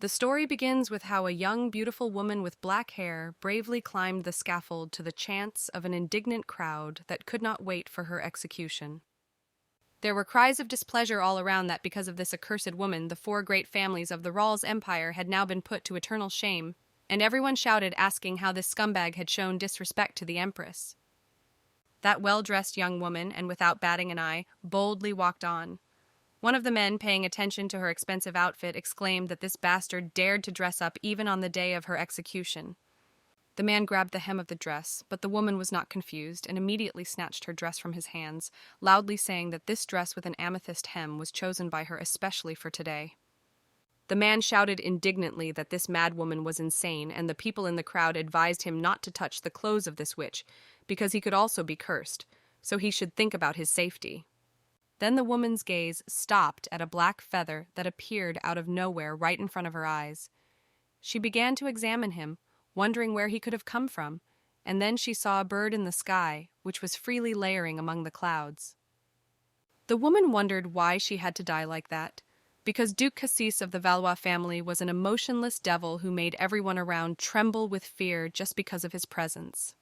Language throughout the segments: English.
The story begins with how a young, beautiful woman with black hair bravely climbed the scaffold to the chants of an indignant crowd that could not wait for her execution. There were cries of displeasure all around that because of this accursed woman, the four great families of the Ral's empire had now been put to eternal shame, and everyone shouted asking how this scumbag had shown disrespect to the empress. That well-dressed young woman, and without batting an eye, boldly walked on. One of the men, paying attention to her expensive outfit, exclaimed that this bastard dared to dress up even on the day of her execution. The man grabbed the hem of the dress, but the woman was not confused and immediately snatched her dress from his hands, loudly saying that this dress with an amethyst hem was chosen by her especially for today. The man shouted indignantly that this mad woman was insane, and the people in the crowd advised him not to touch the clothes of this witch, because he could also be cursed, so he should think about his safety. Then the woman's gaze stopped at a black feather that appeared out of nowhere right in front of her eyes. She began to examine him, wondering where he could have come from, and then she saw a bird in the sky, which was freely layering among the clouds. The woman wondered why she had to die like that, because Duke Cassis of the Valois family was an emotionless devil who made everyone around tremble with fear just because of his presence.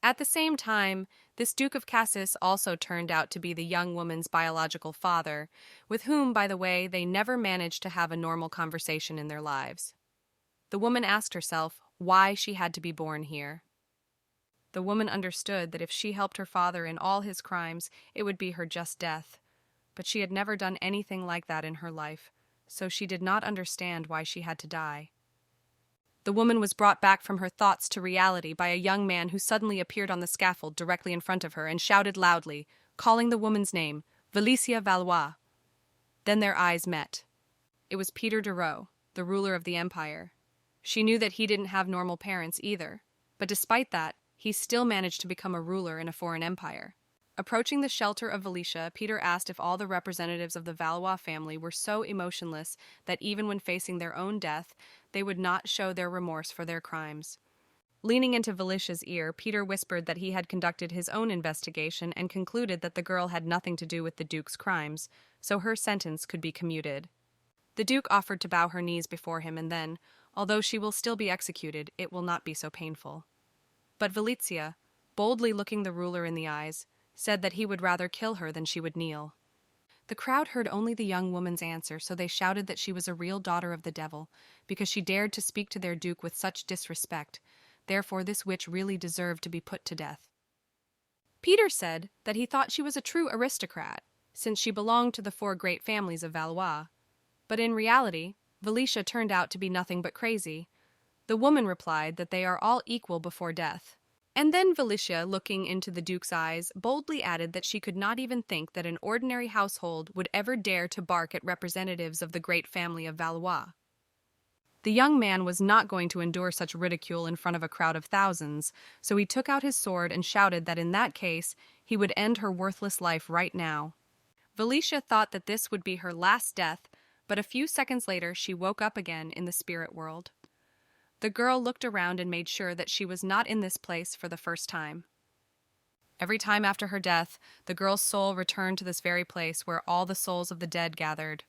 At the same time, this Duke of Cassis also turned out to be the young woman's biological father, with whom, by the way, they never managed to have a normal conversation in their lives. The woman asked herself why she had to be born here. The woman understood that if she helped her father in all his crimes, it would be her just death. But she had never done anything like that in her life, so she did not understand why she had to die. The woman was brought back from her thoughts to reality by a young man who suddenly appeared on the scaffold directly in front of her and shouted loudly, calling the woman's name, Valicia Valois. Then their eyes met. It was Peter Darrow, the ruler of the empire. She knew that he didn't have normal parents either, but despite that, he still managed to become a ruler in a foreign empire. Approaching the shelter of Valicia, Peter asked if all the representatives of the Valois family were so emotionless that even when facing their own death, they would not show their remorse for their crimes. Leaning into Valicia's ear, Peter whispered that he had conducted his own investigation and concluded that the girl had nothing to do with the Duke's crimes, so her sentence could be commuted. The Duke offered to bow her knees before him, and then, although she will still be executed, it will not be so painful. But Valicia, boldly looking the ruler in the eyes, said that he would rather kill her than she would kneel. The crowd heard only the young woman's answer, so they shouted that she was a real daughter of the devil, because she dared to speak to their duke with such disrespect. Therefore this witch really deserved to be put to death. Peter said that he thought she was a true aristocrat, since she belonged to the four great families of Valois. But in reality, Valicia turned out to be nothing but crazy. The woman replied that they are all equal before death. And then Valicia, looking into the Duke's eyes, boldly added that she could not even think that an ordinary household would ever dare to bark at representatives of the great family of Valois. The young man was not going to endure such ridicule in front of a crowd of thousands, so he took out his sword and shouted that in that case, he would end her worthless life right now. Valicia thought that this would be her last death, but a few seconds later she woke up again in the spirit world. The girl looked around and made sure that she was not in this place for the first time. Every time after her death, the girl's soul returned to this very place where all the souls of the dead gathered.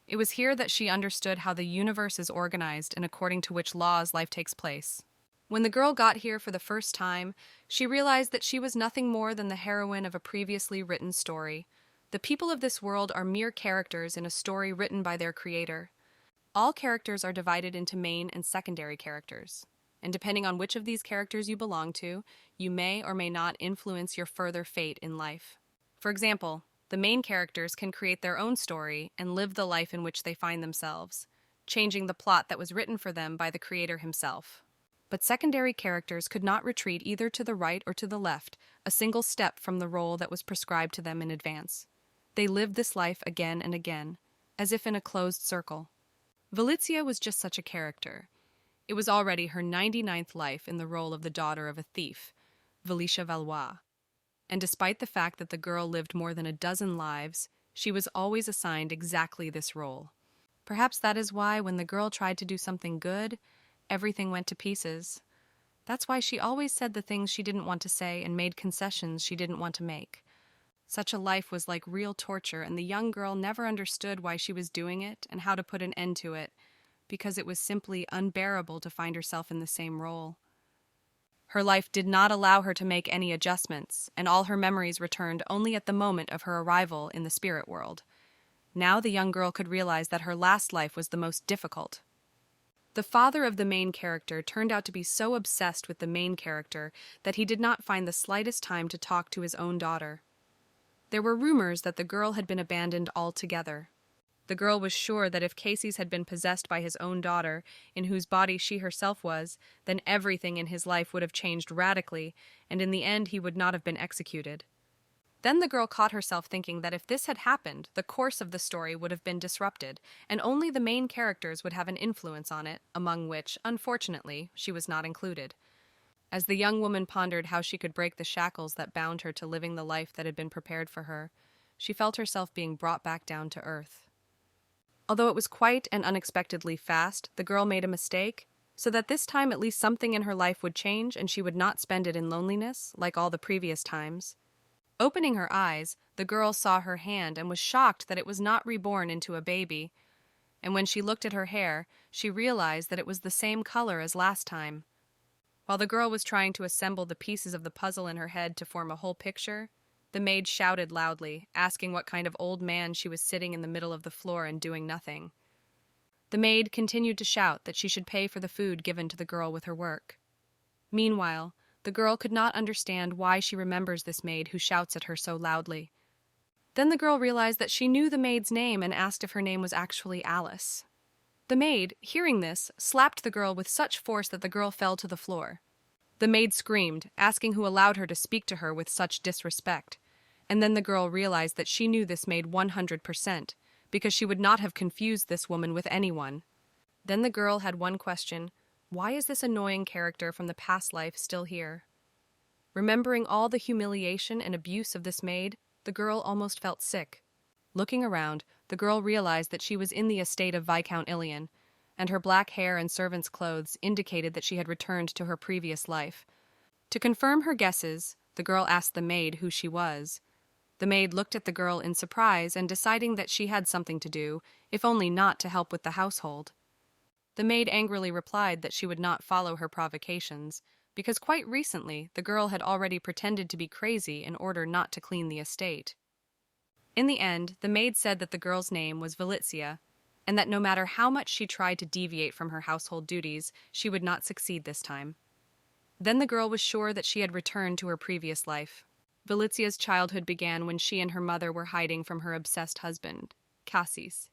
It was here that she understood how the universe is organized and according to which laws life takes place. When the girl got here for the first time, she realized that she was nothing more than the heroine of a previously written story. The people of this world are mere characters in a story written by their creator. All characters are divided into main and secondary characters, and depending on which of these characters you belong to, you may or may not influence your further fate in life. For example, the main characters can create their own story and live the life in which they find themselves, changing the plot that was written for them by the creator himself. But secondary characters could not retreat either to the right or to the left, a single step from the role that was prescribed to them in advance. They lived this life again and again, as if in a closed circle. Valicia was just such a character. It was already her 99th life in the role of the daughter of a thief, Valicia Valois. And despite the fact that the girl lived more than a dozen lives, she was always assigned exactly this role. Perhaps that is why when the girl tried to do something good, everything went to pieces. That's why she always said the things she didn't want to say and made concessions she didn't want to make. Such a life was like real torture, and the young girl never understood why she was doing it and how to put an end to it, because it was simply unbearable to find herself in the same role. Her life did not allow her to make any adjustments, and all her memories returned only at the moment of her arrival in the spirit world. Now the young girl could realize that her last life was the most difficult. The father of the main character turned out to be so obsessed with the main character that he did not find the slightest time to talk to his own daughter. There were rumors that the girl had been abandoned altogether. The girl was sure that if Cassis had been possessed by his own daughter, in whose body she herself was, then everything in his life would have changed radically, and in the end he would not have been executed. Then the girl caught herself thinking that if this had happened, the course of the story would have been disrupted, and only the main characters would have an influence on it, among which, unfortunately, she was not included. As the young woman pondered how she could break the shackles that bound her to living the life that had been prepared for her, she felt herself being brought back down to earth. Although it was quite and unexpectedly fast, the girl made a mistake, so that this time at least something in her life would change and she would not spend it in loneliness, like all the previous times. Opening her eyes, the girl saw her hand and was shocked that it was not reborn into a baby. And when she looked at her hair, she realized that it was the same color as last time. While the girl was trying to assemble the pieces of the puzzle in her head to form a whole picture, the maid shouted loudly, asking what kind of old man she was sitting in the middle of the floor and doing nothing. The maid continued to shout that she should pay for the food given to the girl with her work. Meanwhile, the girl could not understand why she remembers this maid who shouts at her so loudly. Then the girl realized that she knew the maid's name and asked if her name was actually Alice. The maid, hearing this, slapped the girl with such force that the girl fell to the floor. The maid screamed, asking who allowed her to speak to her with such disrespect. And then the girl realized that she knew this maid 100%, because she would not have confused this woman with anyone. Then the girl had one question: why is this annoying character from the past life still here? Remembering all the humiliation and abuse of this maid, the girl almost felt sick. Looking around, the girl realized that she was in the estate of Viscount Ilion, and her black hair and servant's clothes indicated that she had returned to her previous life. To confirm her guesses, the girl asked the maid who she was. The maid looked at the girl in surprise and deciding that she had something to do, if only not to help with the household. The maid angrily replied that she would not follow her provocations, because quite recently the girl had already pretended to be crazy in order not to clean the estate. In the end, the maid said that the girl's name was Valicia, and that no matter how much she tried to deviate from her household duties, she would not succeed this time. Then the girl was sure that she had returned to her previous life. Valicia's childhood began when she and her mother were hiding from her obsessed husband, Cassis.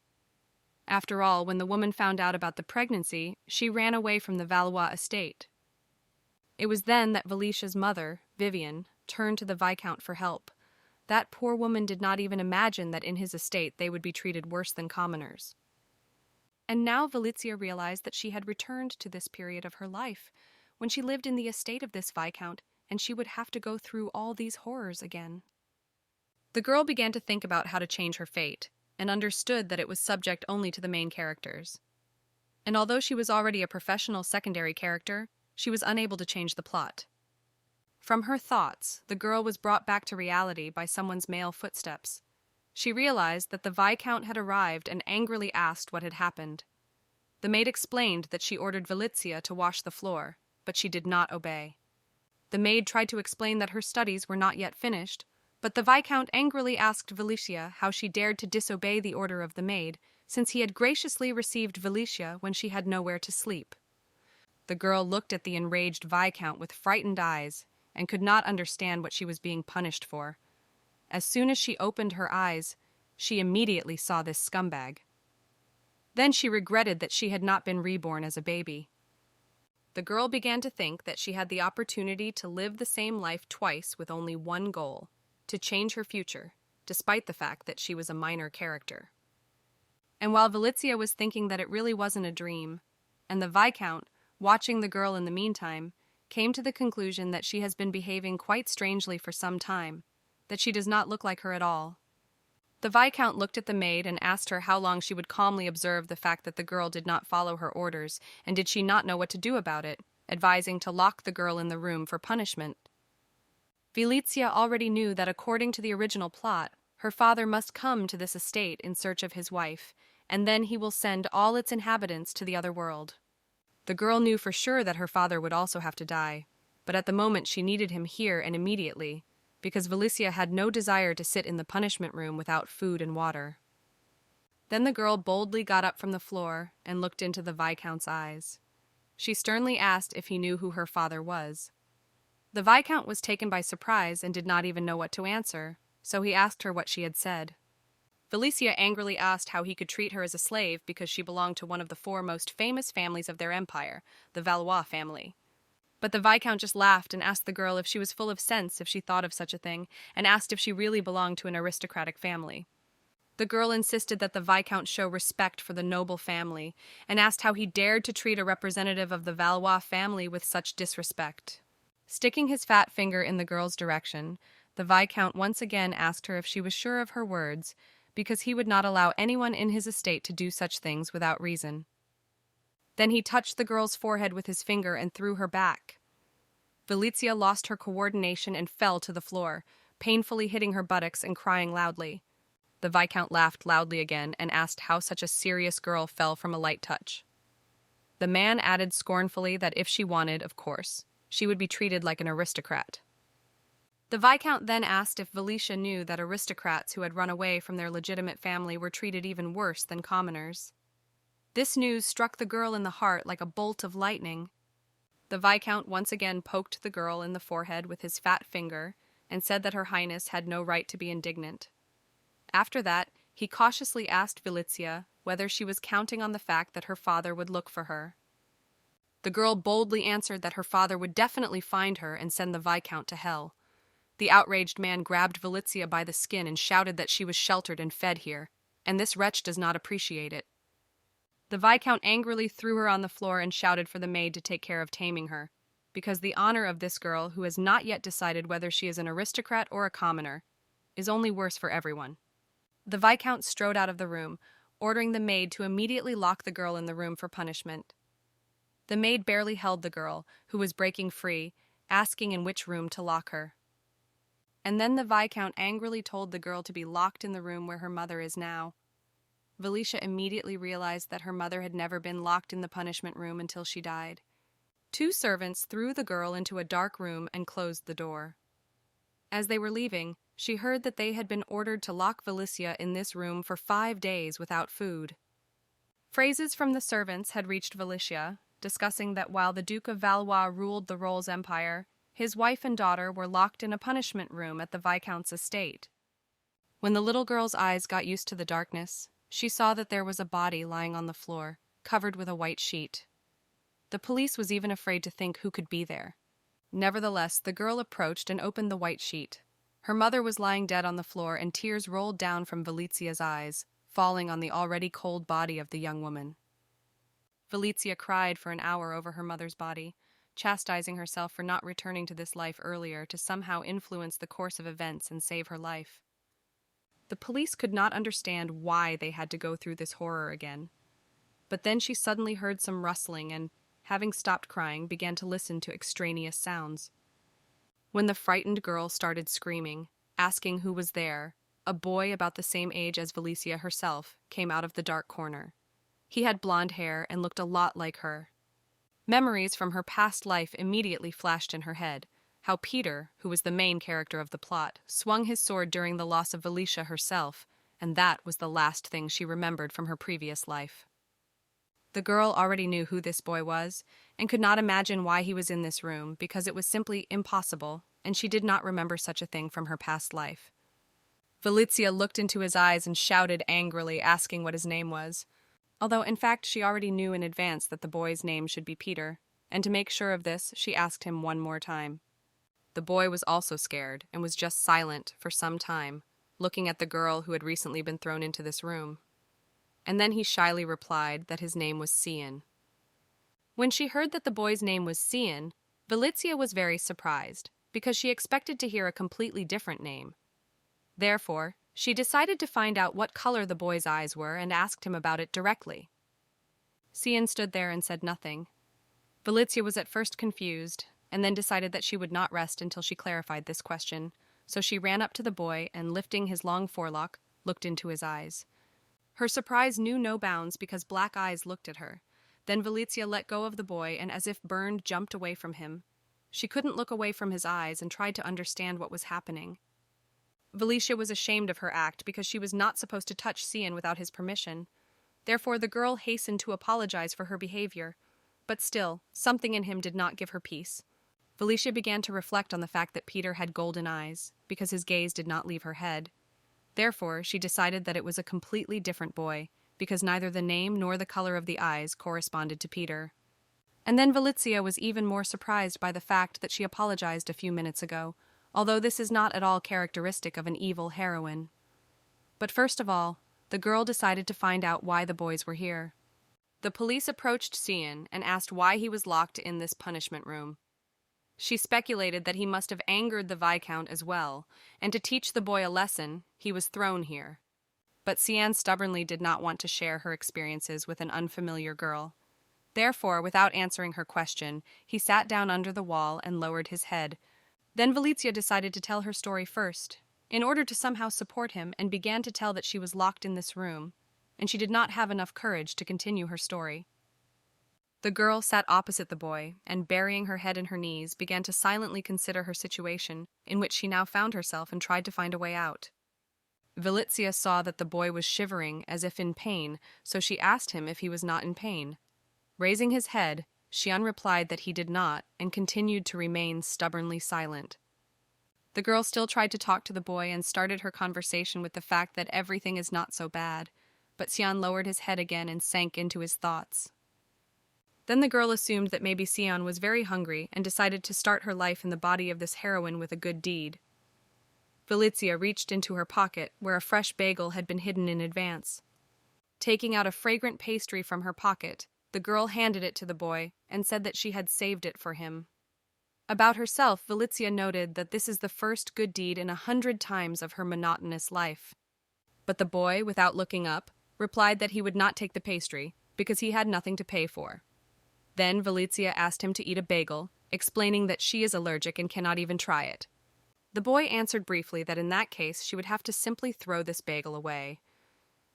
After all, when the woman found out about the pregnancy, she ran away from the Valois estate. It was then that Valicia's mother, Vivian, turned to the Vicount for help. That poor woman did not even imagine that in his estate they would be treated worse than commoners. And now Valicia realized that she had returned to this period of her life, when she lived in the estate of this Viscount, and she would have to go through all these horrors again. The girl began to think about how to change her fate, and understood that it was subject only to the main characters. And although she was already a professional secondary character, she was unable to change the plot. From her thoughts, the girl was brought back to reality by someone's male footsteps. She realized that the Viscount had arrived and angrily asked what had happened. The maid explained that she ordered Valicia to wash the floor, but she did not obey. The maid tried to explain that her studies were not yet finished, but the Viscount angrily asked Valicia how she dared to disobey the order of the maid, since he had graciously received Valicia when she had nowhere to sleep. The girl looked at the enraged Viscount with frightened eyes and could not understand what she was being punished for. As soon as she opened her eyes, she immediately saw this scumbag. Then she regretted that she had not been reborn as a baby. The girl began to think that she had the opportunity to live the same life twice with only one goal: to change her future, despite the fact that she was a minor character. And while Valicia was thinking that it really wasn't a dream, and the Viscount, watching the girl in the meantime, came to the conclusion that she has been behaving quite strangely for some time, that she does not look like her at all. The Viscount looked at the maid and asked her how long she would calmly observe the fact that the girl did not follow her orders, and did she not know what to do about it, advising to lock the girl in the room for punishment. Valicia already knew that according to the original plot, her father must come to this estate in search of his wife, and then he will send all its inhabitants to the other world. The girl knew for sure that her father would also have to die, but at the moment she needed him here and immediately, because Valicia had no desire to sit in the punishment room without food and water. Then the girl boldly got up from the floor and looked into the Viscount's eyes. She sternly asked if he knew who her father was. The Viscount was taken by surprise and did not even know what to answer, so he asked her what she had said. Valicia angrily asked how he could treat her as a slave because she belonged to one of the four most famous families of their empire, the Valois family. But the Viscount just laughed and asked the girl if she was full of sense if she thought of such a thing, and asked if she really belonged to an aristocratic family. The girl insisted that the Viscount show respect for the noble family, and asked how he dared to treat a representative of the Valois family with such disrespect. Sticking his fat finger in the girl's direction, the Viscount once again asked her if she was sure of her words, because he would not allow anyone in his estate to do such things without reason. Then he touched the girl's forehead with his finger and threw her back. Valicia lost her coordination and fell to the floor, painfully hitting her buttocks and crying loudly. The Viscount laughed loudly again and asked how such a serious girl fell from a light touch. The man added scornfully that if she wanted, of course, she would be treated like an aristocrat. The Viscount then asked if Valicia knew that aristocrats who had run away from their legitimate family were treated even worse than commoners. This news struck the girl in the heart like a bolt of lightning. The Viscount once again poked the girl in the forehead with his fat finger and said that Her Highness had no right to be indignant. After that, he cautiously asked Valicia whether she was counting on the fact that her father would look for her. The girl boldly answered that her father would definitely find her and send the Viscount to hell. The outraged man grabbed Valicia by the skin and shouted that she was sheltered and fed here, and this wretch does not appreciate it. The Viscount angrily threw her on the floor and shouted for the maid to take care of taming her, because the honor of this girl, who has not yet decided whether she is an aristocrat or a commoner, is only worse for everyone. The Viscount strode out of the room, ordering the maid to immediately lock the girl in the room for punishment. The maid barely held the girl, who was breaking free, asking in which room to lock her. And then the Viscount angrily told the girl to be locked in the room where her mother is now. Valicia immediately realized that her mother had never been locked in the punishment room until she died. Two servants threw the girl into a dark room and closed the door. As they were leaving, she heard that they had been ordered to lock Valicia in this room for 5 days without food. Phrases from the servants had reached Valicia, discussing that while the Duke of Valois ruled the Rolls Empire, his wife and daughter were locked in a punishment room at the Viscount's estate. When the little girl's eyes got used to the darkness, she saw that there was a body lying on the floor, covered with a white sheet. The police was even afraid to think who could be there. Nevertheless, the girl approached and opened the white sheet. Her mother was lying dead on the floor, and tears rolled down from Valicia's eyes, falling on the already cold body of the young woman. Valicia cried for an hour over her mother's body, chastising herself for not returning to this life earlier to somehow influence the course of events and save her life. The police could not understand why they had to go through this horror again. But then she suddenly heard some rustling and, having stopped crying, began to listen to extraneous sounds. When the frightened girl started screaming, asking who was there, a boy about the same age as Valicia herself came out of the dark corner. He had blonde hair and looked a lot like her. Memories from her past life immediately flashed in her head, how Peter, who was the main character of the plot, swung his sword during the loss of Valicia herself, and that was the last thing she remembered from her previous life. The girl already knew who this boy was, and could not imagine why he was in this room, because it was simply impossible, and she did not remember such a thing from her past life. Valicia looked into his eyes and shouted angrily, asking what his name was, although in fact she already knew in advance that the boy's name should be Peter, and to make sure of this, she asked him one more time. The boy was also scared, and was just silent for some time, looking at the girl who had recently been thrown into this room. And then he shyly replied that his name was Cian. When she heard that the boy's name was Cian, Valicia was very surprised, because she expected to hear a completely different name. Therefore, she decided to find out what color the boy's eyes were and asked him about it directly. Cian stood there and said nothing. Valicia was at first confused, and then decided that she would not rest until she clarified this question, so she ran up to the boy and, lifting his long forelock, looked into his eyes. Her surprise knew no bounds because black eyes looked at her. Then Valizia let go of the boy and, as if burned, jumped away from him. She couldn't look away from his eyes and tried to understand what was happening. Valicia was ashamed of her act because she was not supposed to touch Cian without his permission. Therefore, the girl hastened to apologize for her behavior. But still, something in him did not give her peace. Valicia began to reflect on the fact that Peter had golden eyes, because his gaze did not leave her head. Therefore, she decided that it was a completely different boy, because neither the name nor the color of the eyes corresponded to Peter. And then Valizia was even more surprised by the fact that she apologized a few minutes ago, although this is not at all characteristic of an evil heroine. But first of all, the girl decided to find out why the boys were here. The police approached Cian and asked why he was locked in this punishment room. She speculated that he must have angered the Viscount as well, and to teach the boy a lesson, he was thrown here. But Cian stubbornly did not want to share her experiences with an unfamiliar girl. Therefore, without answering her question, he sat down under the wall and lowered his head. Then Valizia decided to tell her story first, in order to somehow support him, and began to tell that she was locked in this room, and she did not have enough courage to continue her story. The girl sat opposite the boy, and burying her head in her knees, began to silently consider her situation, in which she now found herself, and tried to find a way out. Valizia saw that the boy was shivering as if in pain, so she asked him if he was not in pain. Raising his head, Cian replied that he did not, and continued to remain stubbornly silent. The girl still tried to talk to the boy and started her conversation with the fact that everything is not so bad, but Cian lowered his head again and sank into his thoughts. Then the girl assumed that maybe Cian was very hungry and decided to start her life in the body of this heroine with a good deed. Valizia reached into her pocket, where a fresh bagel had been hidden in advance. Taking out a fragrant pastry from her pocket, the girl handed it to the boy and said that she had saved it for him. About herself, Valizia noted that this is the first good deed in 100 times of her monotonous life. But the boy, without looking up, replied that he would not take the pastry because he had nothing to pay for. Then Valizia asked him to eat a bagel, explaining that she is allergic and cannot even try it. The boy answered briefly that in that case she would have to simply throw this bagel away.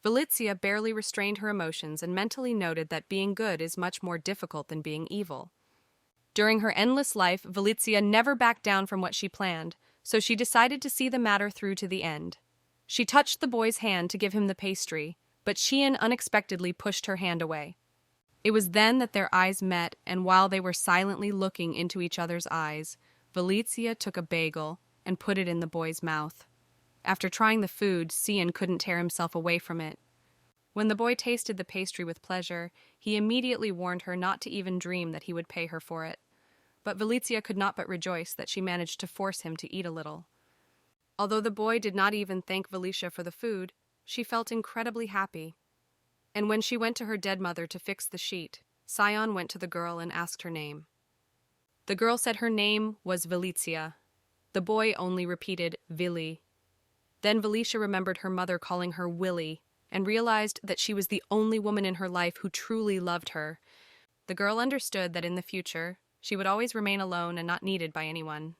Valizia barely restrained her emotions and mentally noted that being good is much more difficult than being evil. During her endless life, Valizia never backed down from what she planned, so she decided to see the matter through to the end. She touched the boy's hand to give him the pastry, but Cian unexpectedly pushed her hand away. It was then that their eyes met, and while they were silently looking into each other's eyes, Valizia took a bagel and put it in the boy's mouth. After trying the food, Cian couldn't tear himself away from it. When the boy tasted the pastry with pleasure, he immediately warned her not to even dream that he would pay her for it. But Valizia could not but rejoice that she managed to force him to eat a little. Although the boy did not even thank Valizia for the food, she felt incredibly happy. And when she went to her dead mother to fix the sheet, Cian went to the girl and asked her name. The girl said her name was Valizia. The boy only repeated Vili. Then Valizia remembered her mother calling her Willie, and realized that she was the only woman in her life who truly loved her. The girl understood that in the future, she would always remain alone and not needed by anyone.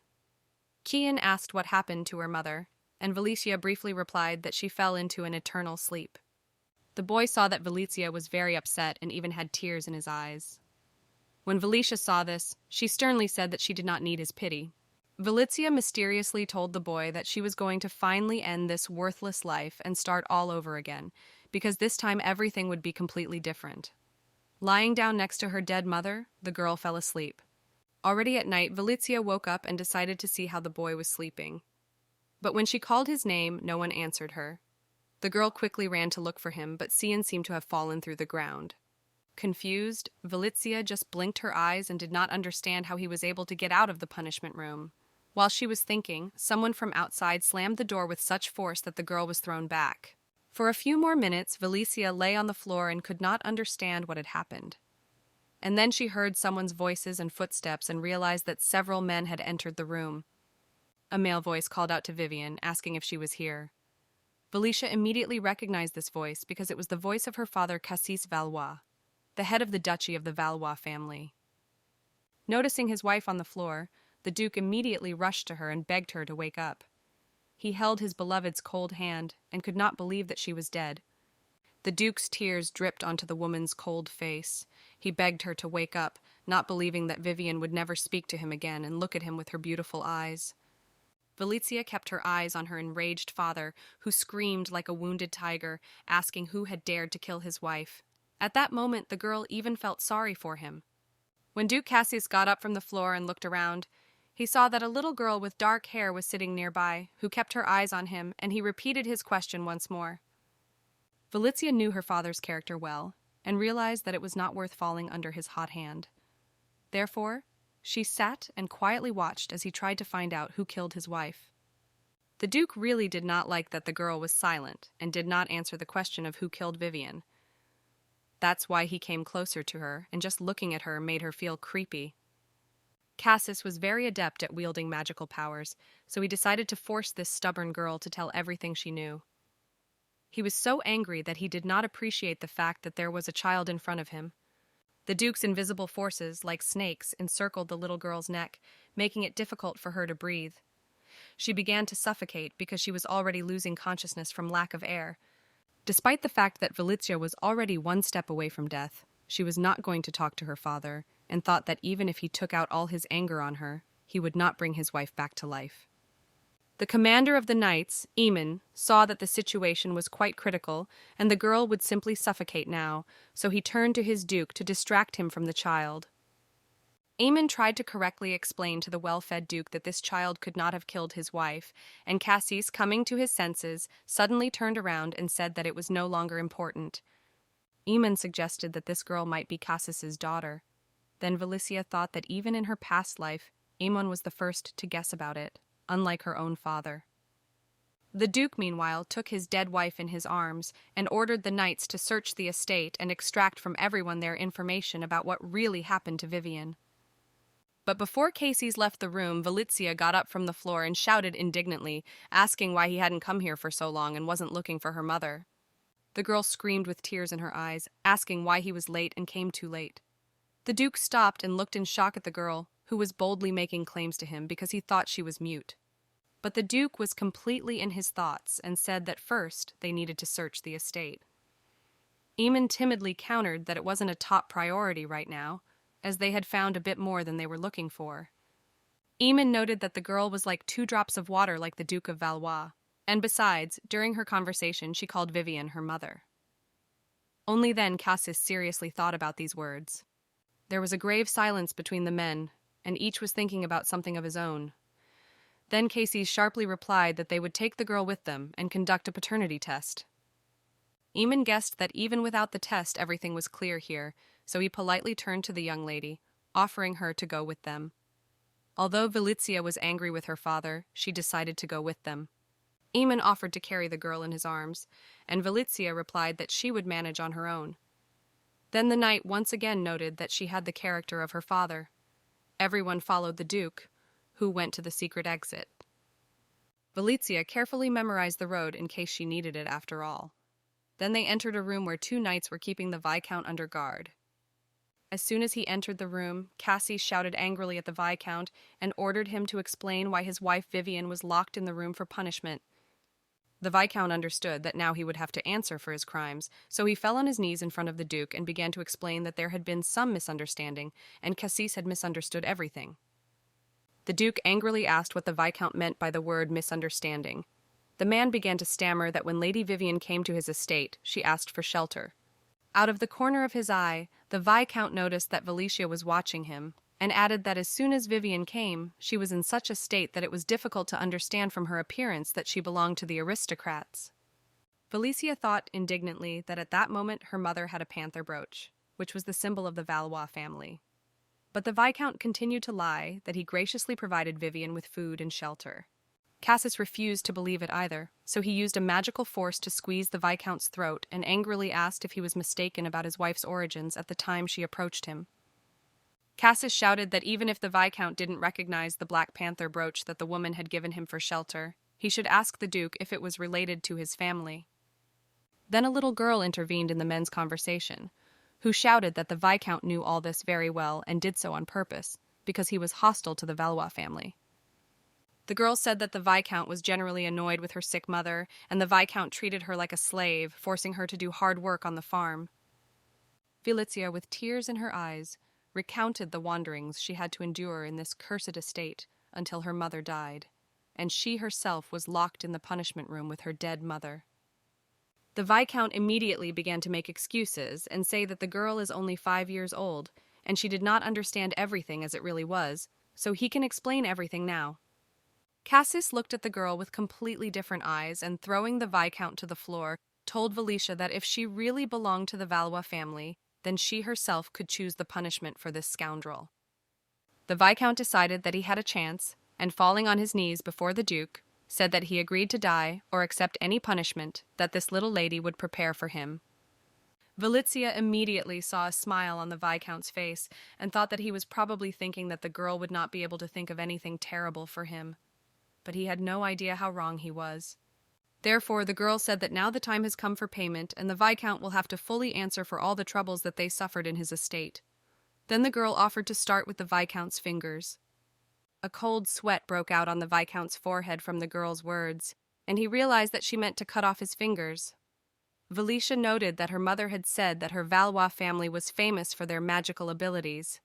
Cian asked what happened to her mother, and Valizia briefly replied that she fell into an eternal sleep. The boy saw that Valizia was very upset and even had tears in his eyes. When Valizia saw this, she sternly said that she did not need his pity. Valizia mysteriously told the boy that she was going to finally end this worthless life and start all over again, because this time everything would be completely different. Lying down next to her dead mother, the girl fell asleep. Already at night, Valizia woke up and decided to see how the boy was sleeping. But when she called his name, no one answered her. The girl quickly ran to look for him, but Cian seemed to have fallen through the ground. Confused, Valizia just blinked her eyes and did not understand how he was able to get out of the punishment room. While she was thinking, someone from outside slammed the door with such force that the girl was thrown back. For a few more minutes, Valizia lay on the floor and could not understand what had happened. And then she heard someone's voices and footsteps and realized that several men had entered the room. A male voice called out to Vivian, asking if she was here. Valizia immediately recognized this voice because it was the voice of her father Cassis Valois, the head of the duchy of the Valois family. Noticing his wife on the floor, the Duke immediately rushed to her and begged her to wake up. He held his beloved's cold hand and could not believe that she was dead. The Duke's tears dripped onto the woman's cold face. He begged her to wake up, not believing that Vivian would never speak to him again and look at him with her beautiful eyes. Valizia kept her eyes on her enraged father, who screamed like a wounded tiger, asking who had dared to kill his wife. At that moment, the girl even felt sorry for him. When Duke Cassis got up from the floor and looked around, he saw that a little girl with dark hair was sitting nearby, who kept her eyes on him, and he repeated his question once more. Valizia knew her father's character well, and realized that it was not worth falling under his hot hand. Therefore, she sat and quietly watched as he tried to find out who killed his wife. The Duke really did not like that the girl was silent and did not answer the question of who killed Vivian. That's why he came closer to her, and just looking at her made her feel creepy. Cassis was very adept at wielding magical powers, so he decided to force this stubborn girl to tell everything she knew. He was so angry that he did not appreciate the fact that there was a child in front of him. The Duke's invisible forces, like snakes, encircled the little girl's neck, making it difficult for her to breathe. She began to suffocate because she was already losing consciousness from lack of air. Despite the fact that Valizia was already one step away from death, she was not going to talk to her father, and thought that even if he took out all his anger on her, he would not bring his wife back to life. The commander of the knights, Amon, saw that the situation was quite critical, and the girl would simply suffocate now, so he turned to his duke to distract him from the child. Amon tried to correctly explain to the well-fed duke that this child could not have killed his wife, and Cassis, coming to his senses, suddenly turned around and said that it was no longer important. Amon suggested that this girl might be Cassis's daughter. Then Valizia thought that even in her past life, Amon was the first to guess about it, unlike her own father. The Duke, meanwhile, took his dead wife in his arms and ordered the knights to search the estate and extract from everyone their information about what really happened to Vivian. But before Cassis left the room, Valizia got up from the floor and shouted indignantly, asking why he hadn't come here for so long and wasn't looking for her mother. The girl screamed with tears in her eyes, asking why he was late and came too late. The Duke stopped and looked in shock at the girl, who was boldly making claims to him because he thought she was mute. But the Duke was completely in his thoughts and said that first they needed to search the estate. Amon timidly countered that it wasn't a top priority right now, as they had found a bit more than they were looking for. Amon noted that the girl was like 2 drops of water like the Duke of Valois, and besides, during her conversation she called Vivian her mother. Only then Cassis seriously thought about these words. There was a grave silence between the men, and each was thinking about something of his own. Then Cassis sharply replied that they would take the girl with them and conduct a paternity test. Amon guessed that even without the test everything was clear here, so he politely turned to the young lady, offering her to go with them. Although Valizia was angry with her father, she decided to go with them. Amon offered to carry the girl in his arms, and Valizia replied that she would manage on her own. Then the knight once again noted that she had the character of her father. Everyone followed the Duke, who went to the secret exit. Valizia carefully memorized the road in case she needed it after all. Then they entered a room where 2 knights were keeping the Viscount under guard. As soon as he entered the room, Cassis shouted angrily at the Viscount and ordered him to explain why his wife Vivian was locked in the room for punishment. The Viscount understood that now he would have to answer for his crimes, so he fell on his knees in front of the Duke and began to explain that there had been some misunderstanding, and Cassis had misunderstood everything. The Duke angrily asked what the Viscount meant by the word misunderstanding. The man began to stammer that when Lady Vivian came to his estate, she asked for shelter. Out of the corner of his eye, the Viscount noticed that Valizia was watching him, and added that as soon as Vivian came, she was in such a state that it was difficult to understand from her appearance that she belonged to the aristocrats. Valizia thought indignantly that at that moment her mother had a panther brooch, which was the symbol of the Valois family. But the Viscount continued to lie that he graciously provided Vivian with food and shelter. Cassis refused to believe it either, so he used a magical force to squeeze the Viscount's throat and angrily asked if he was mistaken about his wife's origins at the time she approached him. Cassis shouted that even if the Viscount didn't recognize the Black Panther brooch that the woman had given him for shelter, he should ask the Duke if it was related to his family. Then a little girl intervened in the men's conversation, who shouted that the Viscount knew all this very well and did so on purpose, because he was hostile to the Valois family. The girl said that the Viscount was generally annoyed with her sick mother, and the Viscount treated her like a slave, forcing her to do hard work on the farm. Felicia, with tears in her eyes, recounted the wanderings she had to endure in this cursed estate until her mother died, and she herself was locked in the punishment room with her dead mother. The Viscount immediately began to make excuses and say that the girl is only 5 years old, and she did not understand everything as it really was, so he can explain everything now. Cassis looked at the girl with completely different eyes and, throwing the Viscount to the floor, told Felicia that if she really belonged to the Valois family, then she herself could choose the punishment for this scoundrel. The Viscount decided that he had a chance, and falling on his knees before the Duke, said that he agreed to die or accept any punishment that this little lady would prepare for him. Felicia immediately saw a smile on the Viscount's face and thought that he was probably thinking that the girl would not be able to think of anything terrible for him. But he had no idea how wrong he was. Therefore, the girl said that now the time has come for payment, and the Viscount will have to fully answer for all the troubles that they suffered in his estate. Then the girl offered to start with the Viscount's fingers. A cold sweat broke out on the Viscount's forehead from the girl's words, and he realized that she meant to cut off his fingers. Felicia noted that her mother had said that her Valois family was famous for their magical abilities.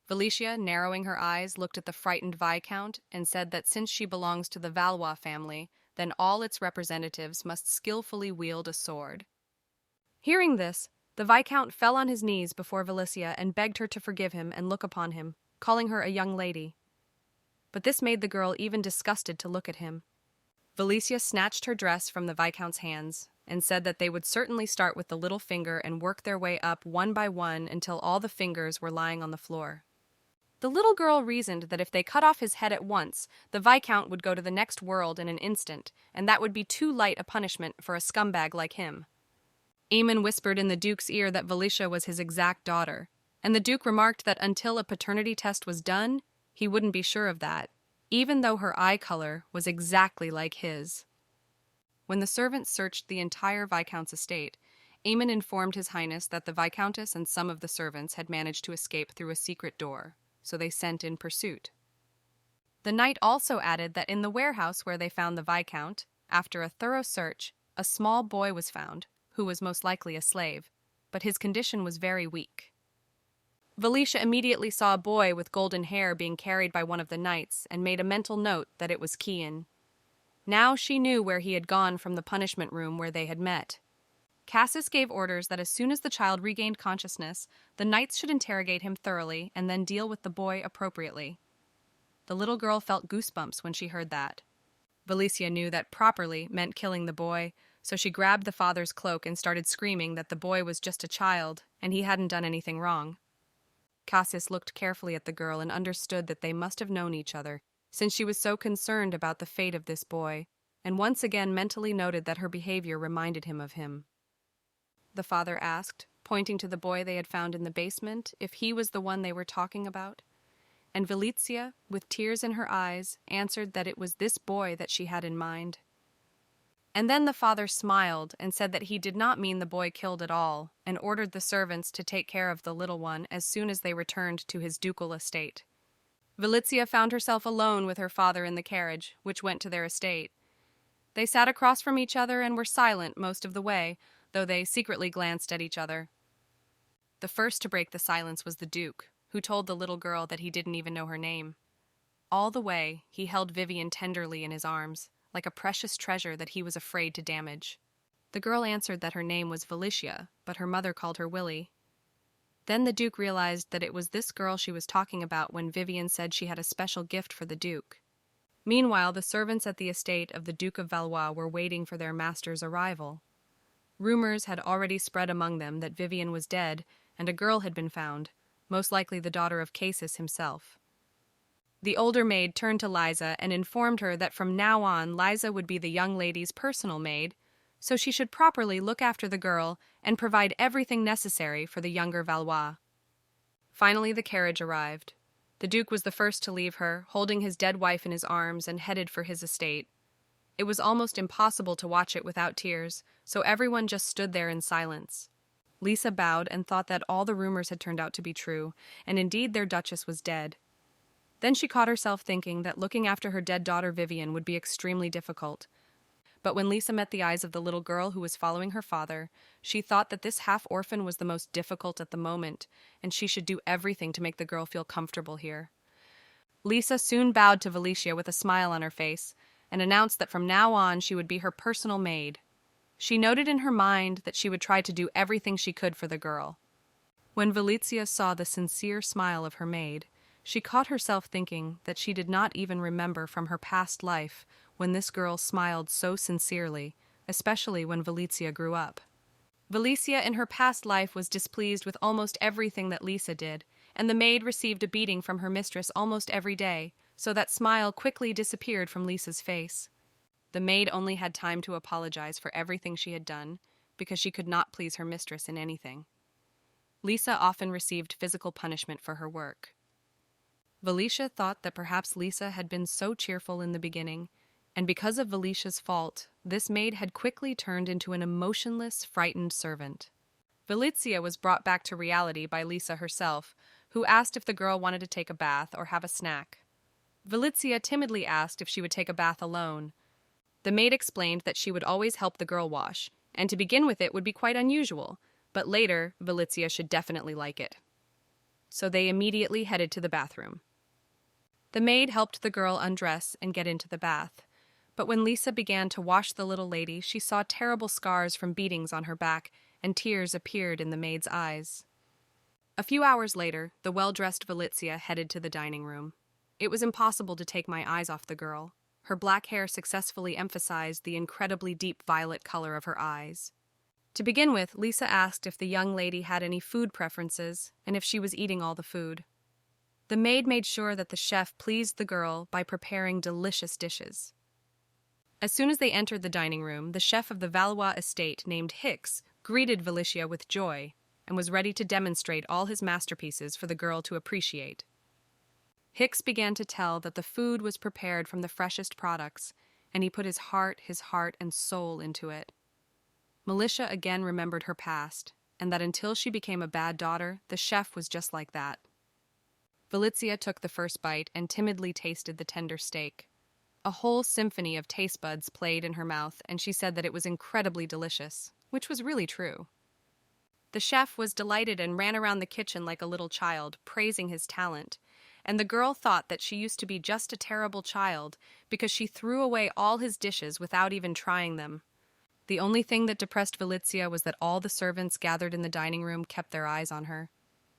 Felicia, narrowing her eyes, looked at the frightened Viscount and said that since she belongs to the Valois family, then all its representatives must skillfully wield a sword. Hearing this, the Viscount fell on his knees before Felicia and begged her to forgive him and look upon him, calling her a young lady. But this made the girl even disgusted to look at him. Felicia snatched her dress from the Viscount's hands and said that they would certainly start with the little finger and work their way up one by one until all the fingers were lying on the floor. The little girl reasoned that if they cut off his head at once, the Viscount would go to the next world in an instant, and that would be too light a punishment for a scumbag like him. Amon whispered in the Duke's ear that Felicia was his exact daughter, and the Duke remarked that until a paternity test was done, he wouldn't be sure of that, even though her eye color was exactly like his. When the servants searched the entire Viscount's estate, Amon informed His Highness that the Viscountess and some of the servants had managed to escape through a secret door, so they sent in pursuit. The knight also added that in the warehouse where they found the Viscount, after a thorough search, a small boy was found, who was most likely a slave, but his condition was very weak. Felicia immediately saw a boy with golden hair being carried by one of the knights and made a mental note that it was Kian. Now she knew where he had gone from the punishment room where they had met. Cassis gave orders that as soon as the child regained consciousness, the knights should interrogate him thoroughly and then deal with the boy appropriately. The little girl felt goosebumps when she heard that. Felicia knew that properly meant killing the boy, so she grabbed the father's cloak and started screaming that the boy was just a child and he hadn't done anything wrong. Cassis looked carefully at the girl and understood that they must have known each other, since she was so concerned about the fate of this boy, and once again mentally noted that her behavior reminded him of him. The father asked, pointing to the boy they had found in the basement, if he was the one they were talking about, and Felicia, with tears in her eyes, answered that it was this boy that she had in mind. And then the father smiled and said that he did not mean the boy killed at all, and ordered the servants to take care of the little one as soon as they returned to his ducal estate. Felicia found herself alone with her father in the carriage, which went to their estate. They sat across from each other and were silent most of the way, though they secretly glanced at each other. The first to break the silence was the Duke, who told the little girl that he didn't even know her name. All the way, he held Vivian tenderly in his arms, like a precious treasure that he was afraid to damage. The girl answered that her name was Felicia, but her mother called her Willie. Then the Duke realized that it was this girl she was talking about when Vivian said she had a special gift for the Duke. Meanwhile, the servants at the estate of the Duke of Valois were waiting for their master's arrival. Rumors had already spread among them that Vivian was dead and a girl had been found, most likely the daughter of Cassis himself. The older maid turned to Liza and informed her that from now on Liza would be the young lady's personal maid, so she should properly look after the girl and provide everything necessary for the younger Valois. Finally, the carriage arrived. The Duke was the first to leave her, holding his dead wife in his arms and headed for his estate. It was almost impossible to watch it without tears, so everyone just stood there in silence. Lisa bowed and thought that all the rumors had turned out to be true, and indeed their duchess was dead. Then she caught herself thinking that looking after her dead daughter Vivian would be extremely difficult. But when Lisa met the eyes of the little girl who was following her father, she thought that this half-orphan was the most difficult at the moment, and she should do everything to make the girl feel comfortable here. Lisa soon bowed to Valicia with a smile on her face and announced that from now on she would be her personal maid. She noted in her mind that she would try to do everything she could for the girl. When Valicia saw the sincere smile of her maid, she caught herself thinking that she did not even remember from her past life when this girl smiled so sincerely, especially when Valicia grew up. Valicia in her past life was displeased with almost everything that Lisa did, and the maid received a beating from her mistress almost every day, so that smile quickly disappeared from Lisa's face. The maid only had time to apologize for everything she had done, because she could not please her mistress in anything. Lisa often received physical punishment for her work. Valicia thought that perhaps Lisa had been so cheerful in the beginning, and because of Valicia's fault, this maid had quickly turned into an emotionless, frightened servant. Valicia was brought back to reality by Lisa herself, who asked if the girl wanted to take a bath or have a snack. Valicia timidly asked if she would take a bath alone. The maid explained that she would always help the girl wash, and to begin with it would be quite unusual, but later Valicia should definitely like it. So they immediately headed to the bathroom. The maid helped the girl undress and get into the bath, but when Lisa began to wash the little lady, she saw terrible scars from beatings on her back, and tears appeared in the maid's eyes. A few hours later, the well-dressed Valicia headed to the dining room. It was impossible to take my eyes off the girl. Her black hair successfully emphasized the incredibly deep violet color of her eyes. To begin with, Lisa asked if the young lady had any food preferences and if she was eating all the food. The maid made sure that the chef pleased the girl by preparing delicious dishes. As soon as they entered the dining room, the chef of the Valois estate named Hicks greeted Valicia with joy and was ready to demonstrate all his masterpieces for the girl to appreciate. Hicks began to tell that the food was prepared from the freshest products, and he put his heart and soul into it. Militia again remembered her past, and that until she became a bad daughter, the chef was just like that. Valicia took the first bite and timidly tasted the tender steak. A whole symphony of taste buds played in her mouth, and she said that it was incredibly delicious, which was really true. The chef was delighted and ran around the kitchen like a little child, praising his talent, and the girl thought that she used to be just a terrible child because she threw away all his dishes without even trying them. The only thing that depressed Valicia was that all the servants gathered in the dining room kept their eyes on her.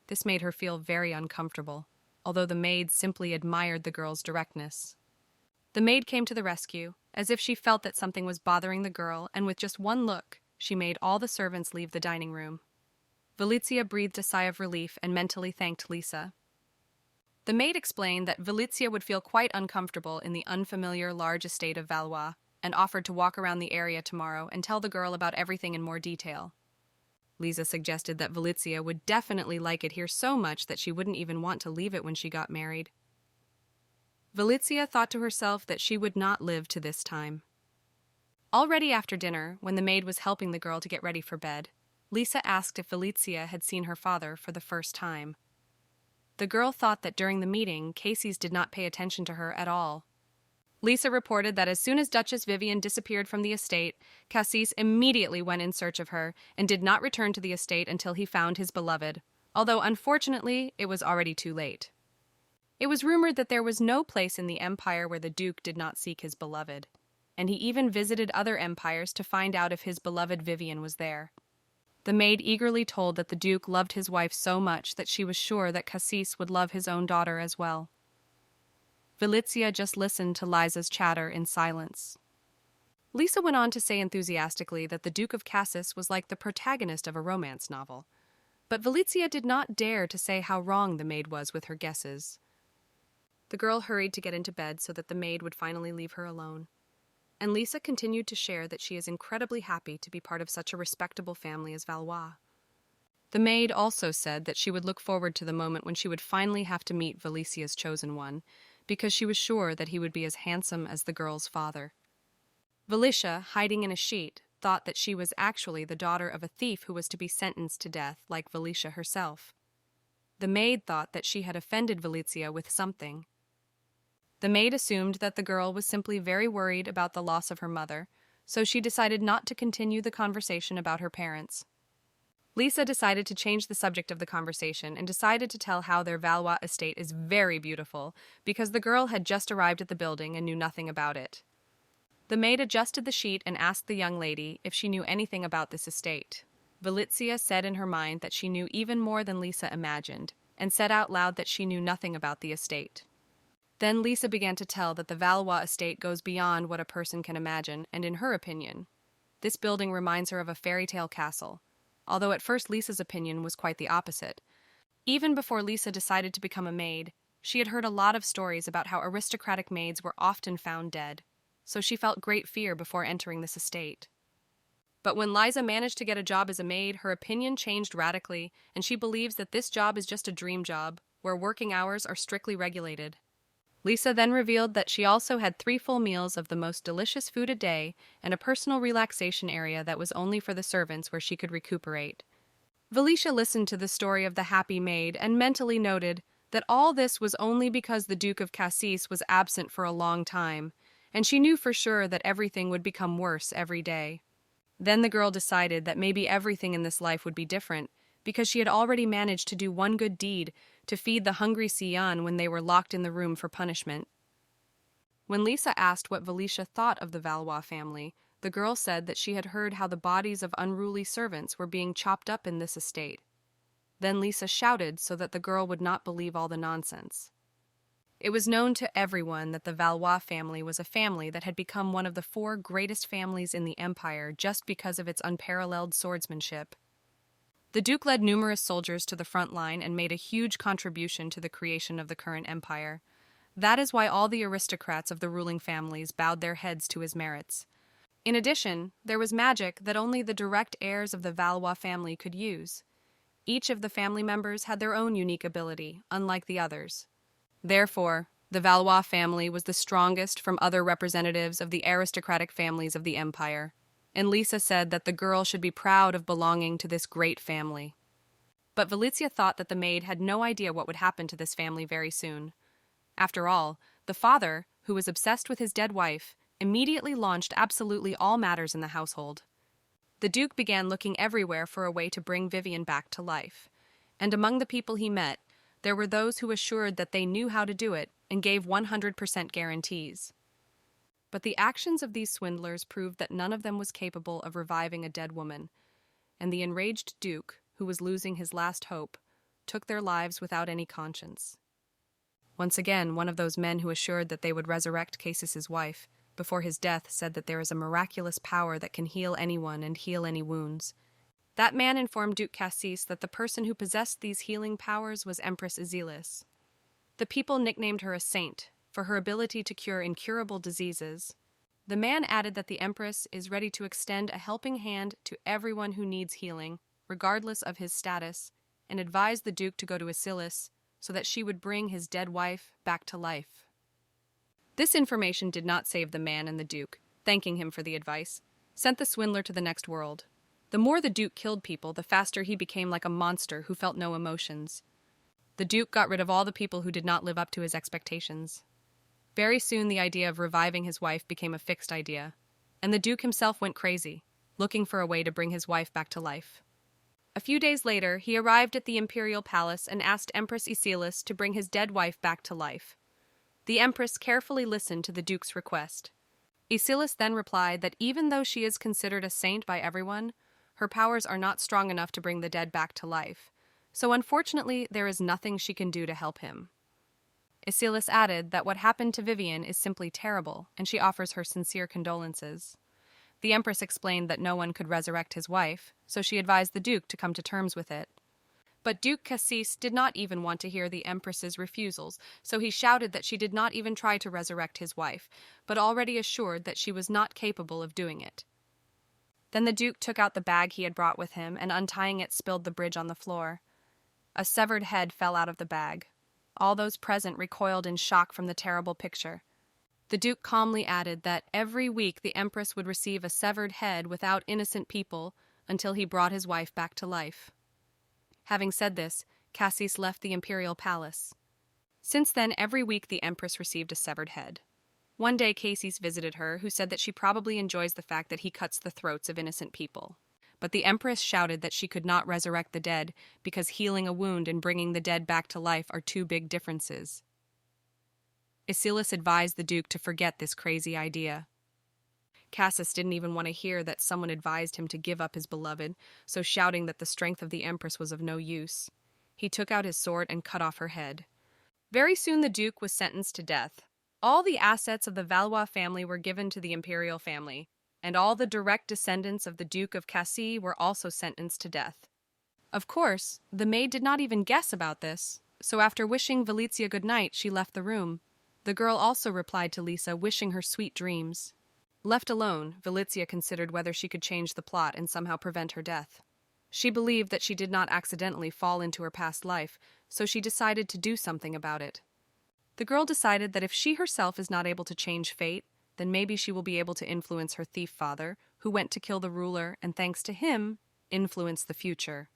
This made her feel very uncomfortable, although the maid simply admired the girl's directness. The maid came to the rescue, as if she felt that something was bothering the girl, and with just one look, she made all the servants leave the dining room. Valicia breathed a sigh of relief and mentally thanked Lisa. The maid explained that Valicia would feel quite uncomfortable in the unfamiliar large estate of Valois, and offered to walk around the area tomorrow and tell the girl about everything in more detail. Lisa suggested that Valicia would definitely like it here so much that she wouldn't even want to leave it when she got married. Valicia thought to herself that she would not live to this time. Already after dinner, when the maid was helping the girl to get ready for bed, Lisa asked if Valicia had seen her father for the first time. The girl thought that during the meeting, Cassis did not pay attention to her at all. Lisa reported that as soon as Duchess Vivian disappeared from the estate, Cassis immediately went in search of her and did not return to the estate until he found his beloved, although unfortunately it was already too late. It was rumored that there was no place in the empire where the Duke did not seek his beloved, and he even visited other empires to find out if his beloved Vivian was there. The maid eagerly told that the Duke loved his wife so much that she was sure that Cassis would love his own daughter as well. Valicia just listened to Liza's chatter in silence. Lisa went on to say enthusiastically that the Duke of Cassis was like the protagonist of a romance novel, but Valicia did not dare to say how wrong the maid was with her guesses. The girl hurried to get into bed so that the maid would finally leave her alone, and Lisa continued to share that she is incredibly happy to be part of such a respectable family as Valois. The maid also said that she would look forward to the moment when she would finally have to meet Valicia's chosen one, because she was sure that he would be as handsome as the girl's father. Valicia, hiding in a sheet, thought that she was actually the daughter of a thief who was to be sentenced to death, like Valicia herself. The maid thought that she had offended Valicia with something, The maid assumed that the girl was simply very worried about the loss of her mother, so she decided not to continue the conversation about her parents. Lisa decided to change the subject of the conversation and decided to tell how their Valois estate is very beautiful because the girl had just arrived at the building and knew nothing about it. The maid adjusted the sheet and asked the young lady if she knew anything about this estate. Valizia said in her mind that she knew even more than Lisa imagined, and said out loud that she knew nothing about the estate. Then Lisa began to tell that the Valois estate goes beyond what a person can imagine, and in her opinion, this building reminds her of a fairy tale castle, although at first Lisa's opinion was quite the opposite. Even before Lisa decided to become a maid, she had heard a lot of stories about how aristocratic maids were often found dead, so she felt great fear before entering this estate. But when Liza managed to get a job as a maid, her opinion changed radically, and she believes that this job is just a dream job, where working hours are strictly regulated. Lisa then revealed that she also had 3 full meals of the most delicious food a day and a personal relaxation area that was only for the servants where she could recuperate. Valicia listened to the story of the happy maid and mentally noted that all this was only because the Duke of Cassis was absent for a long time, and she knew for sure that everything would become worse every day. Then the girl decided that maybe everything in this life would be different, because she had already managed to do one good deed to feed the hungry Sion when they were locked in the room for punishment. When Lisa asked what Valicia thought of the Valois family, the girl said that she had heard how the bodies of unruly servants were being chopped up in this estate. Then Lisa shouted so that the girl would not believe all the nonsense. It was known to everyone that the Valois family was a family that had become one of the 4 greatest families in the empire just because of its unparalleled swordsmanship. The Duke led numerous soldiers to the front line and made a huge contribution to the creation of the current empire. That is why all the aristocrats of the ruling families bowed their heads to his merits. In addition, there was magic that only the direct heirs of the Valois family could use. Each of the family members had their own unique ability, unlike the others. Therefore, the Valois family was the strongest from other representatives of the aristocratic families of the empire, and Lisa said that the girl should be proud of belonging to this great family. But Valizia thought that the maid had no idea what would happen to this family very soon. After all, the father, who was obsessed with his dead wife, immediately launched absolutely all matters in the household. The Duke began looking everywhere for a way to bring Vivian back to life, and among the people he met, there were those who assured that they knew how to do it and gave 100% guarantees. But the actions of these swindlers proved that none of them was capable of reviving a dead woman, and the enraged Duke, who was losing his last hope, took their lives without any conscience. Once again, one of those men who assured that they would resurrect Cassis's wife, before his death said that there is a miraculous power that can heal anyone and heal any wounds. That man informed Duke Cassis that the person who possessed these healing powers was Empress Isilis. The people nicknamed her a saint for her ability to cure incurable diseases. The man added that the Empress is ready to extend a helping hand to everyone who needs healing, regardless of his status, and advised the Duke to go to Isilis so that she would bring his dead wife back to life. This information did not save the man, and the Duke, thanking him for the advice, sent the swindler to the next world. The more the Duke killed people, the faster he became like a monster who felt no emotions. The Duke got rid of all the people who did not live up to his expectations. Very soon the idea of reviving his wife became a fixed idea, and the Duke himself went crazy, looking for a way to bring his wife back to life. A few days later, he arrived at the imperial palace and asked Empress Isilis to bring his dead wife back to life. The Empress carefully listened to the Duke's request. Isilis then replied that even though she is considered a saint by everyone, her powers are not strong enough to bring the dead back to life, so unfortunately there is nothing she can do to help him. Isilis added that what happened to Vivian is simply terrible, and she offers her sincere condolences. The Empress explained that no one could resurrect his wife, so she advised the Duke to come to terms with it. But Duke Cassis did not even want to hear the Empress's refusals, so he shouted that she did not even try to resurrect his wife, but already assured that she was not capable of doing it. Then the Duke took out the bag he had brought with him and, untying it, spilled the bridge on the floor. A severed head fell out of the bag. All those present recoiled in shock from the terrible picture. The Duke calmly added that every week the Empress would receive a severed head without innocent people until he brought his wife back to life. Having said this, Cassis left the imperial palace. Since then, every week the Empress received a severed head. One day Cassis visited her, who said that she probably enjoys the fact that he cuts the throats of innocent people. But the Empress shouted that she could not resurrect the dead because healing a wound and bringing the dead back to life are two big differences. Isilis advised the Duke to forget this crazy idea. Cassis didn't even want to hear that someone advised him to give up his beloved, so shouting that the strength of the Empress was of no use, he took out his sword and cut off her head. Very soon the Duke was sentenced to death. All the assets of the Valois family were given to the imperial family, and all the direct descendants of the Duke of Cassis were also sentenced to death. Of course, the maid did not even guess about this, so after wishing Valizia good night, she left the room. The girl also replied to Lisa, wishing her sweet dreams. Left alone, Valizia considered whether she could change the plot and somehow prevent her death. She believed that she did not accidentally fall into her past life, so she decided to do something about it. The girl decided that if she herself is not able to change fate, then maybe she will be able to influence her thief father, who went to kill the ruler and thanks to him, influence the future.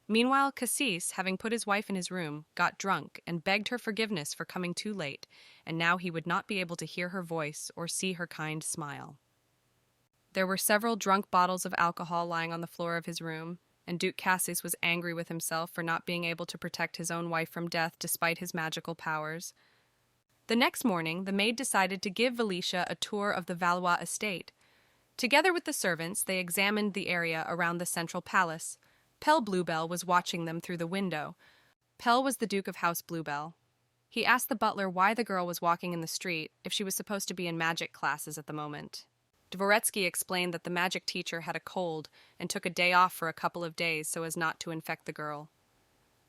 Meanwhile, Cassis, having put his wife in his room, got drunk and begged her forgiveness for coming too late, and now he would not be able to hear her voice or see her kind smile. There were several drunk bottles of alcohol lying on the floor of his room, and Duke Cassis was angry with himself for not being able to protect his own wife from death despite his magical powers. The next morning, the maid decided to give Valicia a tour of the Valois estate. Together with the servants, they examined the area around the central palace. Pell Bluebell was watching them through the window. Pell was the Duke of House Bluebell. He asked the butler why the girl was walking in the street, if she was supposed to be in magic classes at the moment. Dvoretsky explained that the magic teacher had a cold and took a day off for a couple of days so as not to infect the girl.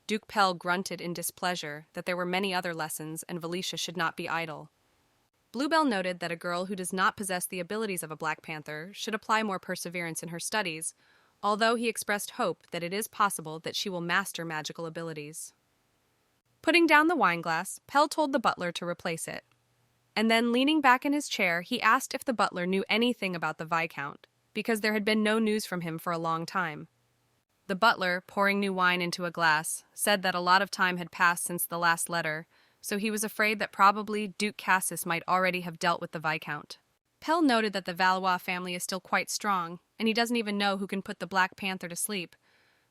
Duke Pell grunted in displeasure that there were many other lessons and Valicia should not be idle. Bluebell noted that a girl who does not possess the abilities of a Black Panther should apply more perseverance in her studies, although he expressed hope that it is possible that she will master magical abilities. Putting down the wineglass, Pell told the butler to replace it. And then, leaning back in his chair, he asked if the butler knew anything about the Viscount, because there had been no news from him for a long time. The butler, pouring new wine into a glass, said that a lot of time had passed since the last letter, so he was afraid that probably Duke Cassis might already have dealt with the Viscount. Pell noted that the Valois family is still quite strong, and he doesn't even know who can put the Black Panther to sleep.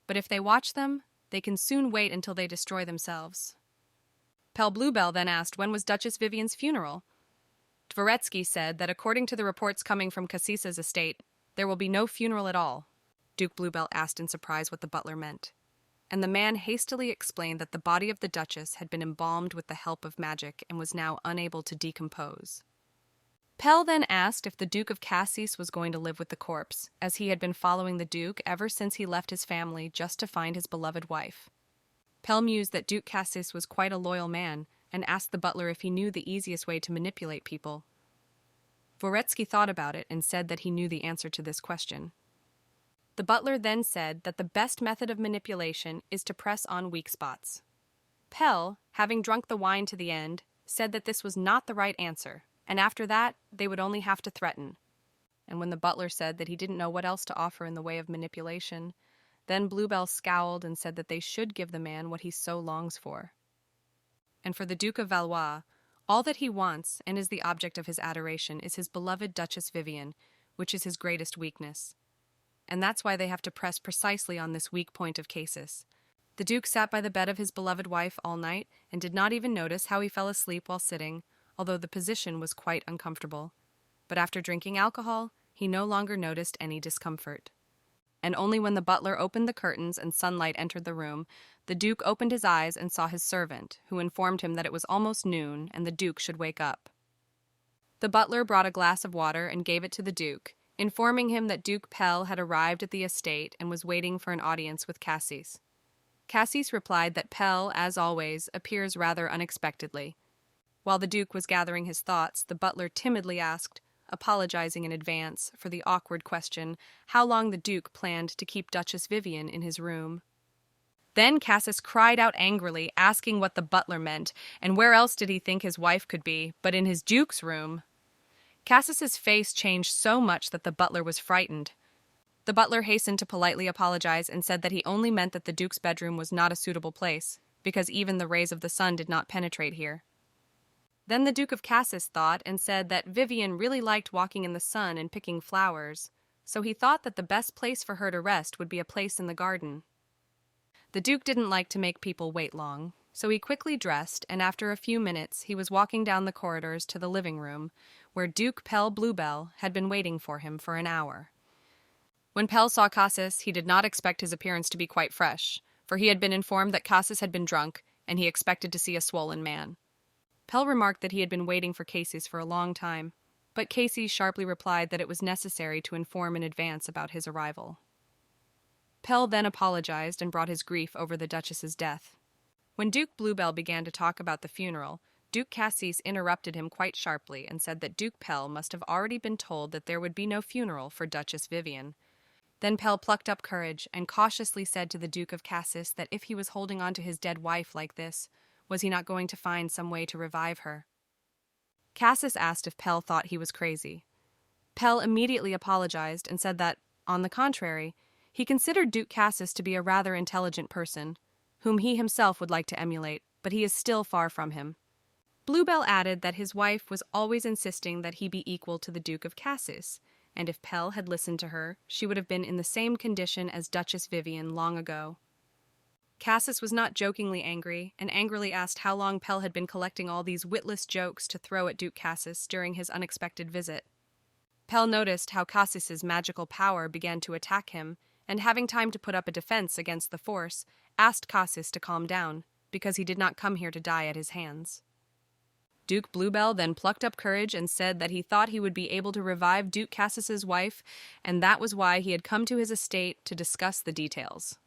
But if they watch them, they can soon wait until they destroy themselves. Pell Bluebell then asked when was Duchess Vivian's funeral. Dvoretsky said that according to the reports coming from Cassis's estate, there will be no funeral at all. Duke Bluebell asked in surprise what the butler meant, and the man hastily explained that the body of the Duchess had been embalmed with the help of magic and was now unable to decompose. Pell then asked if the Duke of Cassis was going to live with the corpse, as he had been following the Duke ever since he left his family just to find his beloved wife. Pell mused that Duke Cassis was quite a loyal man, and asked the butler if he knew the easiest way to manipulate people. Dvoretsky thought about it and said that he knew the answer to this question. The butler then said that the best method of manipulation is to press on weak spots. Pell, having drunk the wine to the end, said that this was not the right answer, and after that, they would only have to threaten. And when the butler said that he didn't know what else to offer in the way of manipulation, then Bluebell scowled and said that they should give the man what he so longs for. And for the Duke of Valois, all that he wants and is the object of his adoration is his beloved Duchess Vivian, which is his greatest weakness. And that's why they have to press precisely on this weak point of Cassis. The Duke sat by the bed of his beloved wife all night and did not even notice how he fell asleep while sitting, although the position was quite uncomfortable. But after drinking alcohol, he no longer noticed any discomfort. And only when the butler opened the curtains and sunlight entered the room, the Duke opened his eyes and saw his servant, who informed him that it was almost noon and the Duke should wake up. The butler brought a glass of water and gave it to the Duke, informing him that Duke Pell had arrived at the estate and was waiting for an audience with Cassis. Cassis replied that Pell, as always, appears rather unexpectedly. While the Duke was gathering his thoughts, the butler timidly asked, apologizing in advance for the awkward question, how long the Duke planned to keep Duchess Vivian in his room. Then Cassis cried out angrily, asking what the butler meant, and where else did he think his wife could be, but in his Duke's room. Cassis's face changed so much that the butler was frightened. The butler hastened to politely apologize and said that he only meant that the Duke's bedroom was not a suitable place, because even the rays of the sun did not penetrate here. Then the Duke of Cassis thought and said that Vivian really liked walking in the sun and picking flowers, so he thought that the best place for her to rest would be a place in the garden. The Duke didn't like to make people wait long, so he quickly dressed, and after a few minutes he was walking down the corridors to the living room, where Duke Pell Bluebell had been waiting for him for an hour. When Pell saw Cassis, he did not expect his appearance to be quite fresh, for he had been informed that Cassis had been drunk, and he expected to see a swollen man. Pell remarked that he had been waiting for Cassis for a long time, but Cassis sharply replied that it was necessary to inform in advance about his arrival. Pell then apologized and brought his grief over the Duchess's death. When Duke Bluebell began to talk about the funeral, Duke Cassis interrupted him quite sharply and said that Duke Pell must have already been told that there would be no funeral for Duchess Vivian. Then Pell plucked up courage and cautiously said to the Duke of Cassis that if he was holding on to his dead wife like this, was he not going to find some way to revive her? Cassis asked if Pell thought he was crazy. Pell immediately apologized and said that, on the contrary, he considered Duke Cassis to be a rather intelligent person, whom he himself would like to emulate, but he is still far from him. Bluebell added that his wife was always insisting that he be equal to the Duke of Cassis, and if Pell had listened to her, she would have been in the same condition as Duchess Vivian long ago. Cassis was not jokingly angry, and angrily asked how long Pell had been collecting all these witless jokes to throw at Duke Cassis during his unexpected visit. Pell noticed how Cassis's magical power began to attack him, and having time to put up a defense against the force, asked Cassis to calm down, because he did not come here to die at his hands. Duke Bluebell then plucked up courage and said that he thought he would be able to revive Duke Cassis's wife, and that was why he had come to his estate to discuss the details.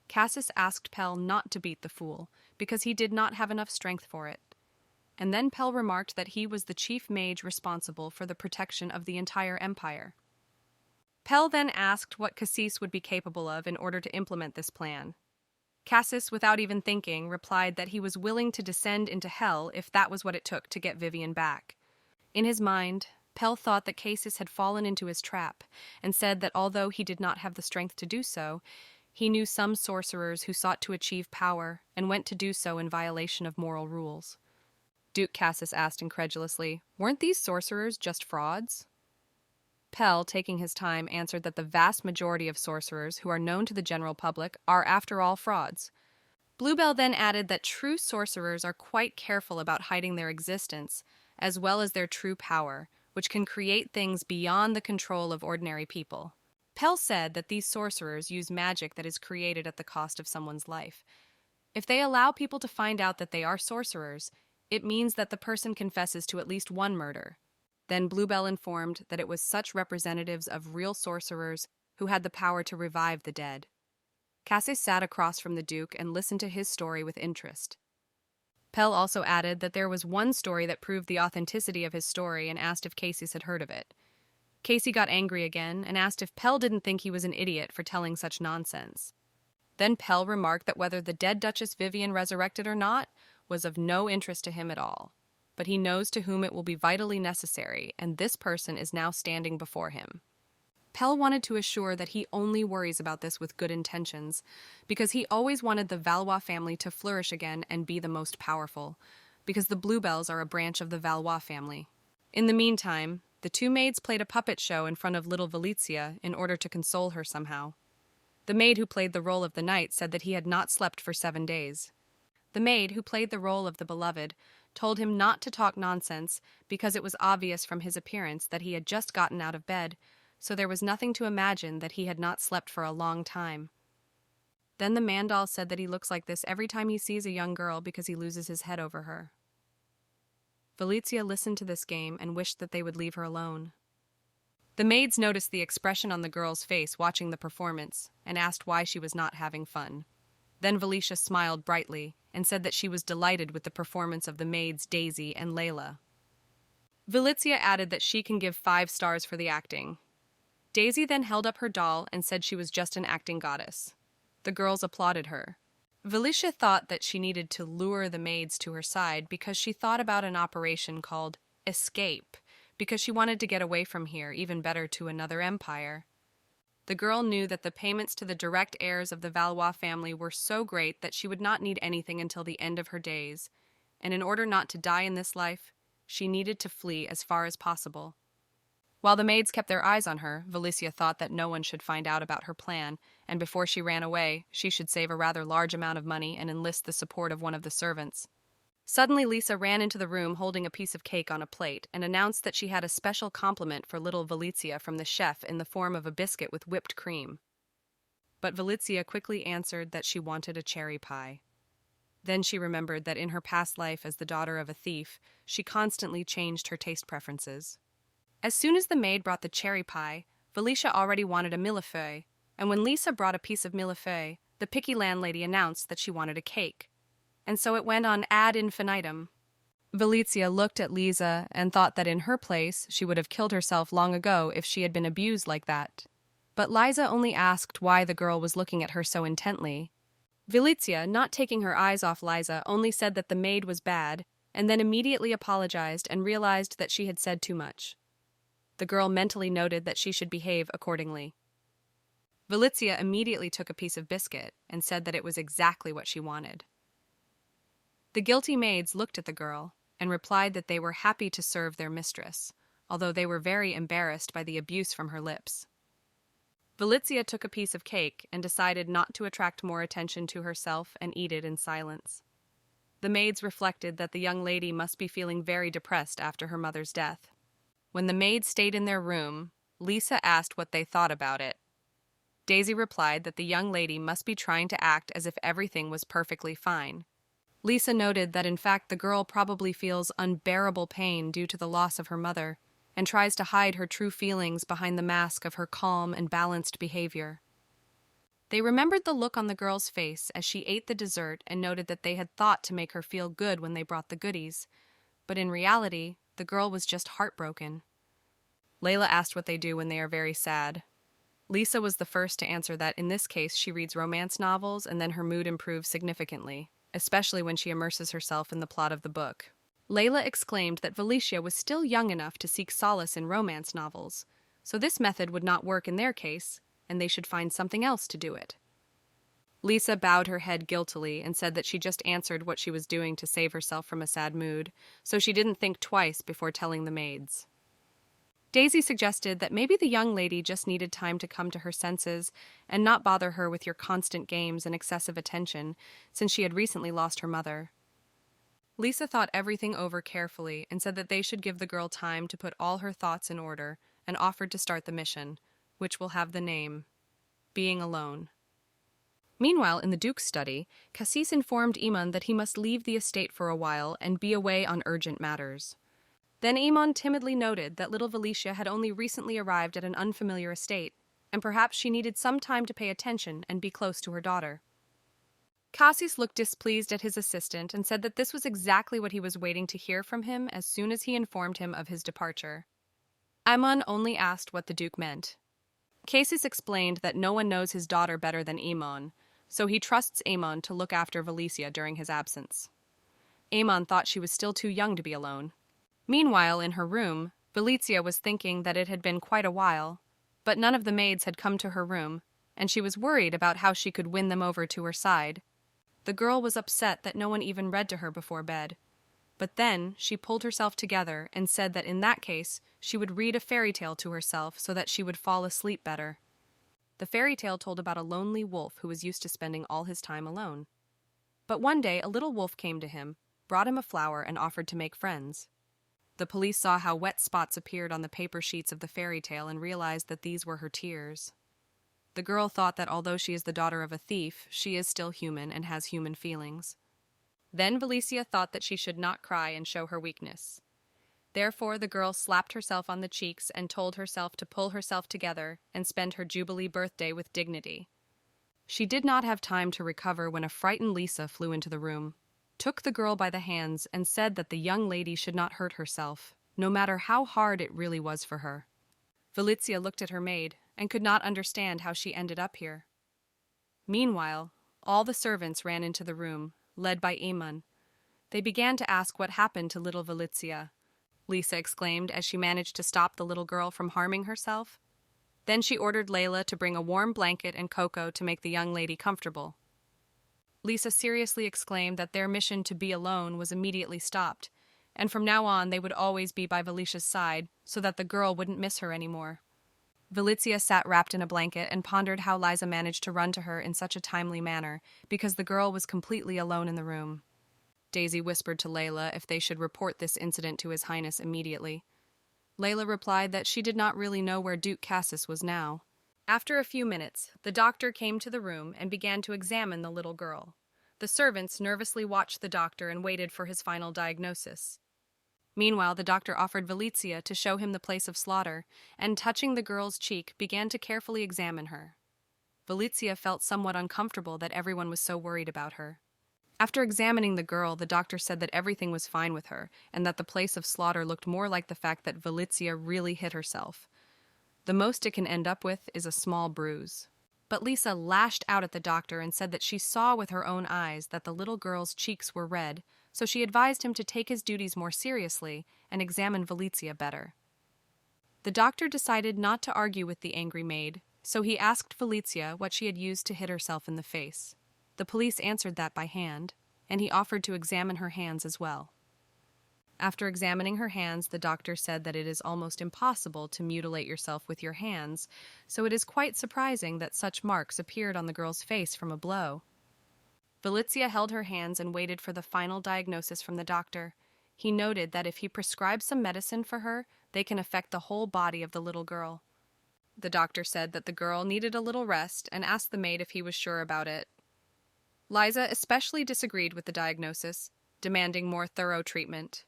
Cassis asked Pell not to beat the fool, because he did not have enough strength for it. And then Pell remarked that he was the chief mage responsible for the protection of the entire empire. Pell then asked what Cassis would be capable of in order to implement this plan. Cassis, without even thinking, replied that he was willing to descend into hell if that was what it took to get Vivian back. In his mind, Pell thought that Cassis had fallen into his trap, and said that although he did not have the strength to do so, he knew some sorcerers who sought to achieve power and went to do so in violation of moral rules. Duke Cassis asked incredulously, "Weren't these sorcerers just frauds?" Pell, taking his time, answered that the vast majority of sorcerers who are known to the general public are, after all, frauds. Bluebell then added that true sorcerers are quite careful about hiding their existence, as well as their true power, which can create things beyond the control of ordinary people. Pell said that these sorcerers use magic that is created at the cost of someone's life. If they allow people to find out that they are sorcerers, it means that the person confesses to at least one murder. Then Bluebell informed that it was such representatives of real sorcerers who had the power to revive the dead. Cassis sat across from the Duke and listened to his story with interest. Pell also added that there was one story that proved the authenticity of his story and asked if Cassis had heard of it. Casey got angry again and asked if Pell didn't think he was an idiot for telling such nonsense. Then Pell remarked that whether the dead Duchess Vivian resurrected or not was of no interest to him at all, but he knows to whom it will be vitally necessary, and this person is now standing before him. Pell wanted to assure that he only worries about this with good intentions, because he always wanted the Valois family to flourish again and be the most powerful, because the Bluebells are a branch of the Valois family. In the meantime, the two maids played a puppet show in front of little Valicia in order to console her somehow. The maid who played the role of the knight said that he had not slept for 7 days. The maid who played the role of the beloved told him not to talk nonsense because it was obvious from his appearance that he had just gotten out of bed, so there was nothing to imagine that he had not slept for a long time. Then the man doll said that he looks like this every time he sees a young girl because he loses his head over her. Valicia listened to this game and wished that they would leave her alone. The maids noticed the expression on the girl's face watching the performance and asked why she was not having fun. Then Valicia smiled brightly and said that she was delighted with the performance of the maids Daisy and Layla. Valicia added that she can give 5 stars for the acting. Daisy then held up her doll and said she was just an acting goddess. The girls applauded her. Valicia thought that she needed to lure the maids to her side because she thought about an operation called Escape, because she wanted to get away from here, even better to another empire. The girl knew that the payments to the direct heirs of the Valois family were so great that she would not need anything until the end of her days, and in order not to die in this life, she needed to flee as far as possible. While the maids kept their eyes on her, Valicia thought that no one should find out about her plan, and before she ran away, she should save a rather large amount of money and enlist the support of one of the servants. Suddenly, Lisa ran into the room holding a piece of cake on a plate and announced that she had a special compliment for little Valicia from the chef in the form of a biscuit with whipped cream. But Valicia quickly answered that she wanted a cherry pie. Then she remembered that in her past life as the daughter of a thief, she constantly changed her taste preferences. As soon as the maid brought the cherry pie, Valicia already wanted a millefeuille, and when Lisa brought a piece of millefeuille, the picky landlady announced that she wanted a cake. And so it went on ad infinitum. Valicia looked at Lisa and thought that in her place she would have killed herself long ago if she had been abused like that. But Liza only asked why the girl was looking at her so intently. Valicia, not taking her eyes off Liza, only said that the maid was bad, and then immediately apologized and realized that she had said too much. The girl mentally noted that she should behave accordingly. Valicia immediately took a piece of biscuit and said that it was exactly what she wanted. The guilty maids looked at the girl and replied that they were happy to serve their mistress, although they were very embarrassed by the abuse from her lips. Valicia took a piece of cake and decided not to attract more attention to herself and eat it in silence. The maids reflected that the young lady must be feeling very depressed after her mother's death. When the maids stayed in their room, Lisa asked what they thought about it. Daisy replied that the young lady must be trying to act as if everything was perfectly fine. Lisa noted that in fact the girl probably feels unbearable pain due to the loss of her mother, and tries to hide her true feelings behind the mask of her calm and balanced behavior. They remembered the look on the girl's face as she ate the dessert and noted that they had thought to make her feel good when they brought the goodies, but in reality, the girl was just heartbroken. Layla asked what they do when they are very sad. Lisa was the first to answer that in this case she reads romance novels and then her mood improves significantly, especially when she immerses herself in the plot of the book. Layla exclaimed that Valicia was still young enough to seek solace in romance novels, so this method would not work in their case, and they should find something else to do it. Lisa bowed her head guiltily and said that she just answered what she was doing to save herself from a sad mood, so she didn't think twice before telling the maids. Daisy suggested that maybe the young lady just needed time to come to her senses and not bother her with your constant games and excessive attention, since she had recently lost her mother. Lisa thought everything over carefully and said that they should give the girl time to put all her thoughts in order and offered to start the mission, which will have the name Being Alone. Meanwhile, in the Duke's study, Cassis informed Amon that he must leave the estate for a while and be away on urgent matters. Then Amon timidly noted that little Valicia had only recently arrived at an unfamiliar estate, and perhaps she needed some time to pay attention and be close to her daughter. Cassis looked displeased at his assistant and said that this was exactly what he was waiting to hear from him as soon as he informed him of his departure. Amon only asked what the Duke meant. Cassis explained that no one knows his daughter better than Amon, so he trusts Amon to look after Valicia during his absence. Amon thought she was still too young to be alone. Meanwhile, in her room, Valicia was thinking that it had been quite a while, but none of the maids had come to her room, and she was worried about how she could win them over to her side. The girl was upset that no one even read to her before bed. But then she pulled herself together and said that in that case she would read a fairy tale to herself so that she would fall asleep better. The fairy tale told about a lonely wolf who was used to spending all his time alone. But one day a little wolf came to him, brought him a flower, and offered to make friends. The police saw how wet spots appeared on the paper sheets of the fairy tale and realized that these were her tears. The girl thought that although she is the daughter of a thief, she is still human and has human feelings. Then Valicia thought that she should not cry and show her weakness. Therefore the girl slapped herself on the cheeks and told herself to pull herself together and spend her Jubilee birthday with dignity. She did not have time to recover when a frightened Lisa flew into the room, took the girl by the hands, and said that the young lady should not hurt herself, no matter how hard it really was for her. Valicia looked at her maid and could not understand how she ended up here. Meanwhile, all the servants ran into the room, led by Amon. They began to ask what happened to little Valicia. Lisa exclaimed as she managed to stop the little girl from harming herself. Then she ordered Layla to bring a warm blanket and cocoa to make the young lady comfortable. Lisa seriously exclaimed that their mission to be alone was immediately stopped, and from now on they would always be by Felicia's side so that the girl wouldn't miss her anymore. Felicia sat wrapped in a blanket and pondered how Liza managed to run to her in such a timely manner, because the girl was completely alone in the room. Daisy whispered to Layla if they should report this incident to His Highness immediately. Layla replied that she did not really know where Duke Cassis was now. After a few minutes, the doctor came to the room and began to examine the little girl. The servants nervously watched the doctor and waited for his final diagnosis. Meanwhile, the doctor offered Felicia to show him the place of slaughter, and touching the girl's cheek, began to carefully examine her. Felicia felt somewhat uncomfortable that everyone was so worried about her. After examining the girl, the doctor said that everything was fine with her, and that the place of slaughter looked more like the fact that Felicia really hit herself. The most it can end up with is a small bruise. But Lisa lashed out at the doctor and said that she saw with her own eyes that the little girl's cheeks were red, so she advised him to take his duties more seriously and examine Felicia better. The doctor decided not to argue with the angry maid, so he asked Felicia what she had used to hit herself in the face. The police answered that by hand, and he offered to examine her hands as well. After examining her hands, the doctor said that it is almost impossible to mutilate yourself with your hands, so it is quite surprising that such marks appeared on the girl's face from a blow. Felicia held her hands and waited for the final diagnosis from the doctor. He noted that if he prescribes some medicine for her, they can affect the whole body of the little girl. The doctor said that the girl needed a little rest and asked the maid if he was sure about it. Liza especially disagreed with the diagnosis, demanding more thorough treatment.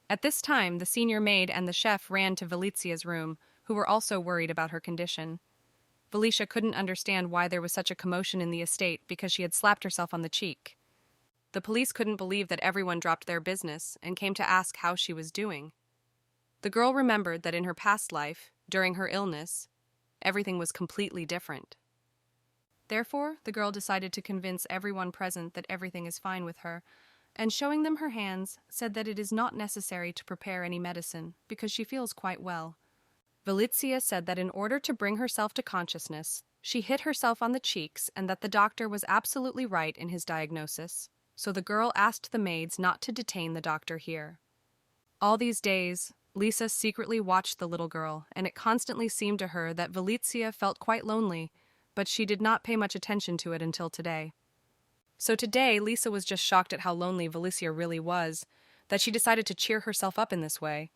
At this time, the senior maid and the chef ran to Felicia's room, who were also worried about her condition. Felicia couldn't understand why there was such a commotion in the estate because she had slapped herself on the cheek. The police couldn't believe that everyone dropped their business and came to ask how she was doing. The girl remembered that in her past life, during her illness, everything was completely different. Therefore, the girl decided to convince everyone present that everything is fine with her, and showing them her hands, said that it is not necessary to prepare any medicine because she feels quite well. Felicia said that in order to bring herself to consciousness, she hit herself on the cheeks and that the doctor was absolutely right in his diagnosis, so the girl asked the maids not to detain the doctor here. All these days, Lisa secretly watched the little girl, and it constantly seemed to her that Felicia felt quite lonely, but she did not pay much attention to it until today. So today, Lisa was just shocked at how lonely Felicia really was, that she decided to cheer herself up in this way.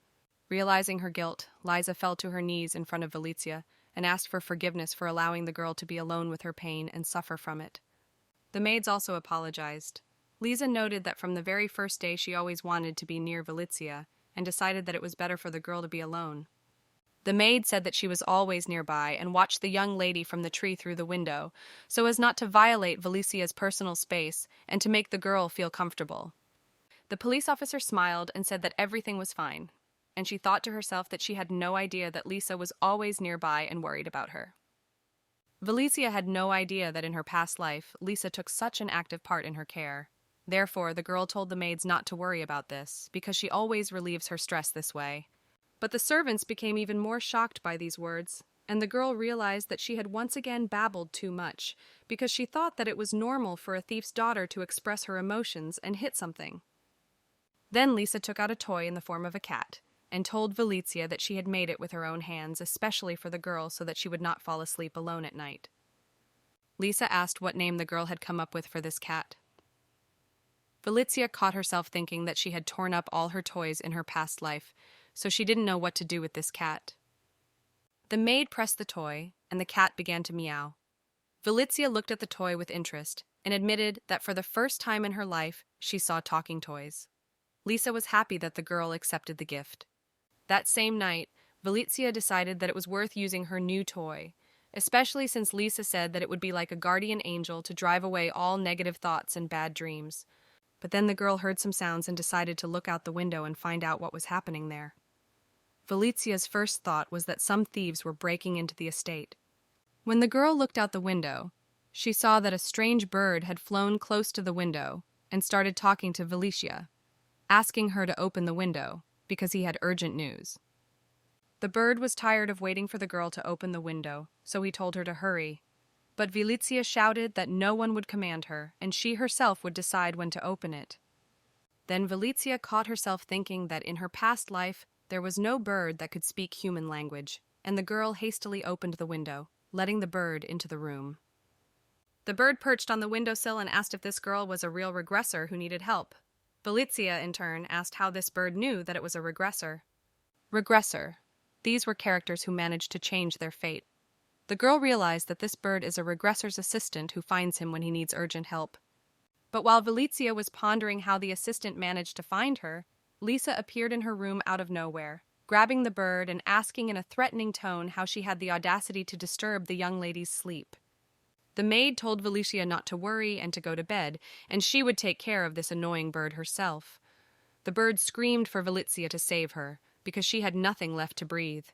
Realizing her guilt, Liza fell to her knees in front of Felicia and asked for forgiveness for allowing the girl to be alone with her pain and suffer from it. The maids also apologized. Lisa noted that from the very first day she always wanted to be near Felicia and decided that it was better for the girl to be alone. The maid said that she was always nearby and watched the young lady from the tree through the window, so as not to violate Felicia's personal space and to make the girl feel comfortable. The police officer smiled and said that everything was fine, and she thought to herself that she had no idea that Lisa was always nearby and worried about her. Felicia had no idea that in her past life, Lisa took such an active part in her care. Therefore, the girl told the maids not to worry about this, because she always relieves her stress this way. But the servants became even more shocked by these words, and the girl realized that she had once again babbled too much, because she thought that it was normal for a thief's daughter to express her emotions and hit something. Then Lisa took out a toy in the form of a cat, and told Felicia that she had made it with her own hands, especially for the girl so that she would not fall asleep alone at night. Lisa asked what name the girl had come up with for this cat. Felicia caught herself thinking that she had torn up all her toys in her past life, so she didn't know what to do with this cat. The maid pressed the toy, and the cat began to meow. Felicia looked at the toy with interest and admitted that for the first time in her life, she saw talking toys. Lisa was happy that the girl accepted the gift. That same night, Felicia decided that it was worth using her new toy, especially since Lisa said that it would be like a guardian angel to drive away all negative thoughts and bad dreams. But then the girl heard some sounds and decided to look out the window and find out what was happening there. Felicia's first thought was that some thieves were breaking into the estate. When the girl looked out the window, she saw that a strange bird had flown close to the window and started talking to Felicia, asking her to open the window because he had urgent news. The bird was tired of waiting for the girl to open the window, so he told her to hurry. But Vilizia shouted that no one would command her, and she herself would decide when to open it. Then Vilizia caught herself thinking that in her past life there was no bird that could speak human language, and the girl hastily opened the window, letting the bird into the room. The bird perched on the windowsill and asked if this girl was a real regressor who needed help. Vilizia, in turn, asked how this bird knew that it was a regressor. Regressor. These were characters who managed to change their fate. The girl realized that this bird is a regressor's assistant who finds him when he needs urgent help. But while Vilizia was pondering how the assistant managed to find her, Lisa appeared in her room out of nowhere, grabbing the bird and asking in a threatening tone how she had the audacity to disturb the young lady's sleep. The maid told Vilizia not to worry and to go to bed, and she would take care of this annoying bird herself. The bird screamed for Vilizia to save her, because she had nothing left to breathe.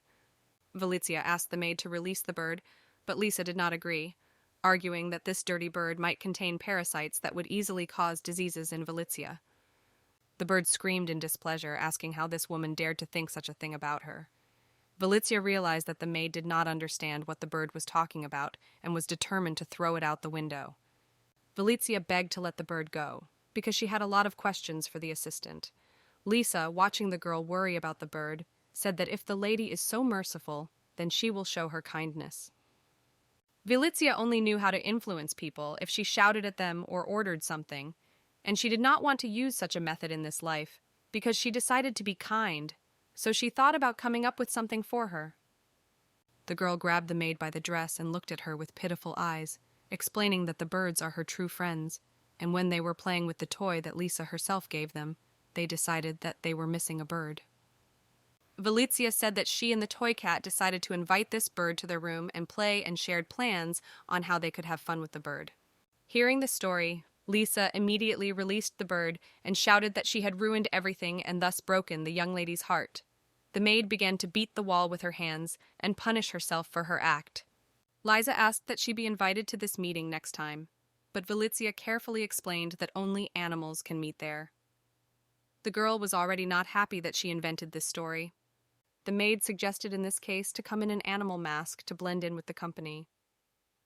Vilizia asked the maid to release the bird, but Lisa did not agree, arguing that this dirty bird might contain parasites that would easily cause diseases in Vilizia. The bird screamed in displeasure, asking how this woman dared to think such a thing about her. Vilizia realized that the maid did not understand what the bird was talking about and was determined to throw it out the window. Vilizia begged to let the bird go, because she had a lot of questions for the assistant. Lisa, watching the girl worry about the bird, said that if the lady is so merciful, then she will show her kindness. Vilizia only knew how to influence people if she shouted at them or ordered something, and she did not want to use such a method in this life, because she decided to be kind, so she thought about coming up with something for her. The girl grabbed the maid by the dress and looked at her with pitiful eyes, explaining that the birds are her true friends, and when they were playing with the toy that Lisa herself gave them, they decided that they were missing a bird. Vilizia said that she and the toy cat decided to invite this bird to their room and play and shared plans on how they could have fun with the bird. Hearing the story, Lisa immediately released the bird and shouted that she had ruined everything and thus broken the young lady's heart. The maid began to beat the wall with her hands and punish herself for her act. Liza asked that she be invited to this meeting next time, but Vilizia carefully explained that only animals can meet there. The girl was already not happy that she invented this story. The maid suggested in this case to come in an animal mask to blend in with the company.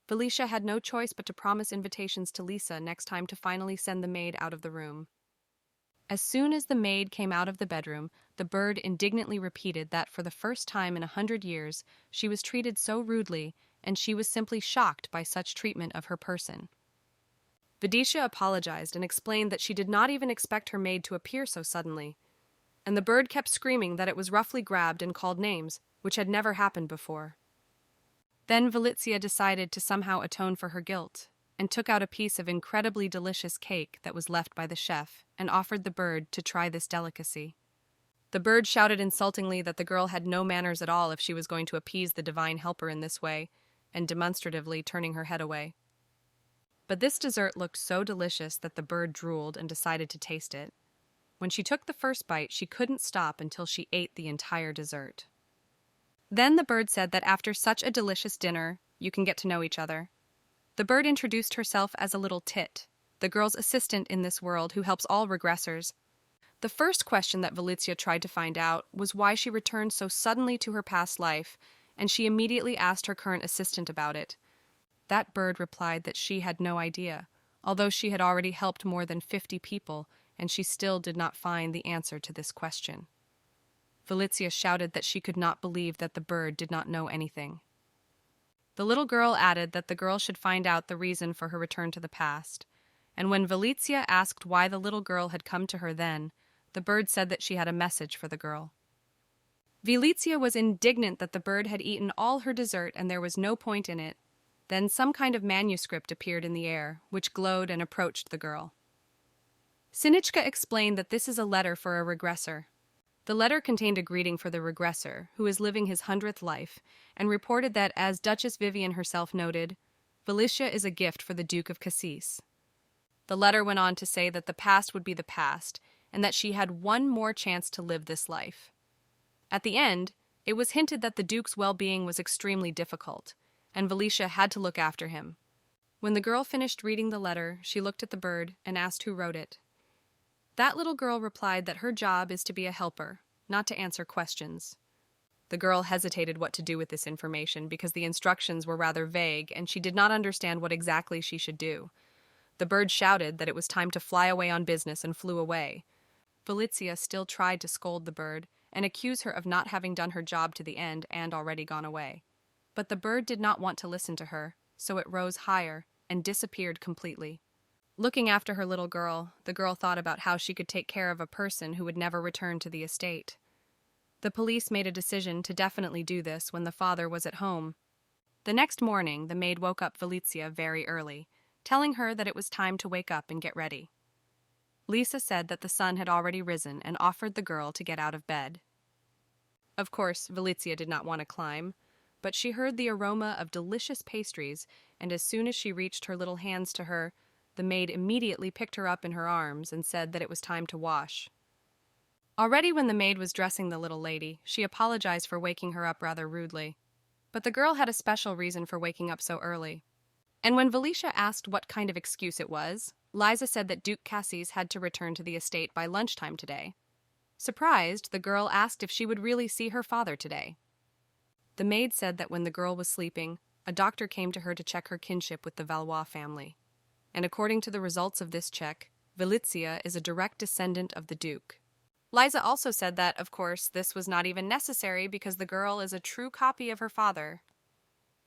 Felicia had no choice but to promise invitations to Lisa next time to finally send the maid out of the room. As soon as the maid came out of the bedroom, the bird indignantly repeated that for the first time in 100 years she was treated so rudely, and she was simply shocked by such treatment of her person. Vidisha apologized and explained that she did not even expect her maid to appear so suddenly, and the bird kept screaming that it was roughly grabbed and called names, which had never happened before. Then Vilizia decided to somehow atone for her guilt, and took out a piece of incredibly delicious cake that was left by the chef and offered the bird to try this delicacy. The bird shouted insultingly that the girl had no manners at all if she was going to appease the divine helper in this way, and demonstratively turning her head away. But this dessert looked so delicious that the bird drooled and decided to taste it. When she took the first bite, she couldn't stop until she ate the entire dessert. Then the bird said that after such a delicious dinner, you can get to know each other. The bird introduced herself as a little tit, the girl's assistant in this world who helps all regressors. The first question that Vilizia tried to find out was why she returned so suddenly to her past life, and she immediately asked her current assistant about it. That bird replied that she had no idea, although she had already helped more than 50 people, and she still did not find the answer to this question. Vilizia shouted that she could not believe that the bird did not know anything. The little girl added that the girl should find out the reason for her return to the past, and when Vilizia asked why the little girl had come to her then, the bird said that she had a message for the girl. Vilizia was indignant that the bird had eaten all her dessert and there was no point in it. Then some kind of manuscript appeared in the air, which glowed and approached the girl. Sinichka explained that this is a letter for a regressor. The letter contained a greeting for the regressor, who is living his 100th life, and reported that, as Duchess Vivian herself noted, Felicia is a gift for the Duke of Cassis. The letter went on to say that the past would be the past, and that she had one more chance to live this life. At the end, it was hinted that the Duke's well-being was extremely difficult, and Felicia had to look after him. When the girl finished reading the letter, she looked at the bird and asked who wrote it. That little girl replied that her job is to be a helper, not to answer questions. The girl hesitated what to do with this information because the instructions were rather vague and she did not understand what exactly she should do. The bird shouted that it was time to fly away on business and flew away. Felicia still tried to scold the bird and accuse her of not having done her job to the end and already gone away. But the bird did not want to listen to her, so it rose higher and disappeared completely. Looking after her little girl, the girl thought about how she could take care of a person who would never return to the estate. The police made a decision to definitely do this when the father was at home. The next morning, the maid woke up Felicia very early, telling her that it was time to wake up and get ready. Lisa said that the sun had already risen and offered the girl to get out of bed. Of course, Felicia did not want to climb, but she heard the aroma of delicious pastries, and as soon as she reached her little hands to her, the maid immediately picked her up in her arms and said that it was time to wash. Already when the maid was dressing the little lady, she apologized for waking her up rather rudely. But the girl had a special reason for waking up so early. And when Felicia asked what kind of excuse it was, Liza said that Duke Cassis had to return to the estate by lunchtime today. Surprised, the girl asked if she would really see her father today. The maid said that when the girl was sleeping, a doctor came to her to check her kinship with the Valois family. And according to the results of this check, Felicia is a direct descendant of the Duke. Liza also said that, of course, this was not even necessary because the girl is a true copy of her father.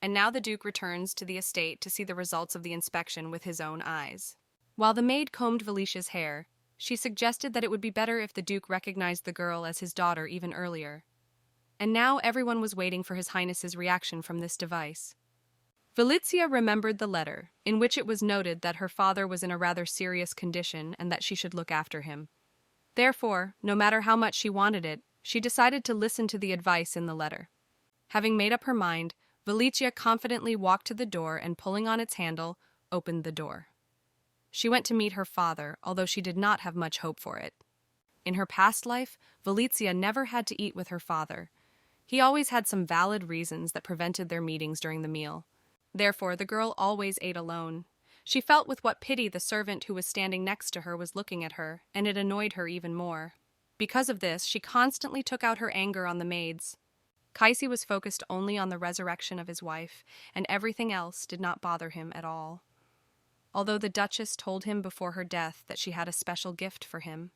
And now the Duke returns to the estate to see the results of the inspection with his own eyes. While the maid combed Felicia's hair, she suggested that it would be better if the Duke recognized the girl as his daughter even earlier. And now everyone was waiting for His Highness's reaction from this device. Felicia remembered the letter, in which it was noted that her father was in a rather serious condition and that she should look after him. Therefore, no matter how much she wanted it, she decided to listen to the advice in the letter. Having made up her mind, Felicia confidently walked to the door and, pulling on its handle, opened the door. She went to meet her father, although she did not have much hope for it. In her past life, Felicia never had to eat with her father. He always had some valid reasons that prevented their meetings during the meal. Therefore, the girl always ate alone. She felt with what pity the servant who was standing next to her was looking at her, and it annoyed her even more. Because of this, she constantly took out her anger on the maids. Cassis was focused only on the resurrection of his wife, and everything else did not bother him at all. Although the Duchess told him before her death that she had a special gift for him.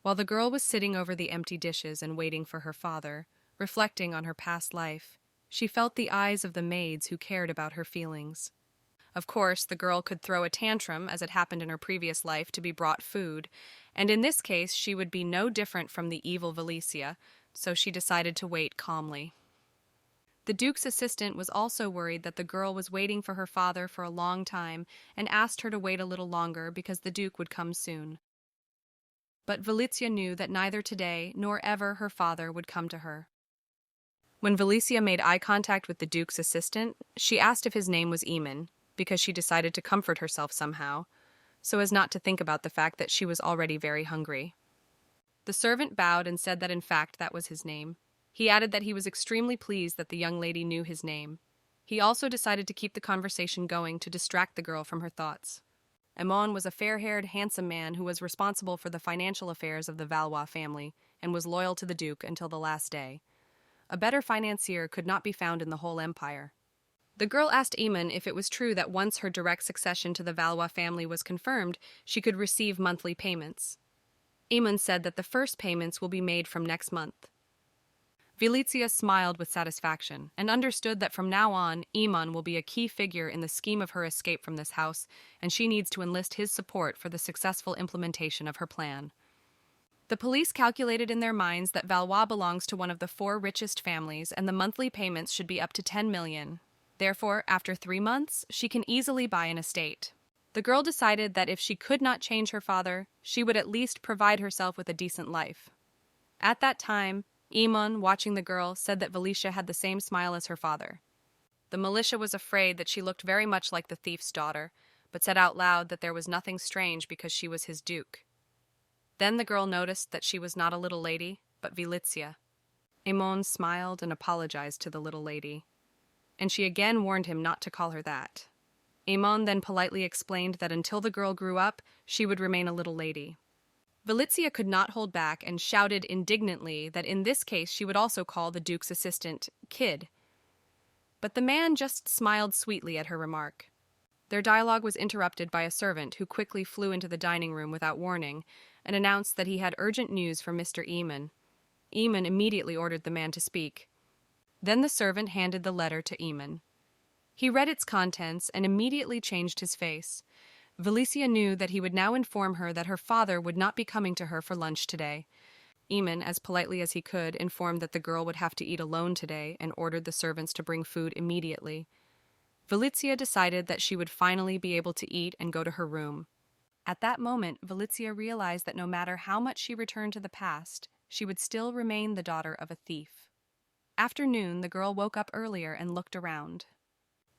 While the girl was sitting over the empty dishes and waiting for her father, reflecting on her past life, she felt the eyes of the maids who cared about her feelings. Of course, the girl could throw a tantrum, as it happened in her previous life, to be brought food, and in this case she would be no different from the evil Felicia, so she decided to wait calmly. The Duke's assistant was also worried that the girl was waiting for her father for a long time and asked her to wait a little longer because the Duke would come soon. But Felicia knew that neither today nor ever her father would come to her. When Felicia made eye contact with the Duke's assistant, she asked if his name was Amon, because she decided to comfort herself somehow, so as not to think about the fact that she was already very hungry. The servant bowed and said that in fact that was his name. He added that he was extremely pleased that the young lady knew his name. He also decided to keep the conversation going to distract the girl from her thoughts. Amon was a fair-haired, handsome man who was responsible for the financial affairs of the Valois family and was loyal to the Duke until the last day. A better financier could not be found in the whole empire. The girl asked Amon if it was true that once her direct succession to the Valois family was confirmed, she could receive monthly payments. Amon said that the first payments will be made from next month. Felicia smiled with satisfaction and understood that from now on, Amon will be a key figure in the scheme of her escape from this house, and she needs to enlist his support for the successful implementation of her plan. The police calculated in their minds that Valois belongs to one of the 4 richest families, and the monthly payments should be up to 10 million. Therefore, after 3 months, she can easily buy an estate. The girl decided that if she could not change her father, she would at least provide herself with a decent life. At that time, Amon, watching the girl, said that Felicia had the same smile as her father. The militia was afraid that she looked very much like the thief's daughter, but said out loud that there was nothing strange because she was his duke. Then the girl noticed that she was not a little lady, but Felicia. Amon smiled and apologized to the little lady, and she again warned him not to call her that. Amon then politely explained that until the girl grew up, she would remain a little lady. Valizia could not hold back and shouted indignantly that in this case she would also call the Duke's assistant Kid. But the man just smiled sweetly at her remark. Their dialogue was interrupted by a servant who quickly flew into the dining room without warning and announced that he had urgent news from Mr. Amon. Amon immediately ordered the man to speak. Then the servant handed the letter to Amon. He read its contents and immediately changed his face. Valicia knew that he would now inform her that her father would not be coming to her for lunch today. Amon, as politely as he could, informed that the girl would have to eat alone today and ordered the servants to bring food immediately. Valicia decided that she would finally be able to eat and go to her room. At that moment, Valicia realized that no matter how much she returned to the past, she would still remain the daughter of a thief. After noon, the girl woke up earlier and looked around.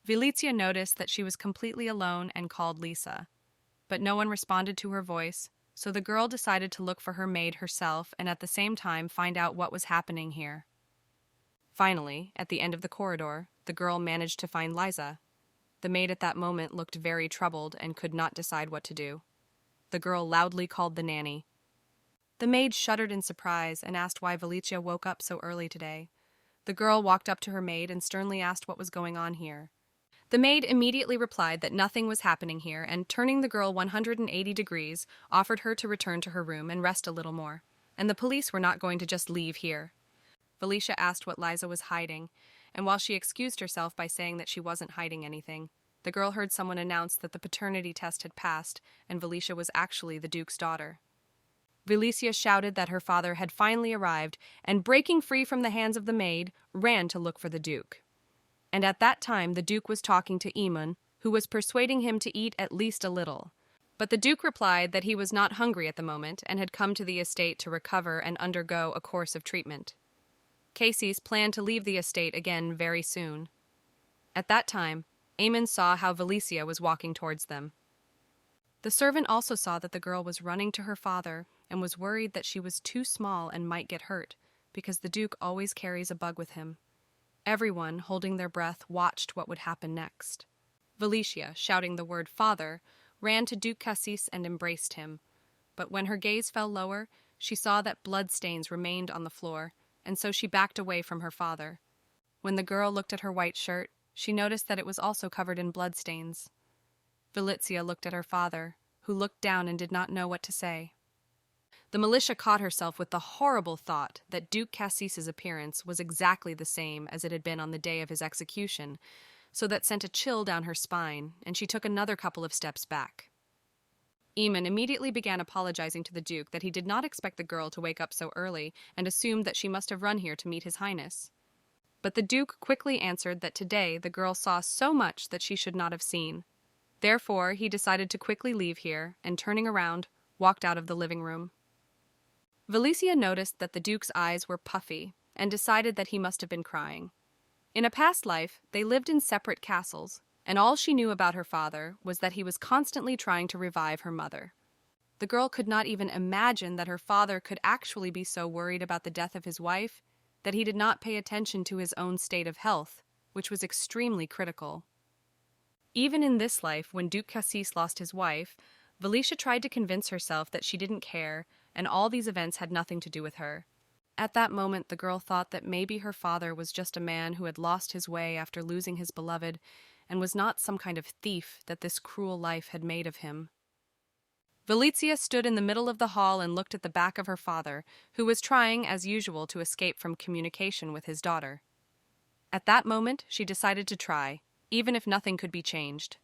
Valicia noticed that she was completely alone and called Lisa. But no one responded to her voice, so the girl decided to look for her maid herself and at the same time find out what was happening here. Finally, at the end of the corridor, the girl managed to find Liza. The maid at that moment looked very troubled and could not decide what to do. The girl loudly called the nanny. The maid shuddered in surprise and asked why Valicia woke up so early today. The girl walked up to her maid and sternly asked what was going on here. The maid immediately replied that nothing was happening here and, turning the girl 180 degrees, offered her to return to her room and rest a little more. And the police were not going to just leave here. Valicia asked what Liza was hiding, and while she excused herself by saying that she wasn't hiding anything, the girl heard someone announce that the paternity test had passed and Valicia was actually the Duke's daughter. Valicia shouted that her father had finally arrived and, breaking free from the hands of the maid, ran to look for the Duke. And at that time the Duke was talking to Amon, who was persuading him to eat at least a little. But the Duke replied that he was not hungry at the moment and had come to the estate to recover and undergo a course of treatment. Cassis planned to leave the estate again very soon. At that time, Amon saw how Valicia was walking towards them. The servant also saw that the girl was running to her father and was worried that she was too small and might get hurt, because the Duke always carries a bug with him. Everyone, holding their breath, watched what would happen next. Valicia, shouting the word "father," ran to Duke Cassis and embraced him. But when her gaze fell lower, she saw that bloodstains remained on the floor, and so she backed away from her father. When the girl looked at her white shirt, she noticed that it was also covered in bloodstains. Valicia looked at her father, who looked down and did not know what to say. The militia caught herself with the horrible thought that Duke Cassis's appearance was exactly the same as it had been on the day of his execution, so that sent a chill down her spine, and she took another couple of steps back. Amon immediately began apologizing to the Duke that he did not expect the girl to wake up so early and assumed that she must have run here to meet His Highness. But the Duke quickly answered that today the girl saw so much that she should not have seen. Therefore, he decided to quickly leave here and, turning around, walked out of the living room. Valicia noticed that the Duke's eyes were puffy and decided that he must have been crying. In a past life, they lived in separate castles, and all she knew about her father was that he was constantly trying to revive her mother. The girl could not even imagine that her father could actually be so worried about the death of his wife that he did not pay attention to his own state of health, which was extremely critical. Even in this life, when Duke Cassis lost his wife, Valicia tried to convince herself that she didn't care and all these events had nothing to do with her. At that moment, the girl thought that maybe her father was just a man who had lost his way after losing his beloved and was not some kind of thief that this cruel life had made of him. Valicia stood in the middle of the hall and looked at the back of her father, who was trying, as usual, to escape from communication with his daughter. At that moment, she decided to try, even if nothing could be changed.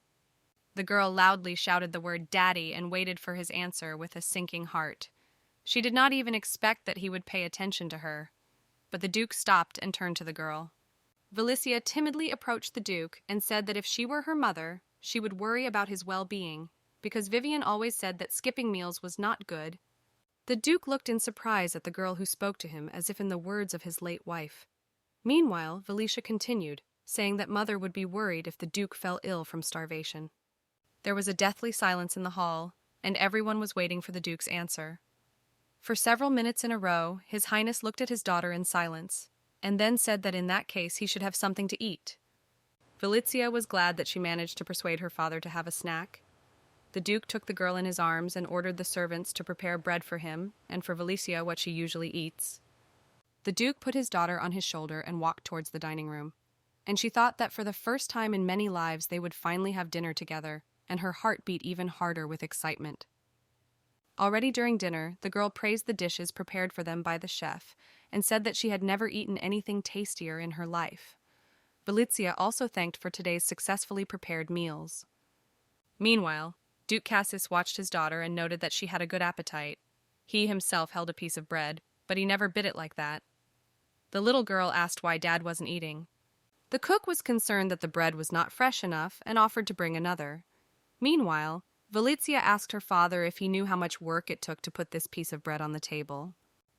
The girl loudly shouted the word "Daddy" and waited for his answer with a sinking heart. She did not even expect that he would pay attention to her. But the Duke stopped and turned to the girl. Valicia timidly approached the Duke and said that if she were her mother, she would worry about his well-being, because Vivian always said that skipping meals was not good. The Duke looked in surprise at the girl who spoke to him as if in the words of his late wife. Meanwhile, Valicia continued, saying that mother would be worried if the Duke fell ill from starvation. There was a deathly silence in the hall, and everyone was waiting for the Duke's answer. For several minutes in a row, His Highness looked at his daughter in silence, and then said that in that case he should have something to eat. Valicia was glad that she managed to persuade her father to have a snack. The Duke took the girl in his arms and ordered the servants to prepare bread for him, and for Valicia what she usually eats. The Duke put his daughter on his shoulder and walked towards the dining room, and she thought that for the first time in many lives they would finally have dinner together, and her heart beat even harder with excitement. Already during dinner, the girl praised the dishes prepared for them by the chef, and said that she had never eaten anything tastier in her life. Valicia also thanked for today's successfully prepared meals. Meanwhile, Duke Cassis watched his daughter and noted that she had a good appetite. He himself held a piece of bread, but he never bit it like that. The little girl asked why Dad wasn't eating. The cook was concerned that the bread was not fresh enough and offered to bring another. Meanwhile, Valicia asked her father if he knew how much work it took to put this piece of bread on the table.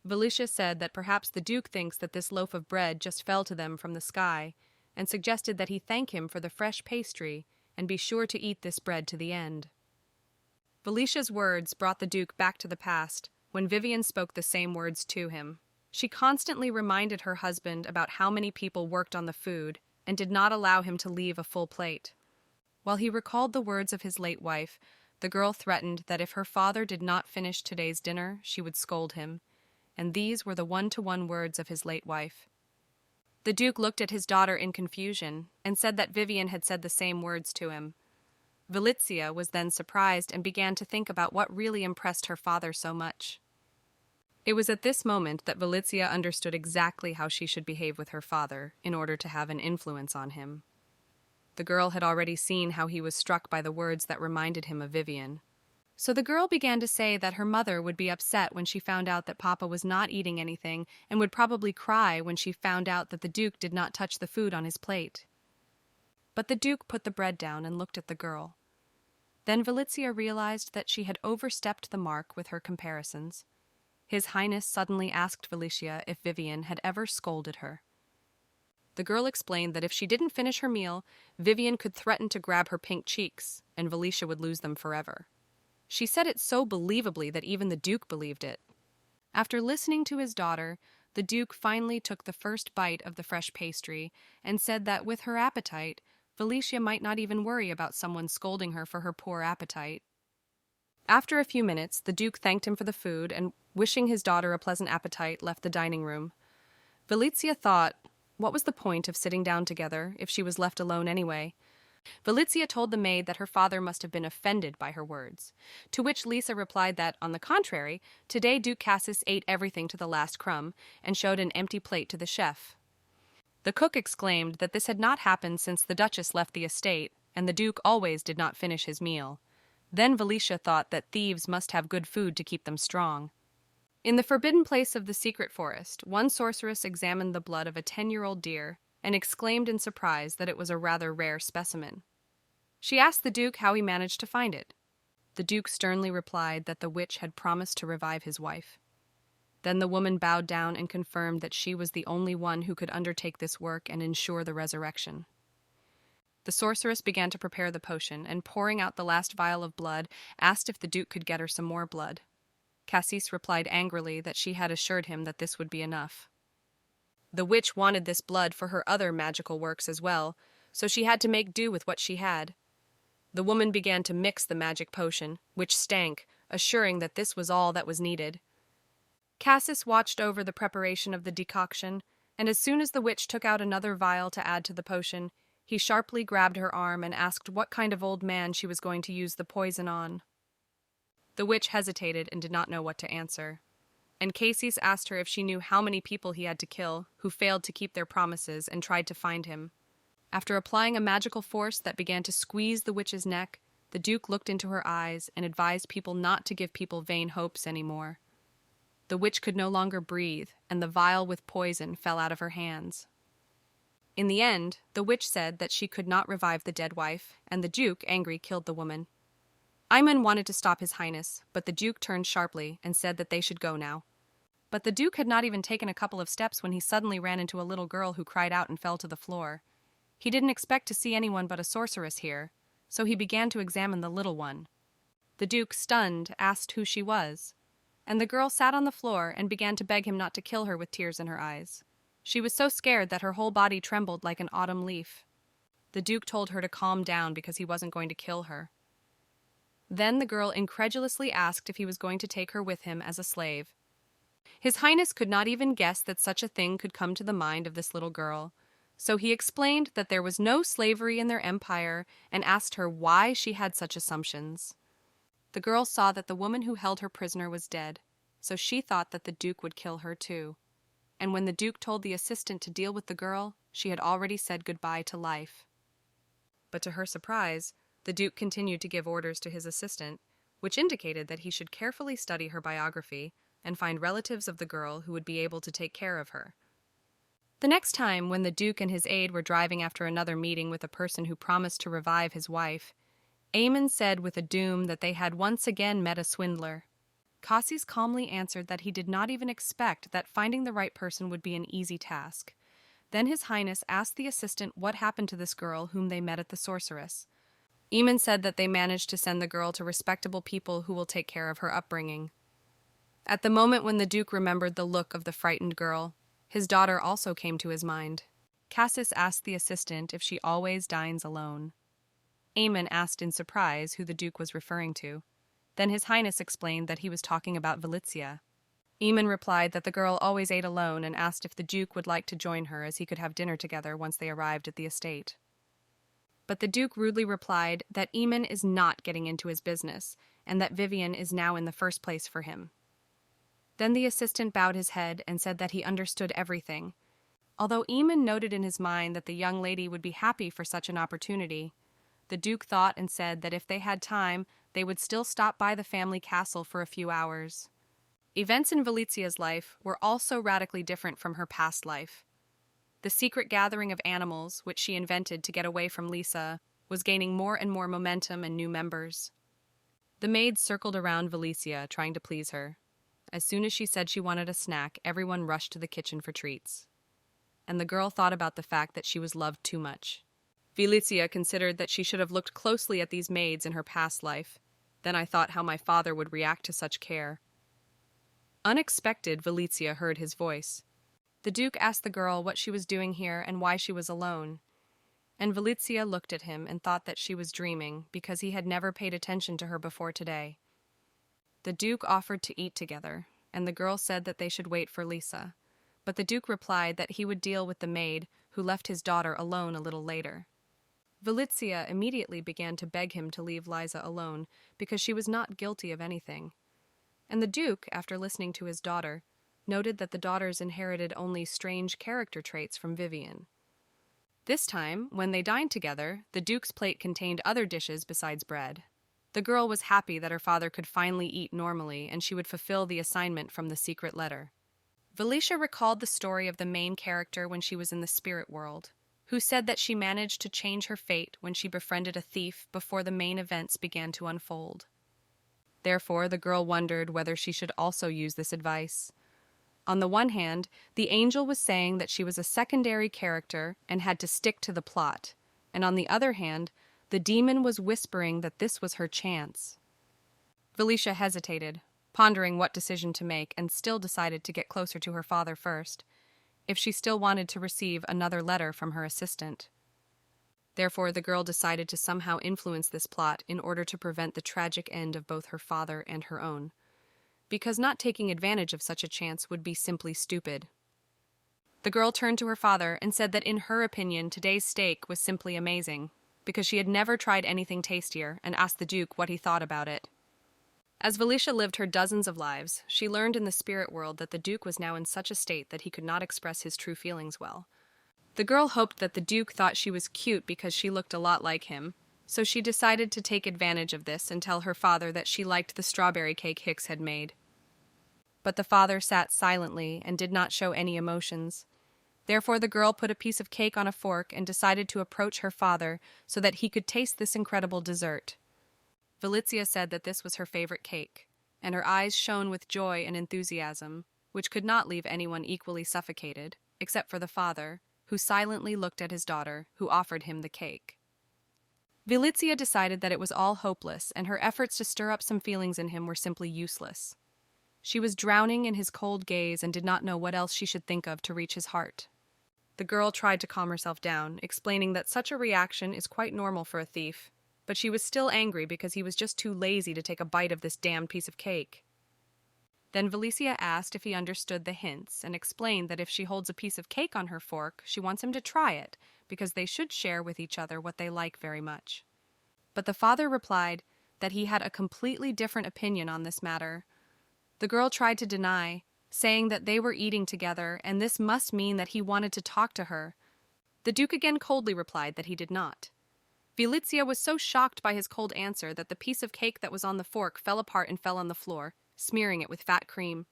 Valicia said that perhaps the Duke thinks that this loaf of bread just fell to them from the sky, and suggested that he thank him for the fresh pastry and be sure to eat this bread to the end. Valicia's words brought the Duke back to the past, when Vivian spoke the same words to him. She constantly reminded her husband about how many people worked on the food and did not allow him to leave a full plate. While he recalled the words of his late wife, the girl threatened that if her father did not finish today's dinner, she would scold him, and these were the one-to-one words of his late wife. The Duke looked at his daughter in confusion and said that Vivian had said the same words to him. Valicia was then surprised and began to think about what really impressed her father so much. It was at this moment that Valicia understood exactly how she should behave with her father in order to have an influence on him. The girl had already seen how he was struck by the words that reminded him of Vivian. So the girl began to say that her mother would be upset when she found out that Papa was not eating anything and would probably cry when she found out that the Duke did not touch the food on his plate. But the Duke put the bread down and looked at the girl. Then Valicia realized that she had overstepped the mark with her comparisons. His Highness suddenly asked Valicia if Vivian had ever scolded her. The girl explained that if she didn't finish her meal, Vivian could threaten to grab her pink cheeks, and Valicia would lose them forever. She said it so believably that even the Duke believed it. After listening to his daughter, the Duke finally took the first bite of the fresh pastry and said that with her appetite, Valicia might not even worry about someone scolding her for her poor appetite. After a few minutes, the Duke thanked him for the food and, wishing his daughter a pleasant appetite, left the dining room. Valicia thought, what was the point of sitting down together if she was left alone anyway? Valicia told the maid that her father must have been offended by her words, to which Lisa replied that, on the contrary, today Duke Cassis ate everything to the last crumb and showed an empty plate to the chef. The cook exclaimed that this had not happened since the Duchess left the estate, and the Duke always did not finish his meal. Then Valicia thought that thieves must have good food to keep them strong. In the forbidden place of the secret forest, one sorceress examined the blood of a 10-year-old deer and exclaimed in surprise that it was a rather rare specimen. She asked the Duke how he managed to find it. The Duke sternly replied that the witch had promised to revive his wife. Then the woman bowed down and confirmed that she was the only one who could undertake this work and ensure the resurrection. The sorceress began to prepare the potion, and pouring out the last vial of blood, asked if the Duke could get her some more blood. Cassis replied angrily that she had assured him that this would be enough. The witch wanted this blood for her other magical works as well, so she had to make do with what she had. The woman began to mix the magic potion, which stank, assuring that this was all that was needed. Cassis watched over the preparation of the decoction, and as soon as the witch took out another vial to add to the potion, he sharply grabbed her arm and asked what kind of old man she was going to use the poison on. The witch hesitated and did not know what to answer, and Cassis asked her if she knew how many people he had to kill who failed to keep their promises and tried to find him. After applying a magical force that began to squeeze the witch's neck, the Duke looked into her eyes and advised people not to give people vain hopes anymore. The witch could no longer breathe, and the vial with poison fell out of her hands. In the end, the witch said that she could not revive the dead wife, and the Duke, angry, killed the woman. Amon wanted to stop his Highness, but the Duke turned sharply and said that they should go now. But the Duke had not even taken a couple of steps when he suddenly ran into a little girl who cried out and fell to the floor. He didn't expect to see anyone but a sorceress here, so he began to examine the little one. The Duke, stunned, asked who she was, and the girl sat on the floor and began to beg him not to kill her with tears in her eyes. She was so scared that her whole body trembled like an autumn leaf. The Duke told her to calm down because he wasn't going to kill her. Then the girl incredulously asked if he was going to take her with him as a slave. His Highness could not even guess that such a thing could come to the mind of this little girl, so he explained that there was no slavery in their empire and asked her why she had such assumptions. The girl saw that the woman who held her prisoner was dead, so she thought that the Duke would kill her too. And when the Duke told the assistant to deal with the girl, she had already said goodbye to life. But to her surprise, the Duke continued to give orders to his assistant, which indicated that he should carefully study her biography and find relatives of the girl who would be able to take care of her. The next time, when the Duke and his aide were driving after another meeting with a person who promised to revive his wife, Amon said with a doom that they had once again met a swindler. Cassis calmly answered that he did not even expect that finding the right person would be an easy task. Then His Highness asked the assistant what happened to this girl whom they met at the sorceress. Amon said that they managed to send the girl to respectable people who will take care of her upbringing. At the moment when the Duke remembered the look of the frightened girl, his daughter also came to his mind. Cassis asked the assistant if she always dines alone. Amon asked in surprise who the Duke was referring to. Then His Highness explained that he was talking about Valizia. Amon replied that the girl always ate alone and asked if the Duke would like to join her as he could have dinner together once they arrived at the estate. But the Duke rudely replied that Amon is not getting into his business and that Vivian is now in the first place for him. Then the assistant bowed his head and said that he understood everything. Although Amon noted in his mind that the young lady would be happy for such an opportunity, the Duke thought and said that if they had time, they would still stop by the family castle for a few hours. Events in Valizia's life were also radically different from her past life. The secret gathering of animals, which she invented to get away from Lisa, was gaining more and more momentum and new members. The maids circled around Valizia, trying to please her. As soon as she said she wanted a snack, everyone rushed to the kitchen for treats. And the girl thought about the fact that she was loved too much. Valizia considered that she should have looked closely at these maids in her past life. Then I thought how my father would react to such care. Unexpected, Valizia heard his voice. The Duke asked the girl what she was doing here and why she was alone. And Valizia looked at him and thought that she was dreaming because he had never paid attention to her before today. The Duke offered to eat together, and the girl said that they should wait for Lisa. But the Duke replied that he would deal with the maid, who left his daughter alone a little later. Valizia immediately began to beg him to leave Liza alone because she was not guilty of anything. And the Duke, after listening to his daughter, noted that the daughters inherited only strange character traits from Vivian. This time, when they dined together, the Duke's plate contained other dishes besides bread. The girl was happy that her father could finally eat normally and she would fulfill the assignment from the secret letter. Valicia recalled the story of the main character when she was in the spirit world, who said that she managed to change her fate when she befriended a thief before the main events began to unfold. Therefore, the girl wondered whether she should also use this advice. On the one hand, the angel was saying that she was a secondary character and had to stick to the plot, and on the other hand, the demon was whispering that this was her chance. Valicia hesitated, pondering what decision to make, and still decided to get closer to her father first, if she still wanted to receive another letter from her assistant. Therefore, the girl decided to somehow influence this plot in order to prevent the tragic end of both her father and her own, because not taking advantage of such a chance would be simply stupid. The girl turned to her father and said that in her opinion today's steak was simply amazing, because she had never tried anything tastier, and asked the Duke what he thought about it. As Valicia lived her dozens of lives, she learned in the spirit world that the Duke was now in such a state that he could not express his true feelings well. The girl hoped that the Duke thought she was cute because she looked a lot like him, so she decided to take advantage of this and tell her father that she liked the strawberry cake Hicks had made. But the father sat silently and did not show any emotions. Therefore, the girl put a piece of cake on a fork and decided to approach her father so that he could taste this incredible dessert. Valizia said that this was her favorite cake, and her eyes shone with joy and enthusiasm, which could not leave anyone equally suffocated, except for the father, who silently looked at his daughter, who offered him the cake. Valizia decided that it was all hopeless, and her efforts to stir up some feelings in him were simply useless. She was drowning in his cold gaze and did not know what else she should think of to reach his heart. The girl tried to calm herself down, explaining that such a reaction is quite normal for a thief, but she was still angry because he was just too lazy to take a bite of this damned piece of cake. Then Valicia asked if he understood the hints and explained that if she holds a piece of cake on her fork, she wants him to try it because they should share with each other what they like very much. But the father replied that he had a completely different opinion on this matter. The girl tried to deny, saying that they were eating together and this must mean that he wanted to talk to her. The Duke again coldly replied that he did not. Valicia was so shocked by his cold answer that the piece of cake that was on the fork fell apart and fell on the floor, smearing it with fat cream.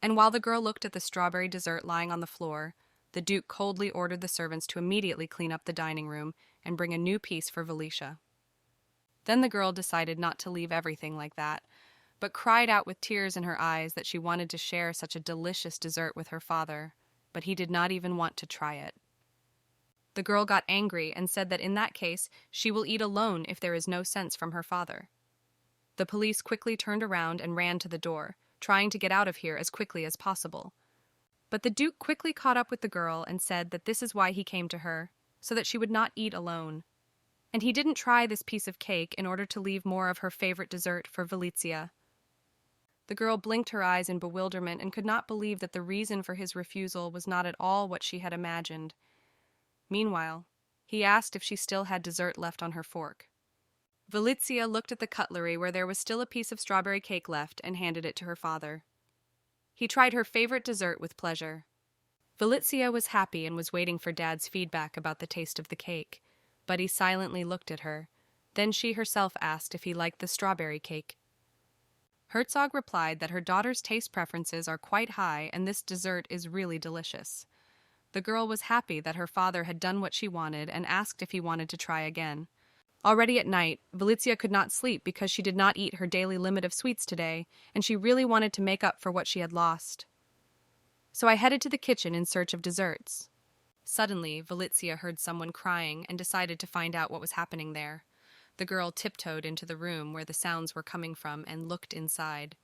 And while the girl looked at the strawberry dessert lying on the floor, the Duke coldly ordered the servants to immediately clean up the dining room and bring a new piece for Valicia. Then the girl decided not to leave everything like that, but cried out with tears in her eyes that she wanted to share such a delicious dessert with her father, but he did not even want to try it. The girl got angry and said that in that case she will eat alone if there is no sense from her father. The police quickly turned around and ran to the door, trying to get out of here as quickly as possible. But the Duke quickly caught up with the girl and said that this is why he came to her, so that she would not eat alone. And he didn't try this piece of cake in order to leave more of her favorite dessert for Valicia. The girl blinked her eyes in bewilderment and could not believe that the reason for his refusal was not at all what she had imagined. Meanwhile, he asked if she still had dessert left on her fork. Valicia looked at the cutlery where there was still a piece of strawberry cake left and handed it to her father. He tried her favorite dessert with pleasure. Valicia was happy and was waiting for Dad's feedback about the taste of the cake, but he silently looked at her. Then she herself asked if he liked the strawberry cake. Herzog replied that her daughter's taste preferences are quite high and this dessert is really delicious. The girl was happy that her father had done what she wanted and asked if he wanted to try again. Already at night, Valicia could not sleep because she did not eat her daily limit of sweets today, and she really wanted to make up for what she had lost. So I headed to the kitchen in search of desserts. Suddenly, Valicia heard someone crying and decided to find out what was happening there. The girl tiptoed into the room where the sounds were coming from and looked inside.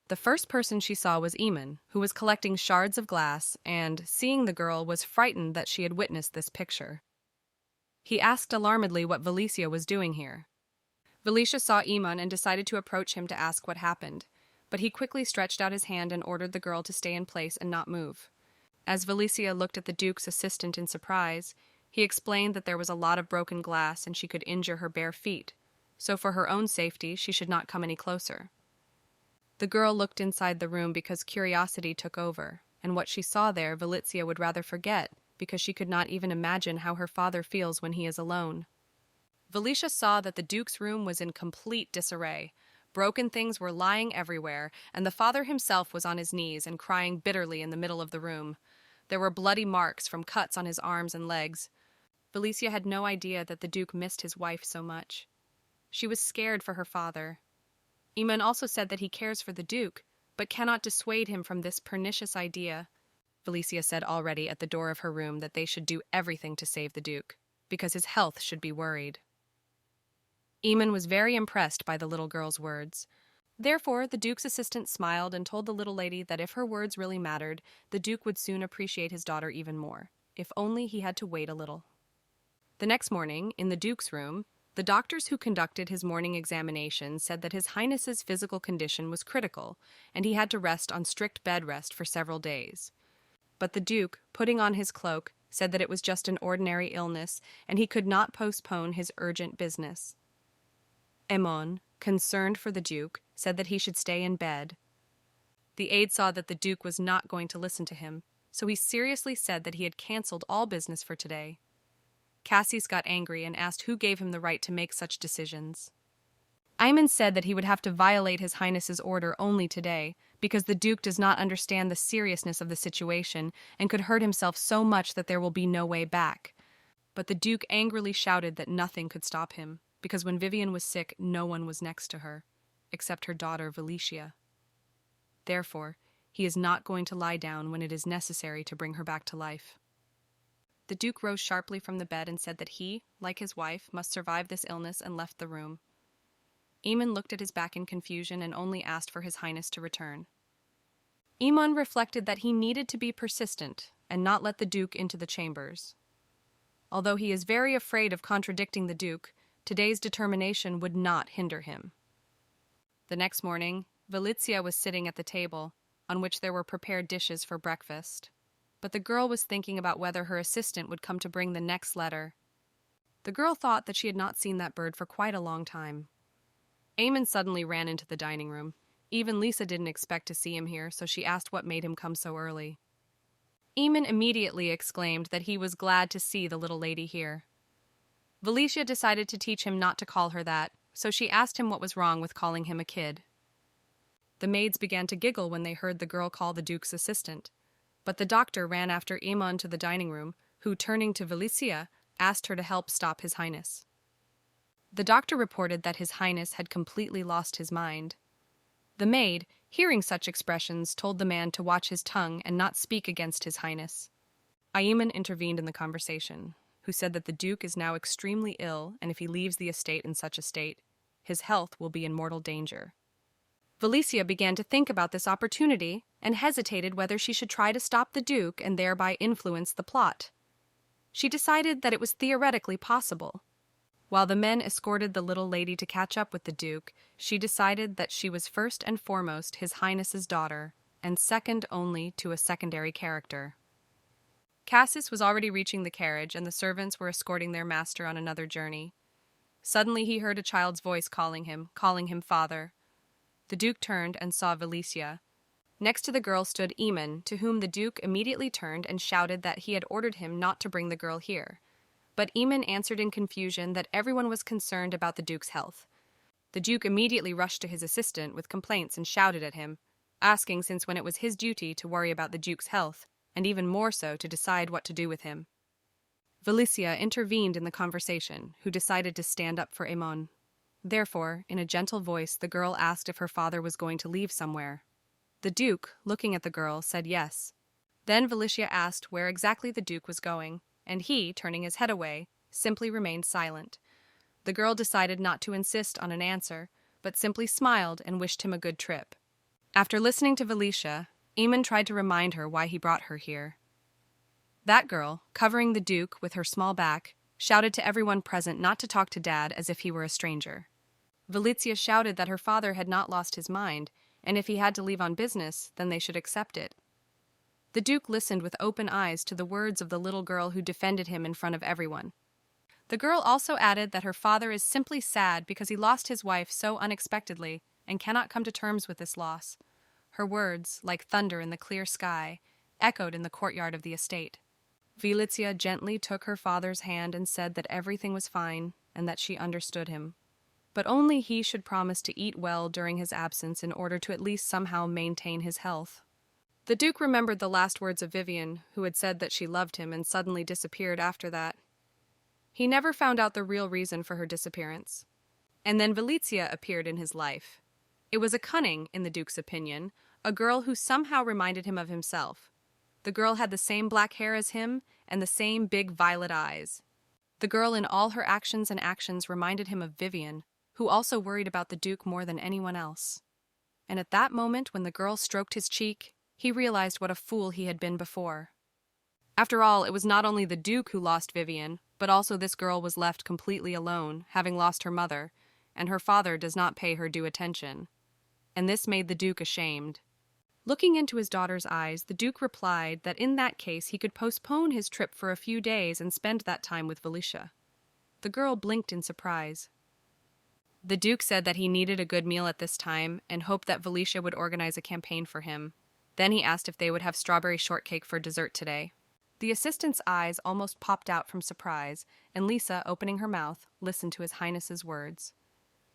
The first person she saw was Amon, who was collecting shards of glass and, seeing the girl, was frightened that she had witnessed this picture. He asked alarmedly what Valicia was doing here. Valicia saw Amon and decided to approach him to ask what happened, but he quickly stretched out his hand and ordered the girl to stay in place and not move. As Valicia looked at the Duke's assistant in surprise, he explained that there was a lot of broken glass and she could injure her bare feet, so for her own safety she should not come any closer. The girl looked inside the room because curiosity took over, and what she saw there Valicia would rather forget because she could not even imagine how her father feels when he is alone. Valicia saw that the Duke's room was in complete disarray. Broken things were lying everywhere, and the father himself was on his knees and crying bitterly in the middle of the room. There were bloody marks from cuts on his arms and legs. Valicia had no idea that the Duke missed his wife so much. She was scared for her father. Amon also said that he cares for the Duke, but cannot dissuade him from this pernicious idea. Valicia said already at the door of her room that they should do everything to save the Duke, because his health should be worried. Amon was very impressed by the little girl's words. Therefore, the Duke's assistant smiled and told the little lady that if her words really mattered, the Duke would soon appreciate his daughter even more, if only he had to wait a little. The next morning, in the Duke's room, the doctors who conducted his morning examination said that His Highness's physical condition was critical, and he had to rest on strict bed rest for several days. But the Duke, putting on his cloak, said that it was just an ordinary illness, and he could not postpone his urgent business. Amon, concerned for the Duke, said that he should stay in bed. The aide saw that the Duke was not going to listen to him, so he seriously said that he had cancelled all business for today. Cassis got angry and asked who gave him the right to make such decisions. Amon said that he would have to violate His Highness's order only today, because the Duke does not understand the seriousness of the situation and could hurt himself so much that there will be no way back. But the Duke angrily shouted that nothing could stop him, because when Vivian was sick, no one was next to her, except her daughter Valicia. Therefore, he is not going to lie down when it is necessary to bring her back to life. The Duke rose sharply from the bed and said that he, like his wife, must survive this illness and left the room. Amon looked at his back in confusion and only asked for His Highness to return. Amon reflected that he needed to be persistent and not let the Duke into the chambers. Although he is very afraid of contradicting the Duke, today's determination would not hinder him. The next morning, Valizia was sitting at the table, on which there were prepared dishes for breakfast. But the girl was thinking about whether her assistant would come to bring the next letter. The girl thought that she had not seen that bird for quite a long time. Amon suddenly ran into the dining room. Even Lisa didn't expect to see him here, so she asked what made him come so early. Amon immediately exclaimed that he was glad to see the little lady here. Valicia decided to teach him not to call her that, so she asked him what was wrong with calling him a kid. The maids began to giggle when they heard the girl call the Duke's assistant. But the doctor ran after Amon to the dining room, who, turning to Valicia, asked her to help stop His Highness. The doctor reported that His Highness had completely lost his mind. The maid, hearing such expressions, told the man to watch his tongue and not speak against His Highness. Amon intervened in the conversation, who said that the Duke is now extremely ill, and if he leaves the estate in such a state, his health will be in mortal danger. Valicia began to think about this opportunity and hesitated whether she should try to stop the Duke and thereby influence the plot. She decided that it was theoretically possible. While the men escorted the little lady to catch up with the Duke, she decided that she was first and foremost His Highness's daughter, and second only to a secondary character. Cassis was already reaching the carriage, and the servants were escorting their master on another journey. Suddenly he heard a child's voice calling him father. The Duke turned and saw Valicia. Next to the girl stood Amon, to whom the Duke immediately turned and shouted that he had ordered him not to bring the girl here. But Amon answered in confusion that everyone was concerned about the Duke's health. The Duke immediately rushed to his assistant with complaints and shouted at him, asking since when it was his duty to worry about the Duke's health, and even more so to decide what to do with him. Valicia intervened in the conversation, who decided to stand up for Amon. Therefore, in a gentle voice, the girl asked if her father was going to leave somewhere. The Duke, looking at the girl, said yes. Then Valicia asked where exactly the Duke was going, and he, turning his head away, simply remained silent. The girl decided not to insist on an answer, but simply smiled and wished him a good trip. After listening to Valicia, Amon tried to remind her why he brought her here. That girl, covering the Duke with her small back, shouted to everyone present not to talk to Dad as if he were a stranger. Valicia shouted that her father had not lost his mind, and if he had to leave on business, then they should accept it. The Duke listened with open eyes to the words of the little girl who defended him in front of everyone. The girl also added that her father is simply sad because he lost his wife so unexpectedly and cannot come to terms with this loss. Her words, like thunder in the clear sky, echoed in the courtyard of the estate. Valicia gently took her father's hand and said that everything was fine and that she understood him. But only he should promise to eat well during his absence in order to at least somehow maintain his health. The Duke remembered the last words of Vivian, who had said that she loved him and suddenly disappeared after that. He never found out the real reason for her disappearance. And then Valicia appeared in his life. It was a cunning, in the Duke's opinion, a girl who somehow reminded him of himself. The girl had the same black hair as him and the same big violet eyes. The girl in all her actions and actions reminded him of Vivian, who also worried about the Duke more than anyone else. And at that moment, when the girl stroked his cheek, he realized what a fool he had been before. After all, it was not only the Duke who lost Vivian, but also this girl was left completely alone, having lost her mother, and her father does not pay her due attention. And this made the Duke ashamed. Looking into his daughter's eyes, the Duke replied that in that case he could postpone his trip for a few days and spend that time with Valicia. The girl blinked in surprise. The Duke said that he needed a good meal at this time and hoped that Valicia would organize a campaign for him. Then he asked if they would have strawberry shortcake for dessert today. The assistant's eyes almost popped out from surprise, and Lisa, opening her mouth, listened to His Highness's words.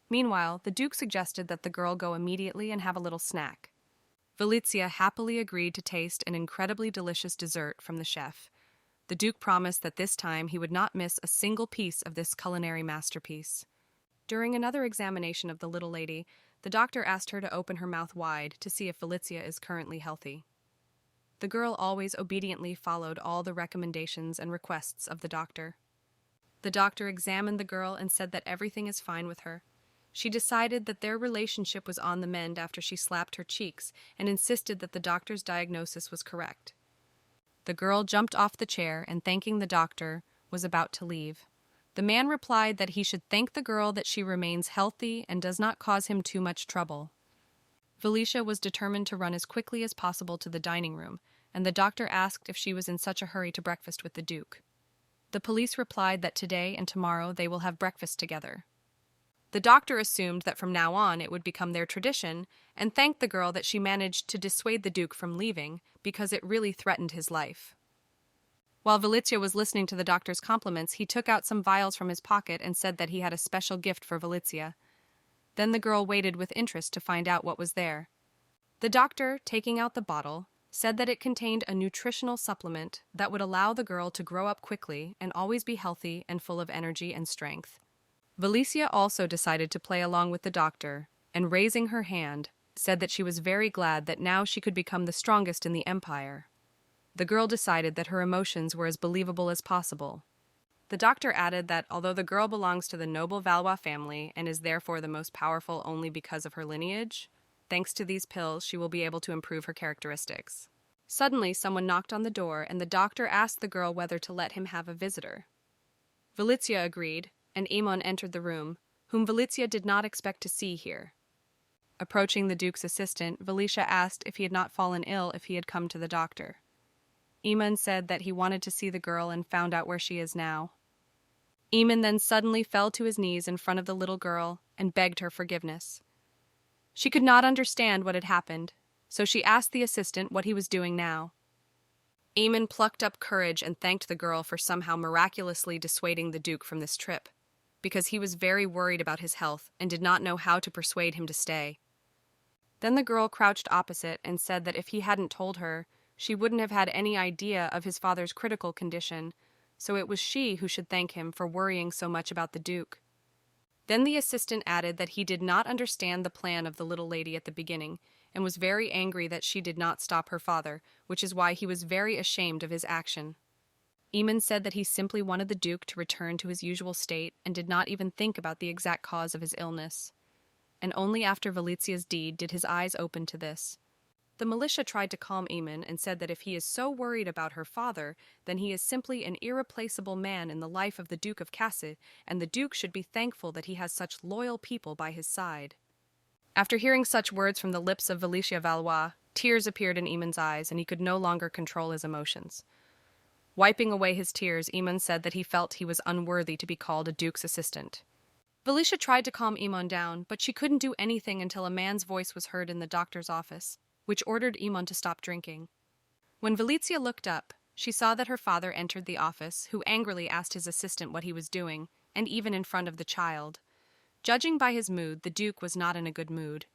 Meanwhile, the Duke suggested that the girl go immediately and have a little snack. Valicia happily agreed to taste an incredibly delicious dessert from the chef. The Duke promised that this time he would not miss a single piece of this culinary masterpiece. During another examination of the little lady, the doctor asked her to open her mouth wide to see if Valicia is currently healthy. The girl always obediently followed all the recommendations and requests of the doctor. The doctor examined the girl and said that everything is fine with her. She decided that their relationship was on the mend after she slapped her cheeks and insisted that the doctor's diagnosis was correct. The girl jumped off the chair and, thanking the doctor, was about to leave. The man replied that he should thank the girl that she remains healthy and does not cause him too much trouble. Felicia was determined to run as quickly as possible to the dining room, and the doctor asked if she was in such a hurry to breakfast with the Duke. The police replied that today and tomorrow they will have breakfast together. The doctor assumed that from now on it would become their tradition, and thanked the girl that she managed to dissuade the Duke from leaving because it really threatened his life. While Valizia was listening to the doctor's compliments, he took out some vials from his pocket and said that he had a special gift for Valizia. Then the girl waited with interest to find out what was there. The doctor, taking out the bottle, said that it contained a nutritional supplement that would allow the girl to grow up quickly and always be healthy and full of energy and strength. Valizia also decided to play along with the doctor, and raising her hand, said that she was very glad that now she could become the strongest in the empire. The girl decided that her emotions were as believable as possible. The doctor added that although the girl belongs to the noble Valois family and is therefore the most powerful only because of her lineage, thanks to these pills she will be able to improve her characteristics. Suddenly someone knocked on the door and the doctor asked the girl whether to let him have a visitor. Valizia agreed, and Amon entered the room, whom Valizia did not expect to see here. Approaching the Duke's assistant, Valizia asked if he had not fallen ill if he had come to the doctor. Amon said that he wanted to see the girl and found out where she is now. Amon then suddenly fell to his knees in front of the little girl and begged her forgiveness. She could not understand what had happened, so she asked the assistant what he was doing now. Amon plucked up courage and thanked the girl for somehow miraculously dissuading the Duke from this trip, because he was very worried about his health and did not know how to persuade him to stay. Then the girl crouched opposite and said that if he hadn't told her, she wouldn't have had any idea of his father's critical condition, so it was she who should thank him for worrying so much about the Duke. Then the assistant added that he did not understand the plan of the little lady at the beginning, and was very angry that she did not stop her father, which is why he was very ashamed of his action. Amon said that he simply wanted the Duke to return to his usual state and did not even think about the exact cause of his illness. And only after Valizia's deed did his eyes open to this. The militia tried to calm Amon and said that if he is so worried about her father, then he is simply an irreplaceable man in the life of the Duke of Cassis, and the Duke should be thankful that he has such loyal people by his side. After hearing such words from the lips of Valicia Valois, tears appeared in Amon's eyes, and he could no longer control his emotions. Wiping away his tears, Amon said that he felt he was unworthy to be called a Duke's assistant. Valicia tried to calm Amon down, but she couldn't do anything until a man's voice was heard in the doctor's office, which ordered Amon to stop drinking. When Valizia looked up, she saw that her father entered the office, who angrily asked his assistant what he was doing, and even in front of the child. Judging by his mood, the Duke was not in a good mood.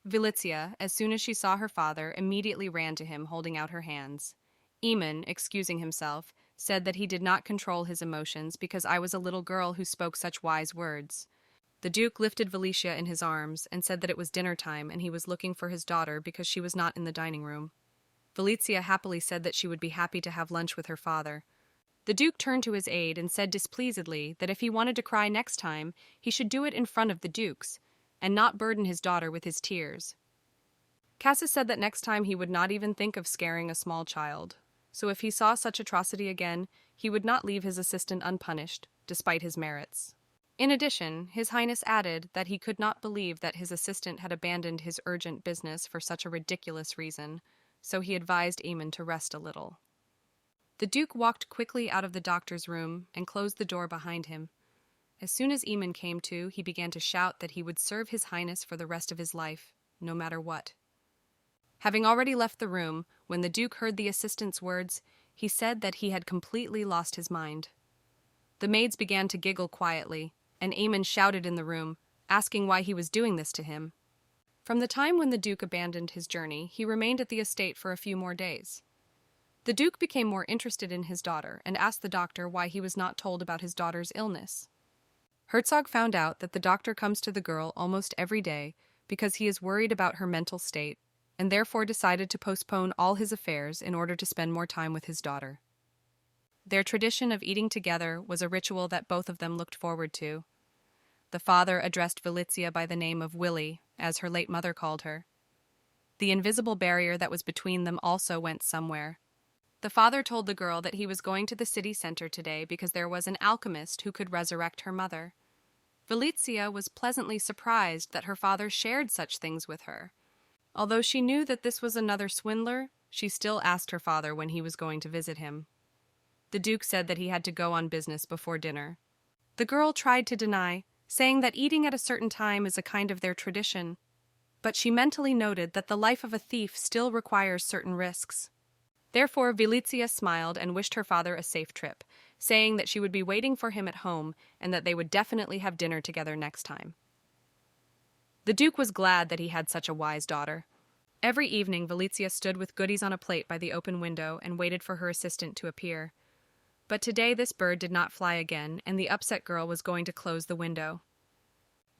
Valizia, as soon as she saw her father, immediately ran to him, holding out her hands. Amon, excusing himself, said that he did not control his emotions because I was a little girl who spoke such wise words. The Duke lifted Valicia in his arms and said that it was dinner time and he was looking for his daughter because she was not in the dining room. Valizia happily said that she would be happy to have lunch with her father. The Duke turned to his aide and said displeasedly that if he wanted to cry next time, he should do it in front of the Dukes, and not burden his daughter with his tears. Cassis said that next time he would not even think of scaring a small child, so if he saw such atrocity again, he would not leave his assistant unpunished, despite his merits. In addition, His Highness added that he could not believe that his assistant had abandoned his urgent business for such a ridiculous reason, so he advised Amon to rest a little. The Duke walked quickly out of the doctor's room and closed the door behind him. As soon as Amon came to, he began to shout that he would serve His Highness for the rest of his life, no matter what. Having already left the room, when the Duke heard the assistant's words, he said that he had completely lost his mind. The maids began to giggle quietly, and Amon shouted in the room, asking why he was doing this to him. From the time when the Duke abandoned his journey, he remained at the estate for a few more days. The Duke became more interested in his daughter and asked the doctor why he was not told about his daughter's illness. Herzog found out that the doctor comes to the girl almost every day because he is worried about her mental state and therefore decided to postpone all his affairs in order to spend more time with his daughter. Their tradition of eating together was a ritual that both of them looked forward to. The father addressed Valizia by the name of Willie, as her late mother called her. The invisible barrier that was between them also went somewhere. the father told the girl that he was going to the city center today because there was an alchemist who could resurrect her mother. Valizia was pleasantly surprised that her father shared such things with her. Although she knew that this was another swindler, she still asked her father when he was going to visit him. The Duke said that he had to go on business before dinner. The girl tried to deny, saying that eating at a certain time is a kind of their tradition, but she mentally noted that the life of a thief still requires certain risks. Therefore, Valizia smiled and wished her father a safe trip, saying that she would be waiting for him at home and that they would definitely have dinner together next time. The Duke was glad that he had such a wise daughter. Every evening, Valizia stood with goodies on a plate by the open window and waited for her assistant to appear. But today this bird did not fly again, and the upset girl was going to close the window.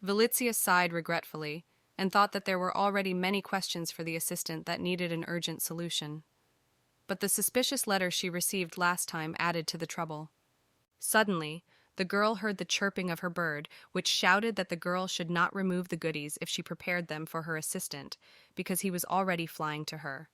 Valizia sighed regretfully and thought that there were already many questions for the assistant that needed an urgent solution. But the suspicious letter she received last time added to the trouble. Suddenly, the girl heard the chirping of her bird, which shouted that the girl should not remove the goodies if she prepared them for her assistant, because he was already flying to her.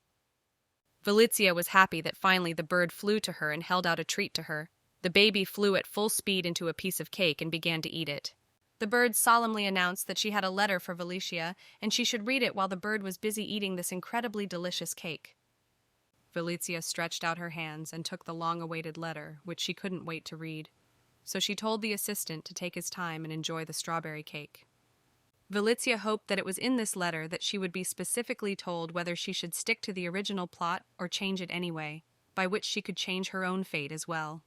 Valizia was happy that finally the bird flew to her and held out a treat to her. The baby flew at full speed into a piece of cake and began to eat it. The bird solemnly announced that she had a letter for Valizia, and she should read it while the bird was busy eating this incredibly delicious cake. Valizia stretched out her hands and took the long-awaited letter, which she couldn't wait to read. So she told the assistant to take his time and enjoy the strawberry cake. Valizia hoped that it was in this letter that she would be specifically told whether she should stick to the original plot or change it anyway, by which she could change her own fate as well.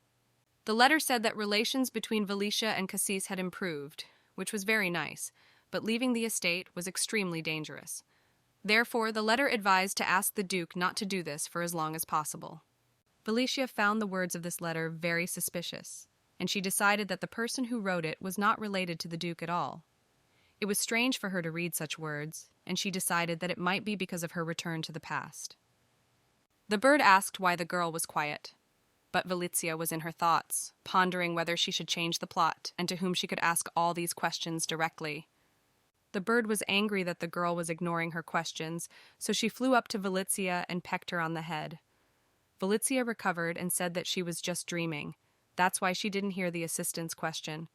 The letter said that relations between Valizia and Cassis had improved, which was very nice, but leaving the estate was extremely dangerous. Therefore, the letter advised to ask the Duke not to do this for as long as possible. Valizia found the words of this letter very suspicious, and she decided that the person who wrote it was not related to the Duke at all. It was strange for her to read such words, and she decided that it might be because of her return to the past. The bird asked why the girl was quiet, but Valizia was in her thoughts, pondering whether she should change the plot and to whom she could ask all these questions directly. The bird was angry that the girl was ignoring her questions, so she flew up to Valizia and pecked her on the head. Valizia recovered and said that she was just dreaming. That's why she didn't hear the assistant's question.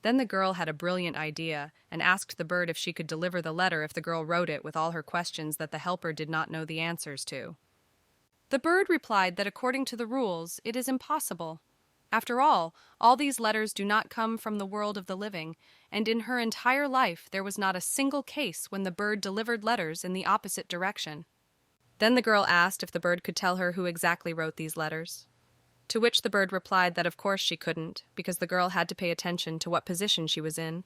Then the girl had a brilliant idea and asked the bird if she could deliver the letter if the girl wrote it with all her questions that the helper did not know the answers to. The bird replied that according to the rules, it is impossible. After all these letters do not come from the world of the living, and in her entire life there was not a single case when the bird delivered letters in the opposite direction. Then the girl asked if the bird could tell her who exactly wrote these letters. To which the bird replied that of course she couldn't, because the girl had to pay attention to what position she was in.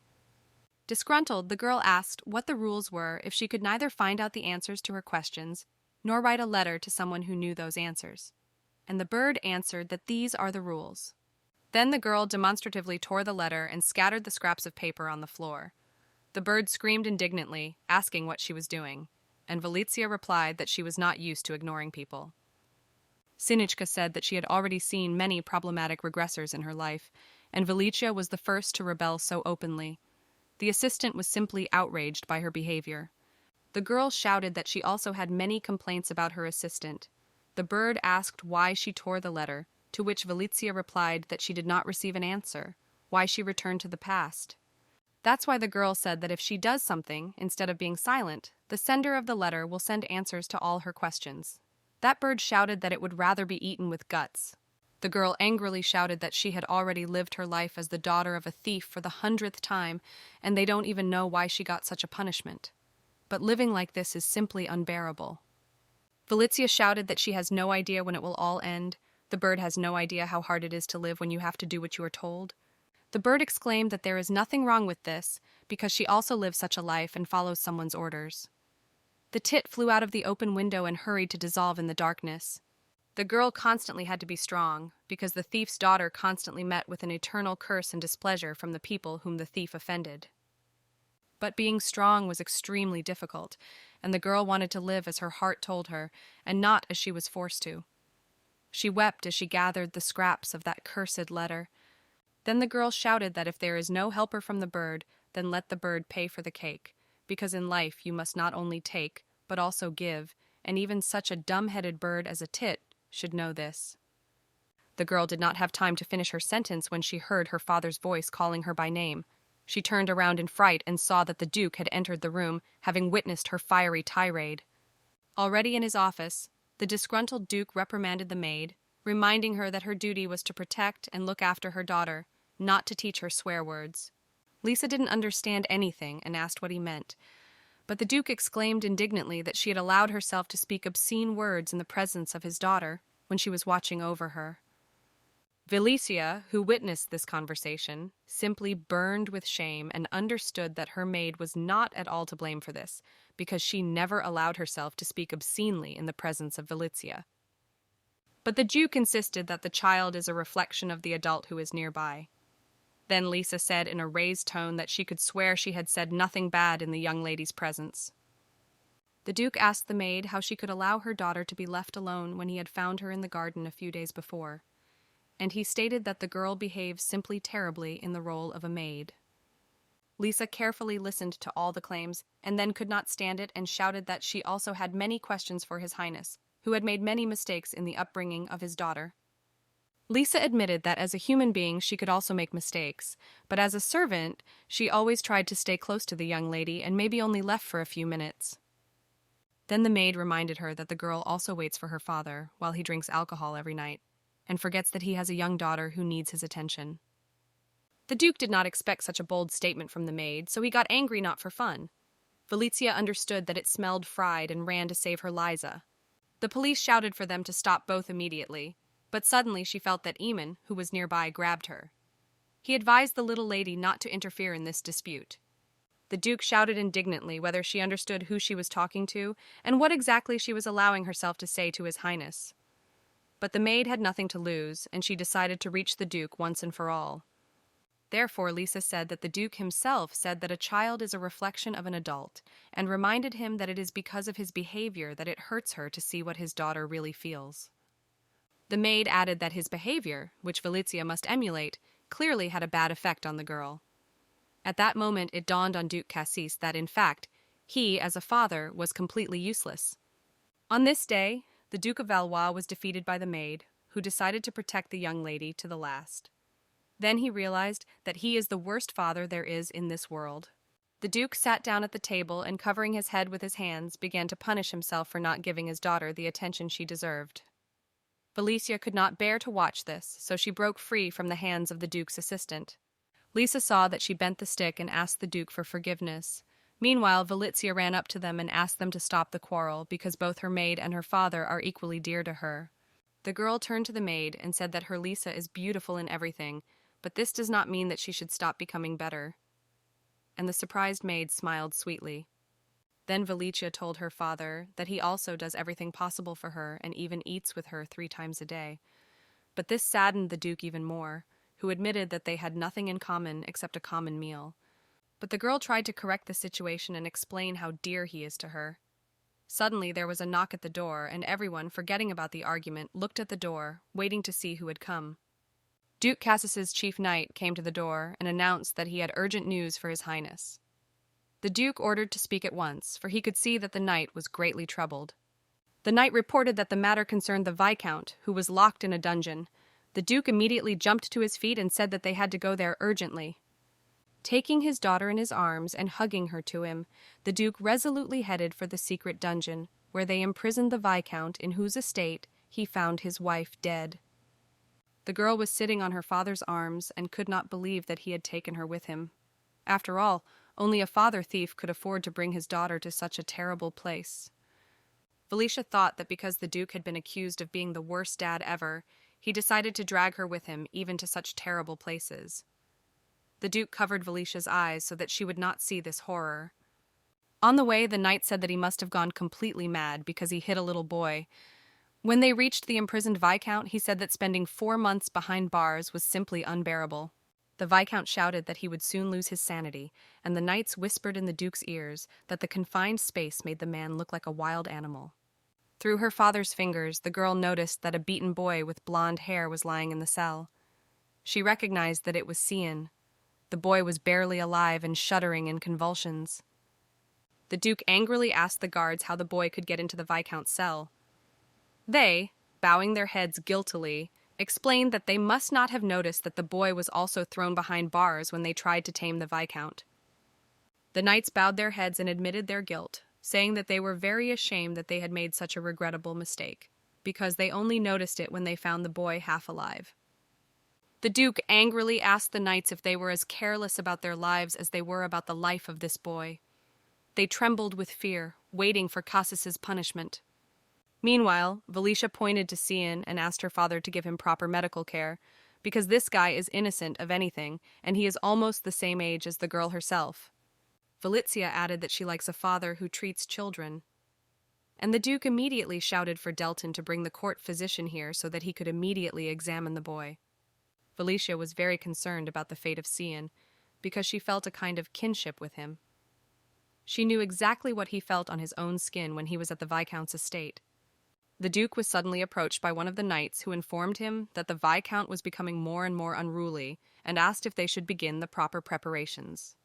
Disgruntled, the girl asked what the rules were if she could neither find out the answers to her questions, nor write a letter to someone who knew those answers. And the bird answered that these are the rules. Then the girl demonstratively tore the letter and scattered the scraps of paper on the floor. The bird screamed indignantly, asking what she was doing, and Valizia replied that she was not used to ignoring people. Sinichka said that she had already seen many problematic regressors in her life, and Valizia was the first to rebel so openly. The assistant was simply outraged by her behavior. The girl shouted that she also had many complaints about her assistant. The bird asked why she tore the letter, to which Valizia replied that she did not receive an answer, why she returned to the past. That's why the girl said that if she does something, instead of being silent, the sender of the letter will send answers to all her questions. That bird shouted that it would rather be eaten with guts. The girl angrily shouted that she had already lived her life as the daughter of a thief for the 100th time, and they don't even know why she got such a punishment. But living like this is simply unbearable. Valizia shouted that she has no idea when it will all end. The bird has no idea how hard it is to live when you have to do what you are told. The bird exclaimed that there is nothing wrong with this, because she also lives such a life and follows someone's orders. The tit flew out of the open window and hurried to dissolve in the darkness. The girl constantly had to be strong, because the thief's daughter constantly met with an eternal curse and displeasure from the people whom the thief offended. But being strong was extremely difficult, and the girl wanted to live as her heart told her, and not as she was forced to. She wept as she gathered the scraps of that cursed letter. Then the girl shouted that if there is no helper from the bird, then let the bird pay for the cake, because in life you must not only take, but also give, and even such a dumb-headed bird as a tit should know this. The girl did not have time to finish her sentence when she heard her father's voice calling her by name. She turned around in fright and saw that the Duke had entered the room, having witnessed her fiery tirade. Already in his office, the disgruntled Duke reprimanded the maid, reminding her that her duty was to protect and look after her daughter, not to teach her swear words. Lisa didn't understand anything and asked what he meant, but the Duke exclaimed indignantly that she had allowed herself to speak obscene words in the presence of his daughter when she was watching over her. Valicia, who witnessed this conversation, simply burned with shame and understood that her maid was not at all to blame for this, because she never allowed herself to speak obscenely in the presence of Valicia. But the Duke insisted that the child is a reflection of the adult who is nearby. Then Lisa said in a raised tone that she could swear she had said nothing bad in the young lady's presence. The Duke asked the maid how she could allow her daughter to be left alone when he had found her in the garden a few days before, and he stated that the girl behaved simply terribly in the role of a maid. Lisa carefully listened to all the claims, and then could not stand it and shouted that she also had many questions for His Highness, who had made many mistakes in the upbringing of his daughter. Lisa admitted that as a human being she could also make mistakes, but as a servant she always tried to stay close to the young lady and maybe only left for a few minutes. Then the maid reminded her that the girl also waits for her father while he drinks alcohol every night, and forgets that he has a young daughter who needs his attention. The Duke did not expect such a bold statement from the maid, so he got angry not for fun. Valicia understood that it smelled fried and ran to save her Liza. The police shouted for them to stop both immediately, but suddenly she felt that Amon, who was nearby, grabbed her. He advised the little lady not to interfere in this dispute. The Duke shouted indignantly whether she understood who she was talking to and what exactly she was allowing herself to say to His Highness. But the maid had nothing to lose, and she decided to reach the Duke once and for all. Therefore, Lisa said that the Duke himself said that a child is a reflection of an adult, and reminded him that it is because of his behavior that it hurts her to see what his daughter really feels. The maid added that his behavior, which Valicia must emulate, clearly had a bad effect on the girl. At that moment it dawned on Duke Cassis that, in fact, he, as a father, was completely useless. On this day, the Duke of Valois was defeated by the maid, who decided to protect the young lady to the last. Then he realized that he is the worst father there is in this world. The Duke sat down at the table and, covering his head with his hands, began to punish himself for not giving his daughter the attention she deserved. Valicia could not bear to watch this, so she broke free from the hands of the Duke's assistant. Lisa saw that she bent the stick and asked the Duke for forgiveness. Meanwhile, Valicia ran up to them and asked them to stop the quarrel, because both her maid and her father are equally dear to her. The girl turned to the maid and said that her Lisa is beautiful in everything, but this does not mean that she should stop becoming better. And the surprised maid smiled sweetly. Then Valicia told her father that he also does everything possible for her and even eats with her 3 times a day. But this saddened the Duke even more, who admitted that they had nothing in common except a common meal. But the girl tried to correct the situation and explain how dear he is to her. Suddenly there was a knock at the door, and everyone, forgetting about the argument, looked at the door, waiting to see who had come. Duke Cassis's chief knight came to the door and announced that he had urgent news for His Highness. The Duke ordered to speak at once, for he could see that the knight was greatly troubled. The knight reported that the matter concerned the Viscount, who was locked in a dungeon. The Duke immediately jumped to his feet and said that they had to go there urgently. Taking his daughter in his arms and hugging her to him, the Duke resolutely headed for the secret dungeon, where they imprisoned the Viscount, in whose estate he found his wife dead. The girl was sitting on her father's arms and could not believe that he had taken her with him. After all, only a father-thief could afford to bring his daughter to such a terrible place. Valicia thought that because the Duke had been accused of being the worst dad ever, he decided to drag her with him even to such terrible places. The Duke covered Valicia's eyes so that she would not see this horror. On the way, the knight said that he must have gone completely mad because he hit a little boy. When they reached the imprisoned Viscount, he said that spending 4 months behind bars was simply unbearable. The Viscount shouted that he would soon lose his sanity, and the knights whispered in the Duke's ears that the confined space made the man look like a wild animal. Through her father's fingers, the girl noticed that a beaten boy with blonde hair was lying in the cell. She recognized that it was Cian. The boy was barely alive and shuddering in convulsions. The Duke angrily asked the guards how the boy could get into the Viscount's cell. They, bowing their heads guiltily, explained that they must not have noticed that the boy was also thrown behind bars when they tried to tame the Viscount. The knights bowed their heads and admitted their guilt, saying that they were very ashamed that they had made such a regrettable mistake, because they only noticed it when they found the boy half alive. The Duke angrily asked the knights if they were as careless about their lives as they were about the life of this boy. They trembled with fear, waiting for Cassis's punishment. Meanwhile, Valicia pointed to Cian and asked her father to give him proper medical care, because this guy is innocent of anything, and he is almost the same age as the girl herself. Valicia added that she likes a father who treats children. And the Duke immediately shouted for Delton to bring the court physician here so that he could immediately examine the boy. Valicia was very concerned about the fate of Cian, because she felt a kind of kinship with him. She knew exactly what he felt on his own skin when he was at the Viscount's estate. The Duke was suddenly approached by one of the knights who informed him that the Viscount was becoming more and more unruly and asked if they should begin the proper preparations.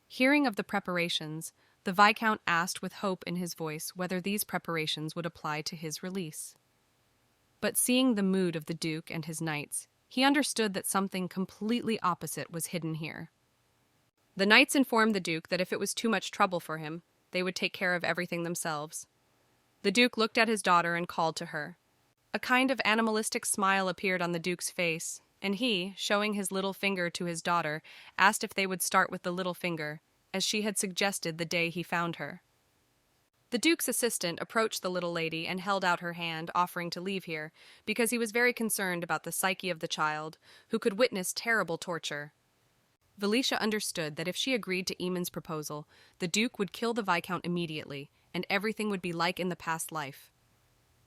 Hearing of the preparations, the Viscount asked with hope in his voice whether these preparations would apply to his release. But seeing the mood of the Duke and his knights, he understood that something completely opposite was hidden here. The knights informed the Duke that if it was too much trouble for him, they would take care of everything themselves. The Duke looked at his daughter and called to her. A kind of animalistic smile appeared on the Duke's face, and he, showing his little finger to his daughter, asked if they would start with the little finger, as she had suggested the day he found her. The Duke's assistant approached the little lady and held out her hand, offering to leave here, because he was very concerned about the psyche of the child, who could witness terrible torture. Valicia understood that if she agreed to Amon's proposal, the Duke would kill the Viscount immediately, and everything would be like in the past life.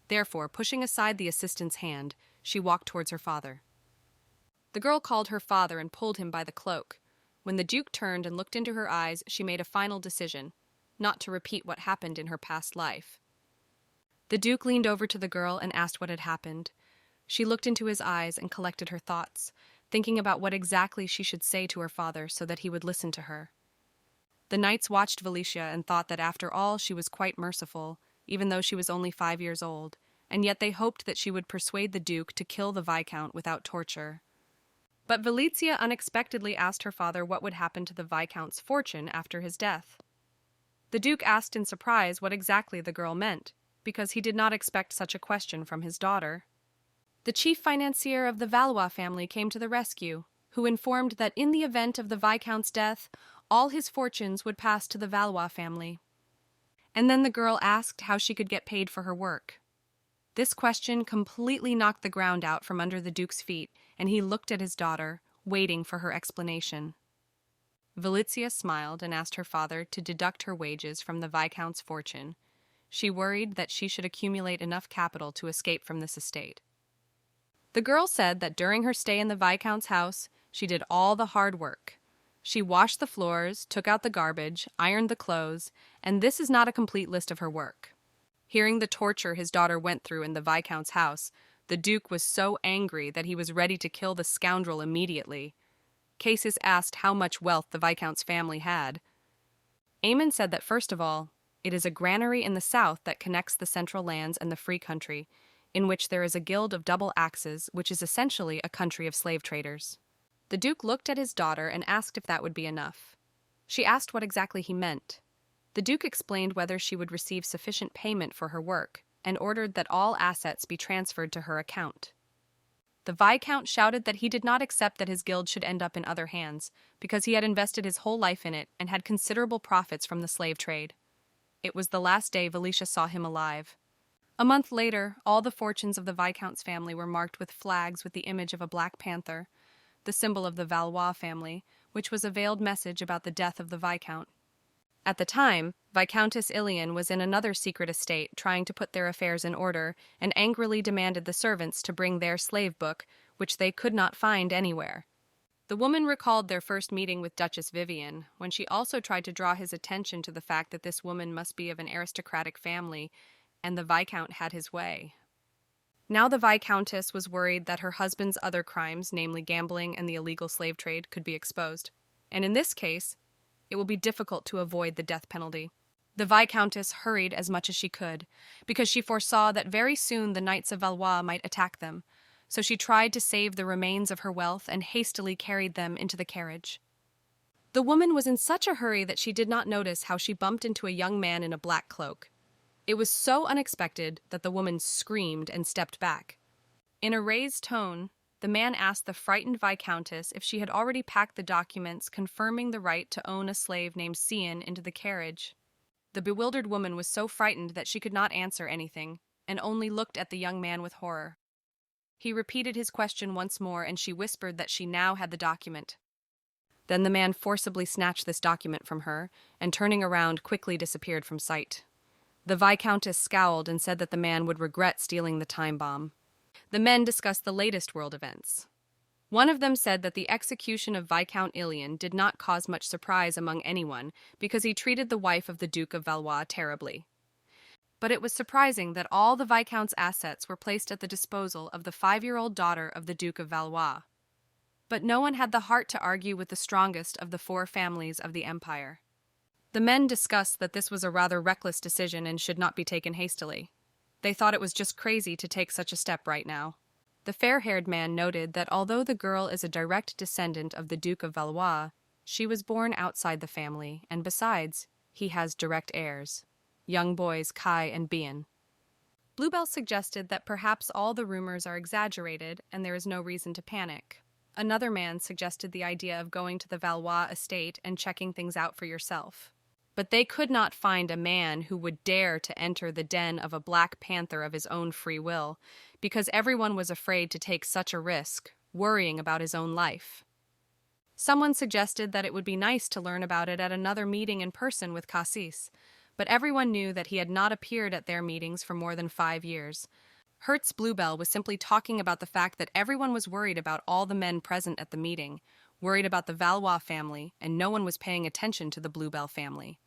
Therefore, pushing aside the assistant's hand, she walked towards her father. The girl called her father and pulled him by the cloak. When the Duke turned and looked into her eyes, she made a final decision, not to repeat what happened in her past life. The Duke leaned over to the girl and asked what had happened. She looked into his eyes and collected her thoughts, thinking about what exactly she should say to her father so that he would listen to her. The knights watched Valicia and thought that after all she was quite merciful, even though she was only 5 years old, and yet they hoped that she would persuade the Duke to kill the Viscount without torture. But Valicia unexpectedly asked her father what would happen to the Viscount's fortune after his death. The Duke asked in surprise what exactly the girl meant, because he did not expect such a question from his daughter. The chief financier of the Valois family came to the rescue, who informed that in the event of the Viscount's death, all his fortunes would pass to the Valois family. And then the girl asked how she could get paid for her work. This question completely knocked the ground out from under the Duke's feet, and he looked at his daughter, waiting for her explanation. Valicia smiled and asked her father to deduct her wages from the Viscount's fortune. She worried that she should accumulate enough capital to escape from this estate. The girl said that during her stay in the Viscount's house, she did all the hard work. She washed the floors, took out the garbage, ironed the clothes, and this is not a complete list of her work. Hearing the torture his daughter went through in the Viscount's house, the Duke was so angry that he was ready to kill the scoundrel immediately. Cassis asked how much wealth the Viscount's family had. Amon said that first of all, it is a granary in the south that connects the central lands and the free country, in which there is a guild of double axes, which is essentially a country of slave traders. The Duke looked at his daughter and asked if that would be enough. She asked what exactly he meant. The Duke explained whether she would receive sufficient payment for her work, and ordered that all assets be transferred to her account. The Viscount shouted that he did not accept that his guild should end up in other hands, because he had invested his whole life in it and had considerable profits from the slave trade. It was the last day Valicia saw him alive. A month later, all the fortunes of the Viscount's family were marked with flags with the image of a black panther, the symbol of the Valois family, which was a veiled message about the death of the Vicount. At the time, Viscountess Ilian was in another secret estate trying to put their affairs in order and angrily demanded the servants to bring their slave book, which they could not find anywhere. The woman recalled their first meeting with Duchess Vivian, when she also tried to draw his attention to the fact that this woman must be of an aristocratic family, and the Viscount had his way. Now the Viscountess was worried that her husband's other crimes, namely gambling and the illegal slave trade, could be exposed. And in this case, it will be difficult to avoid the death penalty. The Viscountess hurried as much as she could, because she foresaw that very soon the knights of Valois might attack them, so she tried to save the remains of her wealth and hastily carried them into the carriage. The woman was in such a hurry that she did not notice how she bumped into a young man in a black cloak. It was so unexpected that the woman screamed and stepped back. In a raised tone, the man asked the frightened Viscountess if she had already packed the documents confirming the right to own a slave named Cian into the carriage. The bewildered woman was so frightened that she could not answer anything, and only looked at the young man with horror. He repeated his question once more, and she whispered that she now had the document. Then the man forcibly snatched this document from her, and turning around quickly disappeared from sight. The Viscountess scowled and said that the man would regret stealing the time bomb. The men discussed the latest world events. One of them said that the execution of Viscount Ilion did not cause much surprise among anyone because he treated the wife of the Duke of Valois terribly. But it was surprising that all the Viscount's assets were placed at the disposal of the 5-year-old daughter of the Duke of Valois. But no one had the heart to argue with the strongest of the 4 families of the empire. The men discussed that this was a rather reckless decision and should not be taken hastily. They thought it was just crazy to take such a step right now. The fair-haired man noted that although the girl is a direct descendant of the Duke of Valois, she was born outside the family, and besides, he has direct heirs, young boys Kai and Bian. Bluebell suggested that perhaps all the rumors are exaggerated and there is no reason to panic. Another man suggested the idea of going to the Valois estate and checking things out for yourself. But they could not find a man who would dare to enter the den of a Black Panther of his own free will, because everyone was afraid to take such a risk, worrying about his own life. Someone suggested that it would be nice to learn about it at another meeting in person with Cassis, but everyone knew that he had not appeared at their meetings for more than 5 years. Hertz Bluebell was simply talking about the fact that everyone was worried about all the men present at the meeting, worried about the Valois family, and no one was paying attention to the Bluebell family.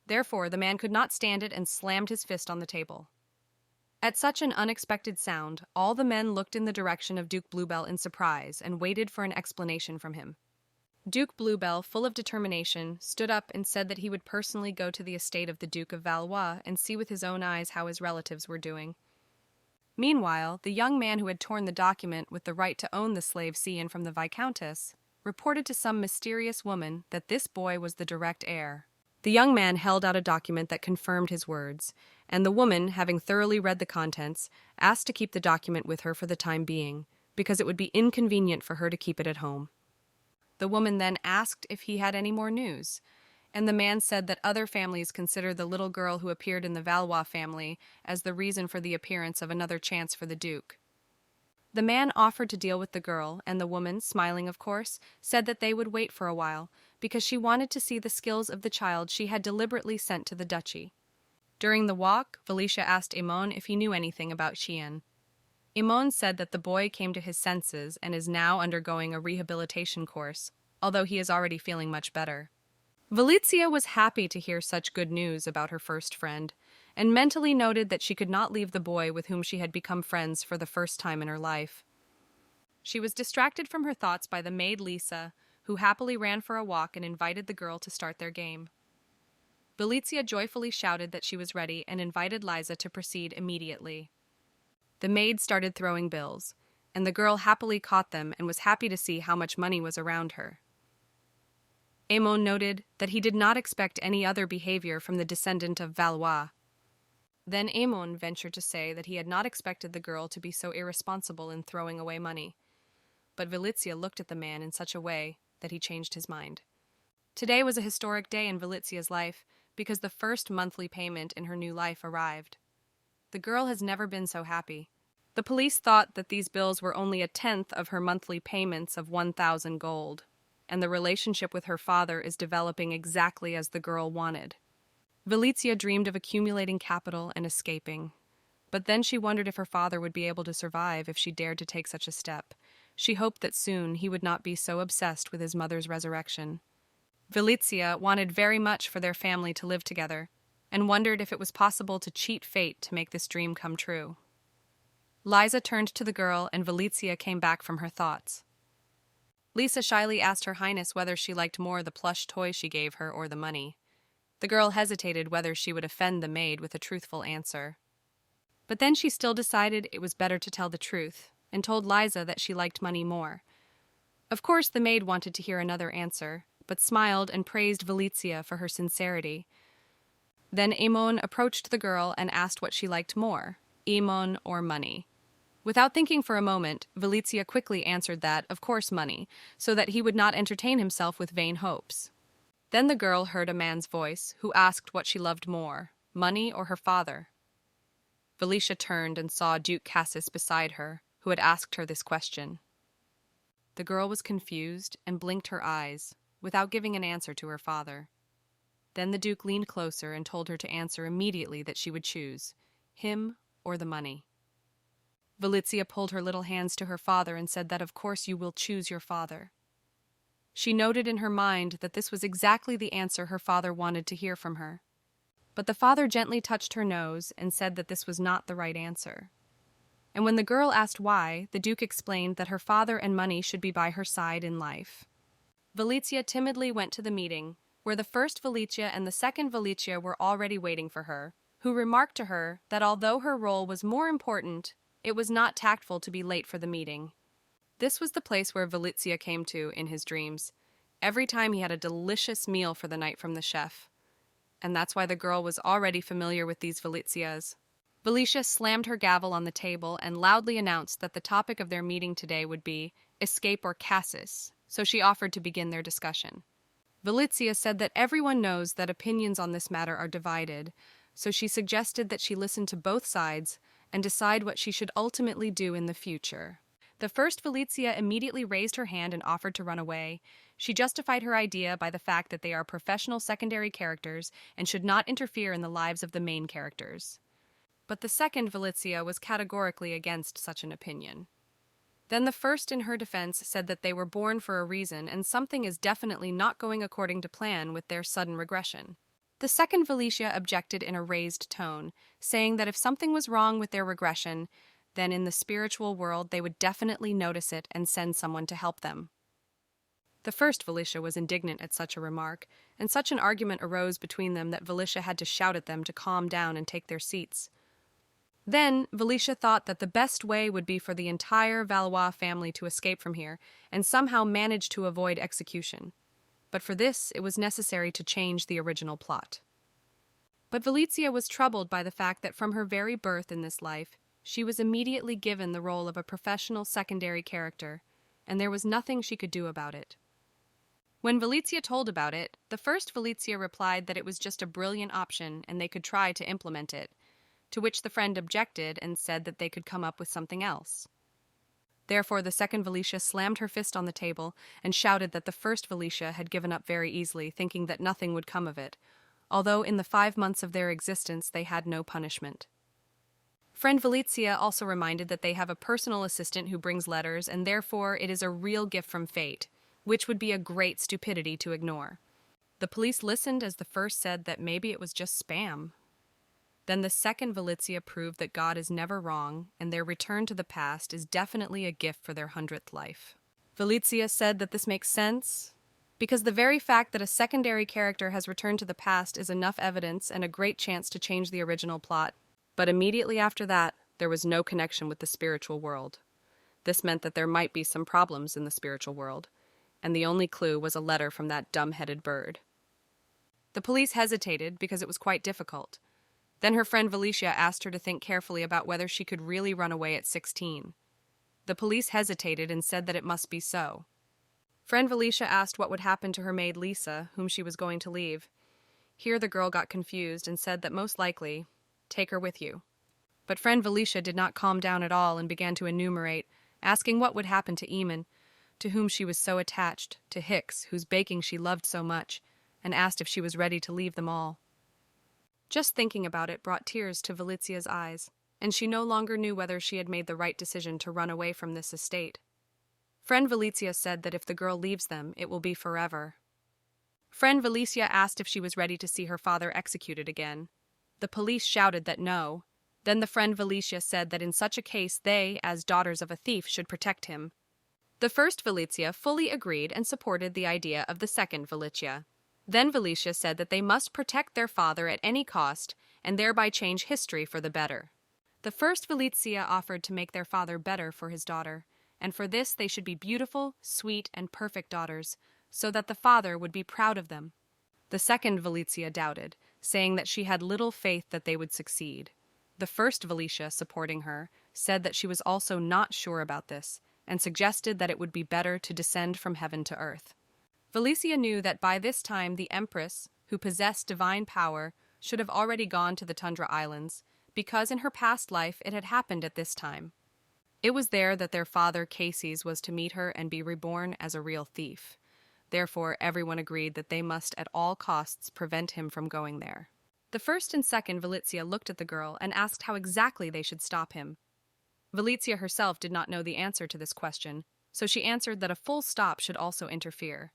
Therefore, the man could not stand it and slammed his fist on the table. At such an unexpected sound, all the men looked in the direction of Duke Bluebell in surprise and waited for an explanation from him. Duke Bluebell, full of determination, stood up and said that he would personally go to the estate of the Duke of Valois and see with his own eyes how his relatives were doing. Meanwhile, the young man who had torn the document with the right to own the slave Cian from the Viscountess reported to some mysterious woman that this boy was the direct heir. The young man held out a document that confirmed his words, and the woman, having thoroughly read the contents, asked to keep the document with her for the time being, because it would be inconvenient for her to keep it at home. The woman then asked if he had any more news, and the man said that other families consider the little girl who appeared in the Valois family as the reason for the appearance of another chance for the Duke. The man offered to deal with the girl, and the woman, smiling of course, said that they would wait for a while, because she wanted to see the skills of the child she had deliberately sent to the duchy. During the walk, Valicia asked Amon if he knew anything about Cian. Amon said that the boy came to his senses and is now undergoing a rehabilitation course, although he is already feeling much better. Valicia was happy to hear such good news about her first friend, and mentally noted that she could not leave the boy with whom she had become friends for the first time in her life. She was distracted from her thoughts by the maid Lisa, who happily ran for a walk and invited the girl to start their game. Valicia joyfully shouted that she was ready and invited Liza to proceed immediately. The maid started throwing bills, and the girl happily caught them and was happy to see how much money was around her. Amon noted that he did not expect any other behavior from the descendant of Valois. Then Amon ventured to say that he had not expected the girl to be so irresponsible in throwing away money. But Valicia looked at the man in such a way that he changed his mind. Today was a historic day in Valicia's life because the first monthly payment in her new life arrived. The girl has never been so happy. The police thought that these bills were only a tenth of her monthly payments of 1,000 gold, and the relationship with her father is developing exactly as the girl wanted. Valicia dreamed of accumulating capital and escaping, but then she wondered if her father would be able to survive if she dared to take such a step. She hoped that soon he would not be so obsessed with his mother's resurrection. Valicia wanted very much for their family to live together, and wondered if it was possible to cheat fate to make this dream come true. Liza turned to the girl, and Valicia came back from her thoughts. Lisa shyly asked Her Highness whether she liked more the plush toy she gave her or the money. The girl hesitated whether she would offend the maid with a truthful answer. But then she still decided it was better to tell the truth, and told Liza that she liked money more. Of course, the maid wanted to hear another answer, but smiled and praised Valizia for her sincerity. Then Amon approached the girl and asked what she liked more, Amon or money. Without thinking for a moment, Valizia quickly answered that, of course, money, so that he would not entertain himself with vain hopes. Then the girl heard a man's voice, who asked what she loved more, money or her father. Valizia turned and saw Duke Cassis beside her, who had asked her this question. The girl was confused and blinked her eyes, without giving an answer to her father. Then the Duke leaned closer and told her to answer immediately that she would choose, him or the money. Valizia pulled her little hands to her father and said that of course you will choose your father. She noted in her mind that this was exactly the answer her father wanted to hear from her. But the father gently touched her nose and said that this was not the right answer. And when the girl asked why, the Duke explained that her father and money should be by her side in life. Valizia timidly went to the meeting, where the first Valizia and the second Valizia were already waiting for her, who remarked to her that although her role was more important, it was not tactful to be late for the meeting. This was the place where Valizia came to in his dreams. Every time he had a delicious meal for the night from the chef. And that's why the girl was already familiar with these Valizias. Valizia slammed her gavel on the table and loudly announced that the topic of their meeting today would be escape or Cassis, so she offered to begin their discussion. Valizia said that everyone knows that opinions on this matter are divided, so she suggested that she listen to both sides and decide what she should ultimately do in the future. The first Valizia immediately raised her hand and offered to run away. She justified her idea by the fact that they are professional secondary characters and should not interfere in the lives of the main characters. But the second Valizia was categorically against such an opinion. Then the first in her defense said that they were born for a reason and something is definitely not going according to plan with their sudden regression. The second Valizia objected in a raised tone, saying that if something was wrong with their regression, then in the spiritual world they would definitely notice it and send someone to help them. The first Valizia was indignant at such a remark, and such an argument arose between them that Valizia had to shout at them to calm down and take their seats. Then Valizia thought that the best way would be for the entire Valois family to escape from here and somehow manage to avoid execution. But for this, it was necessary to change the original plot. But Valizia was troubled by the fact that from her very birth in this life, she was immediately given the role of a professional secondary character, and there was nothing she could do about it. When Valizia told about it, the first Valizia replied that it was just a brilliant option and they could try to implement it, to which the friend objected and said that they could come up with something else. Therefore, the second Valizia slammed her fist on the table and shouted that the first Valizia had given up very easily, thinking that nothing would come of it, although in the 5 months of their existence they had no punishment. Friend Valizia also reminded that they have a personal assistant who brings letters, and therefore it is a real gift from fate, which would be a great stupidity to ignore. The police listened as the first said that maybe it was just spam. Then the second Valizia proved that God is never wrong, and their return to the past is definitely a gift for their 100th life. Valizia said that this makes sense, because the very fact that a secondary character has returned to the past is enough evidence and a great chance to change the original plot. But immediately after that, there was no connection with the spiritual world. This meant that there might be some problems in the spiritual world, and the only clue was a letter from that dumb-headed bird. The police hesitated because it was quite difficult. Then her friend Valizia asked her to think carefully about whether she could really run away at 16. The police hesitated and said that it must be so. Friend Valizia asked what would happen to her maid Lisa, whom she was going to leave. Here the girl got confused and said that most likely, take her with you. But friend Valizia did not calm down at all and began to enumerate, asking what would happen to Amon, to whom she was so attached, to Hicks, whose baking she loved so much, and asked if she was ready to leave them all. Just thinking about it brought tears to Valizia's eyes, and she no longer knew whether she had made the right decision to run away from this estate. Friend Valizia said that if the girl leaves them, it will be forever. Friend Valizia asked if she was ready to see her father executed again. The police shouted that no. Then the friend Valizia said that in such a case they, as daughters of a thief, should protect him. The first Valizia fully agreed and supported the idea of the second Valizia. Then Valicia said that they must protect their father at any cost and thereby change history for the better. The first Valicia offered to make their father better for his daughter, and for this they should be beautiful, sweet, and perfect daughters, so that the father would be proud of them. The second Valicia doubted, saying that she had little faith that they would succeed. The first Valicia, supporting her, said that she was also not sure about this, and suggested that it would be better to descend from heaven to earth. Valicia knew that by this time the Empress, who possessed divine power, should have already gone to the Tundra Islands, because in her past life it had happened at this time. It was there that their father Cassis was to meet her and be reborn as a real thief. Therefore, everyone agreed that they must at all costs prevent him from going there. The first and second Valicia looked at the girl and asked how exactly they should stop him. Valicia herself did not know the answer to this question, so she answered that a full stop should also interfere.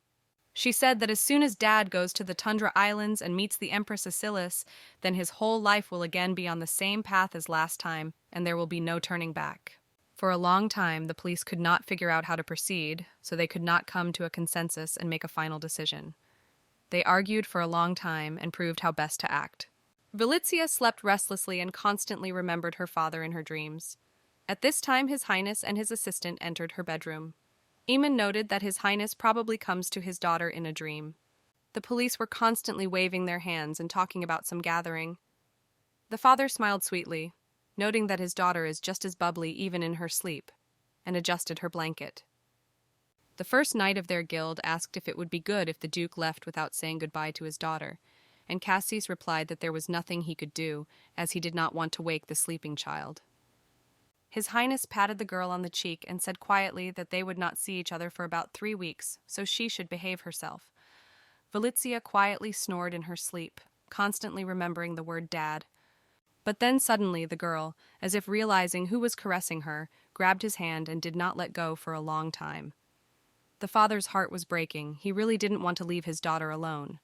She said that as soon as Dad goes to the Tundra Islands and meets the Empress Acilius, then his whole life will again be on the same path as last time, and there will be no turning back. For a long time, the police could not figure out how to proceed, so they could not come to a consensus and make a final decision. They argued for a long time and proved how best to act. Valicia slept restlessly and constantly remembered her father in her dreams. At this time, His Highness and his assistant entered her bedroom. Amon noted that His Highness probably comes to his daughter in a dream. The police were constantly waving their hands and talking about some gathering. The father smiled sweetly, noting that his daughter is just as bubbly even in her sleep, and adjusted her blanket. The first knight of their guild asked if it would be good if the Duke left without saying goodbye to his daughter, and Cassis replied that there was nothing he could do, as he did not want to wake the sleeping child. His Highness patted the girl on the cheek and said quietly that they would not see each other for about 3 weeks, so she should behave herself. Valicia quietly snored in her sleep, constantly remembering the word Dad. But then suddenly the girl, as if realizing who was caressing her, grabbed his hand and did not let go for a long time. The father's heart was breaking. He really didn't want to leave his daughter alone.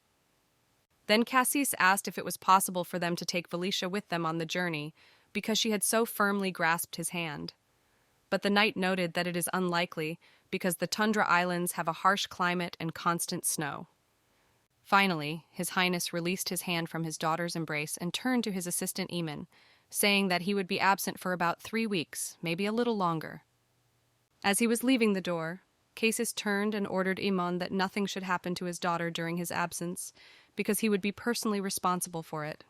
Then Cassis asked if it was possible for them to take Valicia with them on the journey, because she had so firmly grasped his hand. But the knight noted that it is unlikely, because the Tundra Islands have a harsh climate and constant snow. Finally, His Highness released his hand from his daughter's embrace and turned to his assistant Amon, saying that he would be absent for about 3 weeks, maybe a little longer. As he was leaving the door, Cassis turned and ordered Amon that nothing should happen to his daughter during his absence, because he would be personally responsible for it.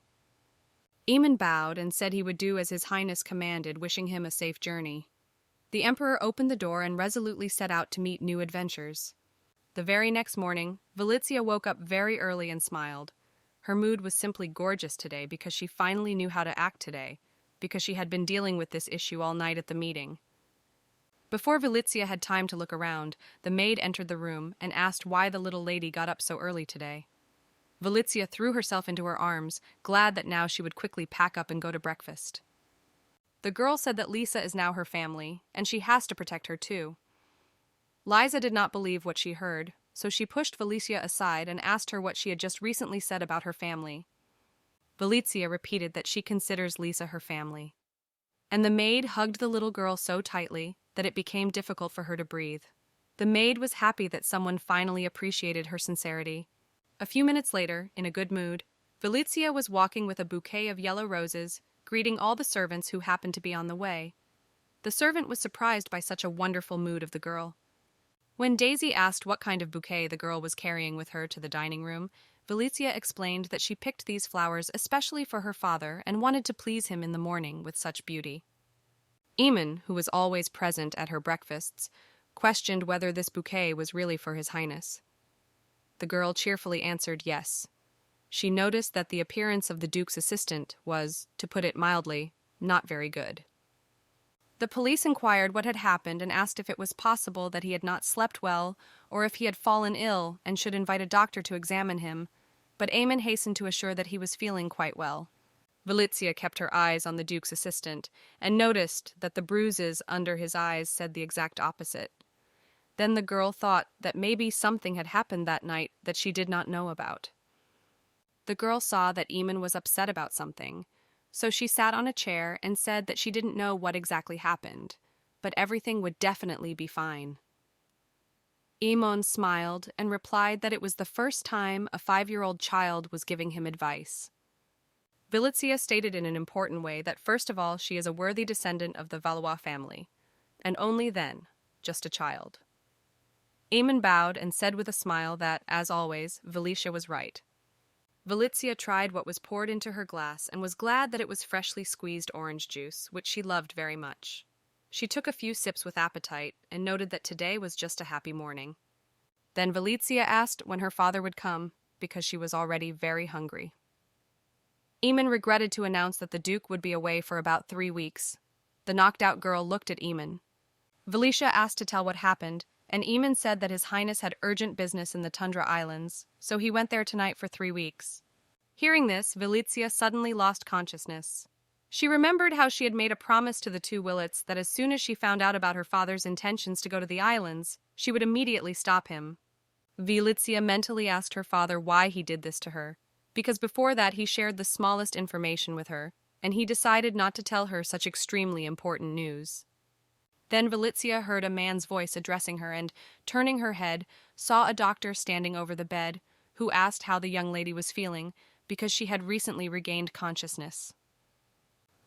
Amon bowed and said he would do as His Highness commanded, wishing him a safe journey. The Emperor opened the door and resolutely set out to meet new adventures. The very next morning, Valicia woke up very early and smiled. Her mood was simply gorgeous today because she finally knew how to act today, because she had been dealing with this issue all night at the meeting. Before Valicia had time to look around, the maid entered the room and asked why the little lady got up so early today. Valicia threw herself into her arms, glad that now she would quickly pack up and go to breakfast. The girl said that Lisa is now her family, and she has to protect her too. Liza did not believe what she heard, so she pushed Valicia aside and asked her what she had just recently said about her family. Valicia repeated that she considers Lisa her family. And the maid hugged the little girl so tightly that it became difficult for her to breathe. The maid was happy that someone finally appreciated her sincerity. A few minutes later, in a good mood, Valicia was walking with a bouquet of yellow roses, greeting all the servants who happened to be on the way. The servant was surprised by such a wonderful mood of the girl. When Daisy asked what kind of bouquet the girl was carrying with her to the dining room, Valicia explained that she picked these flowers especially for her father and wanted to please him in the morning with such beauty. Amon, who was always present at her breakfasts, questioned whether this bouquet was really for His Highness. The girl cheerfully answered yes. She noticed that the appearance of the Duke's assistant was, to put it mildly, not very good. The police inquired what had happened and asked if it was possible that he had not slept well or if he had fallen ill and should invite a doctor to examine him, but Amon hastened to assure that he was feeling quite well. Valicia kept her eyes on the Duke's assistant and noticed that the bruises under his eyes said the exact opposite. Then the girl thought that maybe something had happened that night that she did not know about. The girl saw that Amon was upset about something, so she sat on a chair and said that she didn't know what exactly happened, but everything would definitely be fine. Amon smiled and replied that it was the first time a 5-year-old child was giving him advice. Valicia stated in an important way that first of all she is a worthy descendant of the Valois family, and only then, just a child. Amon bowed and said with a smile that, as always, Valicia was right. Valicia tried what was poured into her glass and was glad that it was freshly squeezed orange juice, which she loved very much. She took a few sips with appetite and noted that today was just a happy morning. Then Valicia asked when her father would come, because she was already very hungry. Amon regretted to announce that the Duke would be away for about 3 weeks. The knocked-out girl looked at Amon. Valicia asked to tell what happened, and Amon said that His Highness had urgent business in the Tundra Islands, so he went there tonight for 3 weeks. Hearing this, Valicia suddenly lost consciousness. She remembered how she had made a promise to the 2 Willets that as soon as she found out about her father's intentions to go to the islands, she would immediately stop him. Valicia mentally asked her father why he did this to her, because before that he shared the smallest information with her, and he decided not to tell her such extremely important news. Then Valicia heard a man's voice addressing her and, turning her head, saw a doctor standing over the bed, who asked how the young lady was feeling, because she had recently regained consciousness.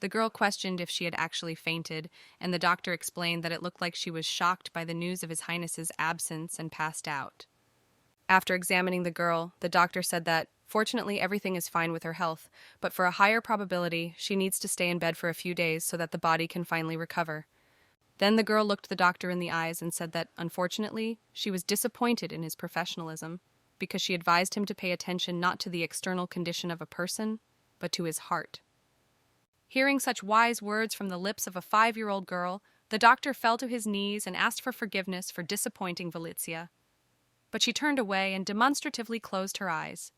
The girl questioned if she had actually fainted, and the doctor explained that it looked like she was shocked by the news of His Highness's absence and passed out. After examining the girl, the doctor said that, fortunately, everything is fine with her health, but for a higher probability, she needs to stay in bed for a few days so that the body can finally recover. Then the girl looked the doctor in the eyes and said that, unfortunately, she was disappointed in his professionalism, because she advised him to pay attention not to the external condition of a person, but to his heart. Hearing such wise words from the lips of a 5-year-old girl, the doctor fell to his knees and asked for forgiveness for disappointing Valicia. But she turned away and demonstratively closed her eyes.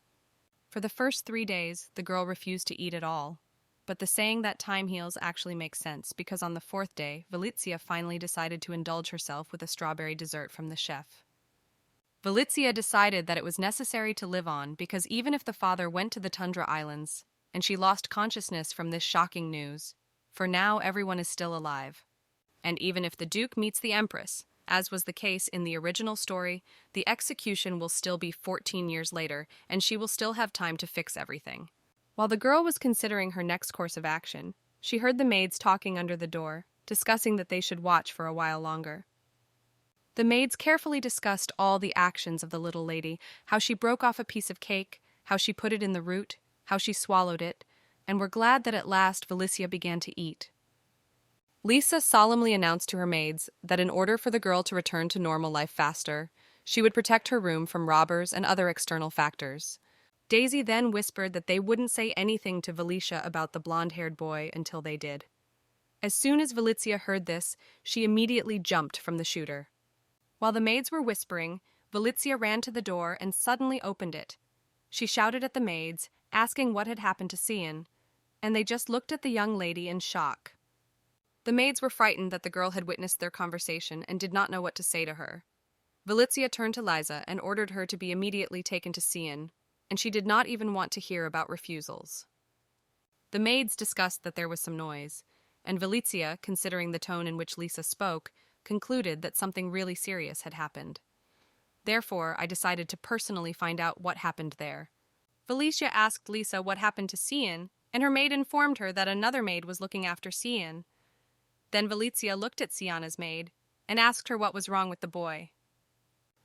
For the first 3 days, the girl refused to eat at all. But the saying that time heals actually makes sense, because on the 4th day, Valicia finally decided to indulge herself with a strawberry dessert from the chef. Valicia decided that it was necessary to live on, because even if the father went to the Tundra Islands, and she lost consciousness from this shocking news, for now everyone is still alive. And even if the Duke meets the Empress, as was the case in the original story, the execution will still be 14 years later, and she will still have time to fix everything. While the girl was considering her next course of action, she heard the maids talking under the door, discussing that they should watch for a while longer. The maids carefully discussed all the actions of the little lady, how she broke off a piece of cake, how she put it in the root, how she swallowed it, and were glad that at last Valicia began to eat. Lisa solemnly announced to her maids that in order for the girl to return to normal life faster, she would protect her room from robbers and other external factors. Daisy then whispered that they wouldn't say anything to Valicia about the blonde-haired boy until they did. As soon as Valicia heard this, she immediately jumped from the shooter. While the maids were whispering, Valicia ran to the door and suddenly opened it. She shouted at the maids, asking what had happened to Cian, and they just looked at the young lady in shock. The maids were frightened that the girl had witnessed their conversation and did not know what to say to her. Valicia turned to Liza and ordered her to be immediately taken to Cian, and she did not even want to hear about refusals. The maids discussed that there was some noise, and Valicia, considering the tone in which Lisa spoke, concluded that something really serious had happened. Therefore, I decided to personally find out what happened there. Valicia asked Lisa what happened to Cian, and her maid informed her that another maid was looking after Cian. Then Valicia looked at Ciana's maid and asked her what was wrong with the boy.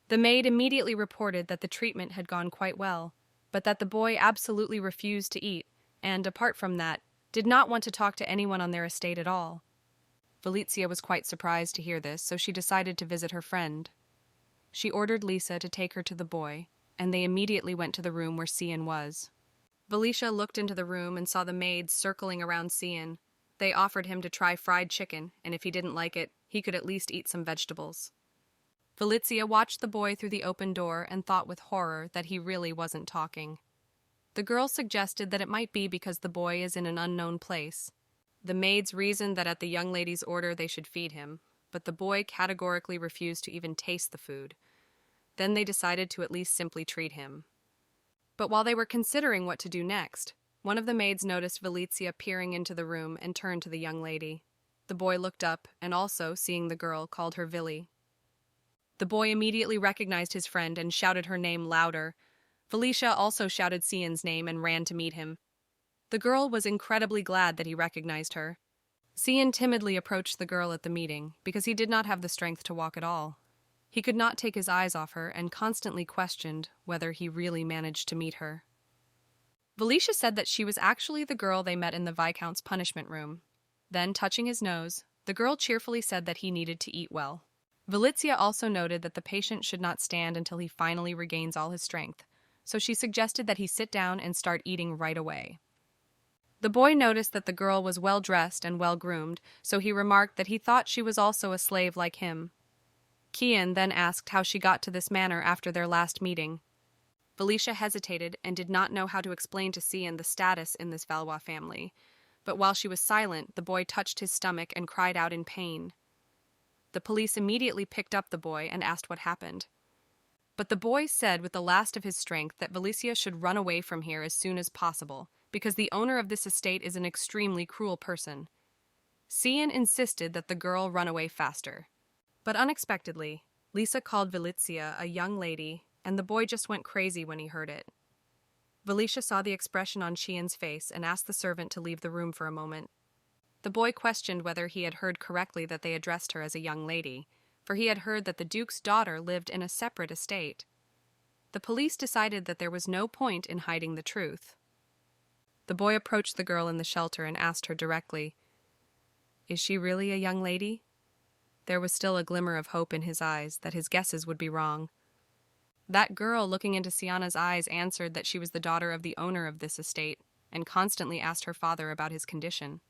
The maid immediately reported that the treatment had gone quite well, but that the boy absolutely refused to eat, and, apart from that, did not want to talk to anyone on their estate at all. Valicia was quite surprised to hear this, so she decided to visit her friend. She ordered Lisa to take her to the boy, and they immediately went to the room where Cian was. Valicia looked into the room and saw the maids circling around Cian. They offered him to try fried chicken, and if he didn't like it, he could at least eat some vegetables. Valicia watched the boy through the open door and thought with horror that he really wasn't talking. The girl suggested that it might be because the boy is in an unknown place. The maids reasoned that at the young lady's order they should feed him, but the boy categorically refused to even taste the food. Then they decided to at least simply treat him. But while they were considering what to do next, one of the maids noticed Valicia peering into the room and turned to the young lady. The boy looked up and also, seeing the girl, called her Villy. The boy immediately recognized his friend and shouted her name louder. Felicia also shouted Cian's name and ran to meet him. The girl was incredibly glad that he recognized her. Cian timidly approached the girl at the meeting because he did not have the strength to walk at all. He could not take his eyes off her and constantly questioned whether he really managed to meet her. Felicia said that she was actually the girl they met in the Viscount's punishment room. Then, touching his nose, the girl cheerfully said that he needed to eat well. Valizia also noted that the patient should not stand until he finally regains all his strength, so she suggested that he sit down and start eating right away. The boy noticed that the girl was well-dressed and well-groomed, so he remarked that he thought she was also a slave like him. Cian then asked how she got to this manor after their last meeting. Felicia hesitated and did not know how to explain to Cian the status in this Valois family, but while she was silent, the boy touched his stomach and cried out in pain. The police immediately picked up the boy and asked what happened. But the boy said with the last of his strength that Valicia should run away from here as soon as possible, because the owner of this estate is an extremely cruel person. Cian insisted that the girl run away faster. But unexpectedly, Lisa called Valizia a young lady, and the boy just went crazy when he heard it. Valicia saw the expression on Cian's face and asked the servant to leave the room for a moment. The boy questioned whether he had heard correctly that they addressed her as a young lady, for he had heard that the Duke's daughter lived in a separate estate. The police decided that there was no point in hiding the truth. The boy approached the girl in the shelter and asked her directly, "Is she really a young lady?" There was still a glimmer of hope in his eyes that his guesses would be wrong. That girl, looking into Siana's eyes, answered that she was the daughter of the owner of this estate and constantly asked her father about his condition.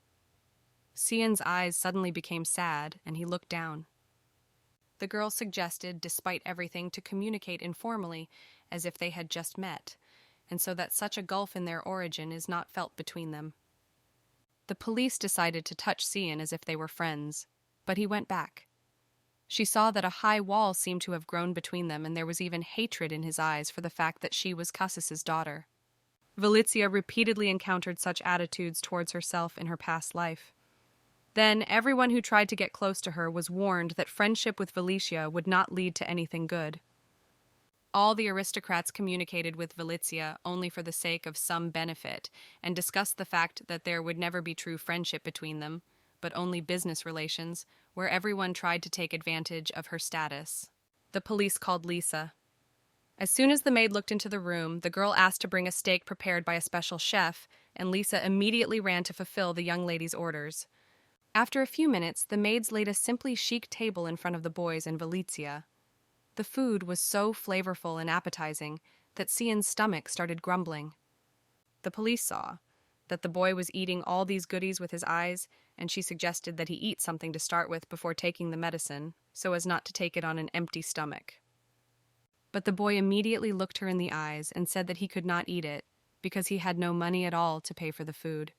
Cian's eyes suddenly became sad, and he looked down. The girl suggested, despite everything, to communicate informally, as if they had just met, and so that such a gulf in their origin is not felt between them. The police decided to touch Cian as if they were friends, but he went back. She saw that a high wall seemed to have grown between them, and there was even hatred in his eyes for the fact that she was Cassis's daughter. Valizia repeatedly encountered such attitudes towards herself in her past life. Then, everyone who tried to get close to her was warned that friendship with Valicia would not lead to anything good. All the aristocrats communicated with Valizia only for the sake of some benefit, and discussed the fact that there would never be true friendship between them, but only business relations, where everyone tried to take advantage of her status. The police called Lisa. As soon as the maid looked into the room, the girl asked to bring a steak prepared by a special chef, and Lisa immediately ran to fulfill the young lady's orders. After a few minutes, the maids laid a simply chic table in front of the boys and Valizia. The food was so flavorful and appetizing that Cian's stomach started grumbling. The police saw that the boy was eating all these goodies with his eyes, and she suggested that he eat something to start with before taking the medicine, so as not to take it on an empty stomach. But the boy immediately looked her in the eyes and said that he could not eat it because he had no money at all to pay for the food.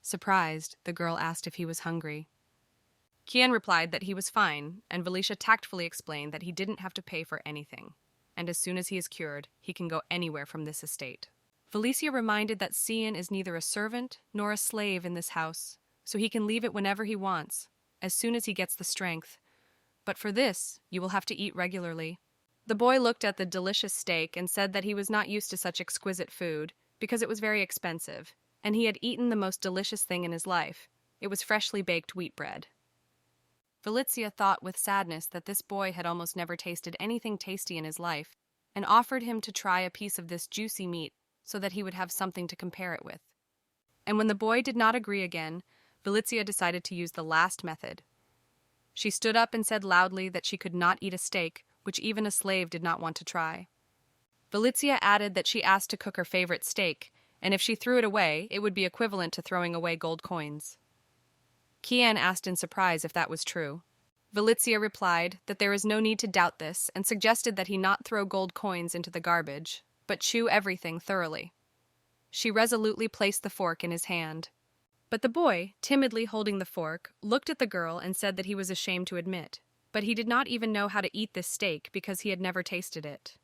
Surprised, the girl asked if he was hungry. Cian replied that he was fine, and Valicia tactfully explained that he didn't have to pay for anything, and as soon as he is cured, he can go anywhere from this estate. Valicia reminded that Cian is neither a servant nor a slave in this house, so he can leave it whenever he wants, as soon as he gets the strength. But for this, you will have to eat regularly. The boy looked at the delicious steak and said that he was not used to such exquisite food, because it was very expensive, and he had eaten the most delicious thing in his life. It was freshly baked wheat bread. Valizia thought with sadness that this boy had almost never tasted anything tasty in his life, and offered him to try a piece of this juicy meat so that he would have something to compare it with. And when the boy did not agree again, Valizia decided to use the last method. She stood up and said loudly that she could not eat a steak, which even a slave did not want to try. Valizia added that she asked to cook her favorite steak, and if she threw it away, it would be equivalent to throwing away gold coins. Cian asked in surprise if that was true. Valizia replied that there is no need to doubt this, and suggested that he not throw gold coins into the garbage, but chew everything thoroughly. She resolutely placed the fork in his hand. But the boy, timidly holding the fork, looked at the girl and said that he was ashamed to admit, but he did not even know how to eat this steak because he had never tasted it.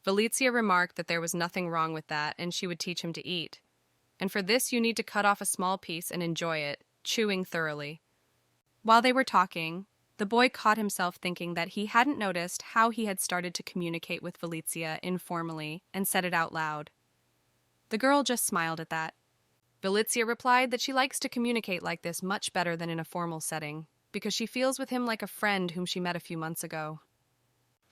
Valizia remarked that there was nothing wrong with that, and she would teach him to eat. And for this you need to cut off a small piece and enjoy it, chewing thoroughly. While they were talking, The boy caught himself thinking that he hadn't noticed how he had started to communicate with Valizia informally and said it out loud. The girl just smiled at that. Valizia replied that she likes to communicate like this much better than in a formal setting, because she feels with him like a friend whom she met a few months ago.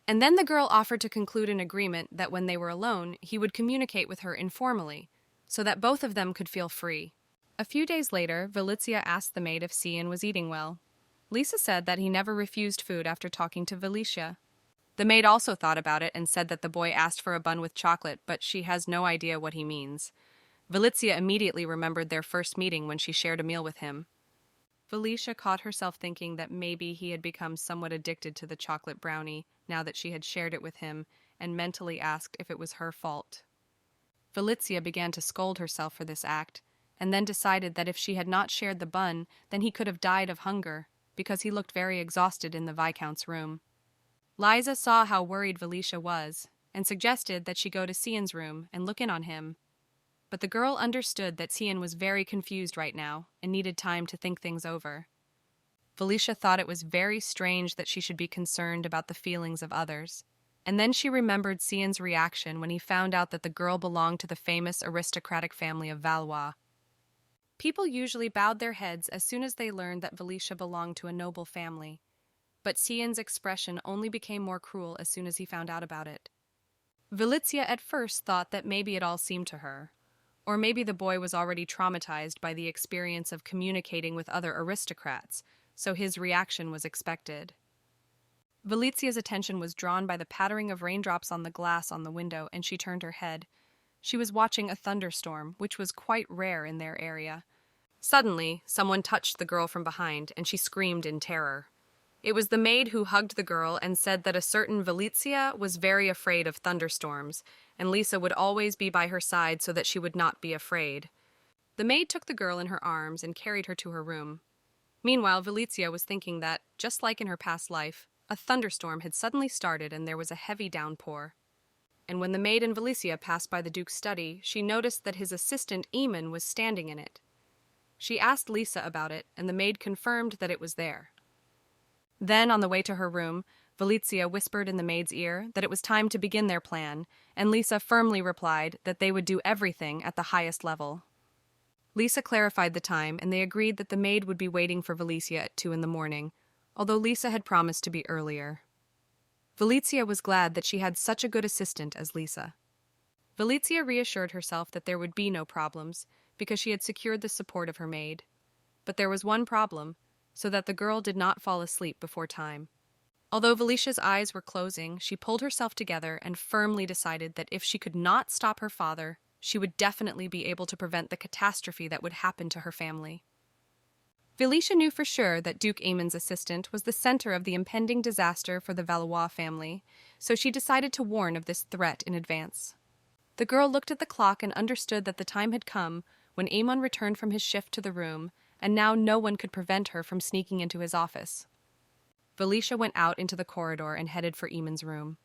And then the girl offered to conclude an agreement that when they were alone, he would communicate with her informally, so that both of them could feel free. A few days later, Valizia asked the maid if Cian was eating well. Lisa said that he never refused food after talking to Valicia. The maid also thought about it and said that the boy asked for a bun with chocolate, but she has no idea what he means. Valizia immediately remembered their first meeting when she shared a meal with him. Valicia caught herself thinking that maybe he had become somewhat addicted to the chocolate brownie now that she had shared it with him, and mentally asked if it was her fault. Valizia began to scold herself for this act, and then decided that if she had not shared the bun, then he could have died of hunger, because he looked very exhausted in the Viscount's room. Liza saw how worried Valicia was, and suggested that she go to Cian's room and look in on him. But the girl understood that Cian was very confused right now and needed time to think things over. Valicia thought it was very strange that she should be concerned about the feelings of others, and then she remembered Cian's reaction when he found out that the girl belonged to the famous aristocratic family of Valois. People usually bowed their heads as soon as they learned that Valicia belonged to a noble family, but Cian's expression only became more cruel as soon as he found out about it. Valizia at first thought that maybe it all seemed to her, or maybe the boy was already traumatized by the experience of communicating with other aristocrats, so his reaction was expected. Valizia's attention was drawn by the pattering of raindrops on the glass on the window, and she turned her head. She was watching a thunderstorm, which was quite rare in their area. Suddenly, someone touched the girl from behind, and she screamed in terror. It was the maid who hugged the girl and said that a certain Valizia was very afraid of thunderstorms, and Lisa would always be by her side so that she would not be afraid. The maid took the girl in her arms and carried her to her room. Meanwhile, Valizia was thinking that, just like in her past life, a thunderstorm had suddenly started and there was a heavy downpour. And when the maid and Valizia passed by the Duke's study, she noticed that his assistant Amon was standing in it. She asked Lisa about it, and the maid confirmed that it was there. Then, on the way to her room, Valizia whispered in the maid's ear that it was time to begin their plan, and Lisa firmly replied that they would do everything at the highest level. Lisa clarified the time, and they agreed that the maid would be waiting for Valizia at 2 a.m, although Lisa had promised to be earlier. Valizia was glad that she had such a good assistant as Lisa. Valizia reassured herself that there would be no problems, because she had secured the support of her maid. But there was one problem, so that the girl did not fall asleep before time. Although Valicia's eyes were closing, she pulled herself together and firmly decided that if she could not stop her father, she would definitely be able to prevent the catastrophe that would happen to her family. Valicia knew for sure that Duke Amon's assistant was the center of the impending disaster for the Valois family, so she decided to warn of this threat in advance. The girl looked at the clock and understood that the time had come when Amon returned from his shift to the room, and now no one could prevent her from sneaking into his office. Valicia went out into the corridor and headed for Amon's room.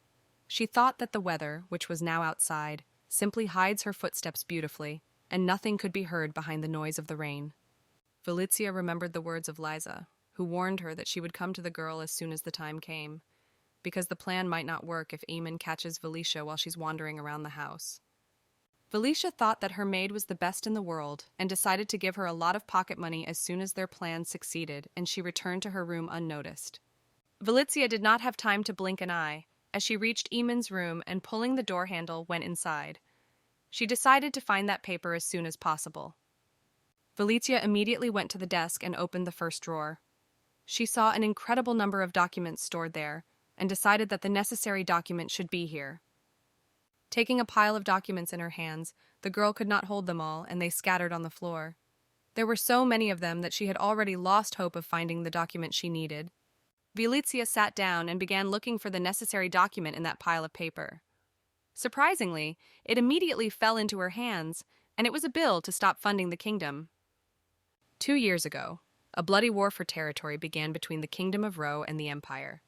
She thought that the weather, which was now outside, simply hides her footsteps beautifully, and nothing could be heard behind the noise of the rain. Valizia remembered the words of Liza, who warned her that she would come to the girl as soon as the time came, because the plan might not work if Amon catches Valicia while she's wandering around the house. Valicia thought that her maid was the best in the world and decided to give her a lot of pocket money as soon as their plan succeeded, and she returned to her room unnoticed. Valizia did not have time to blink an eye as she reached Amon's room and, pulling the door handle, went inside. She decided to find that paper as soon as possible. Valizia immediately went to the desk and opened the first drawer. She saw an incredible number of documents stored there and decided that the necessary document should be here. Taking a pile of documents in her hands, the girl could not hold them all, and they scattered on the floor. There were so many of them that she had already lost hope of finding the document she needed. Valizia sat down and began looking for the necessary document in that pile of paper. Surprisingly, it immediately fell into her hands, and it was a bill to stop funding the kingdom. 2 years ago, a bloody war for territory began between the Kingdom of Ro and the Empire.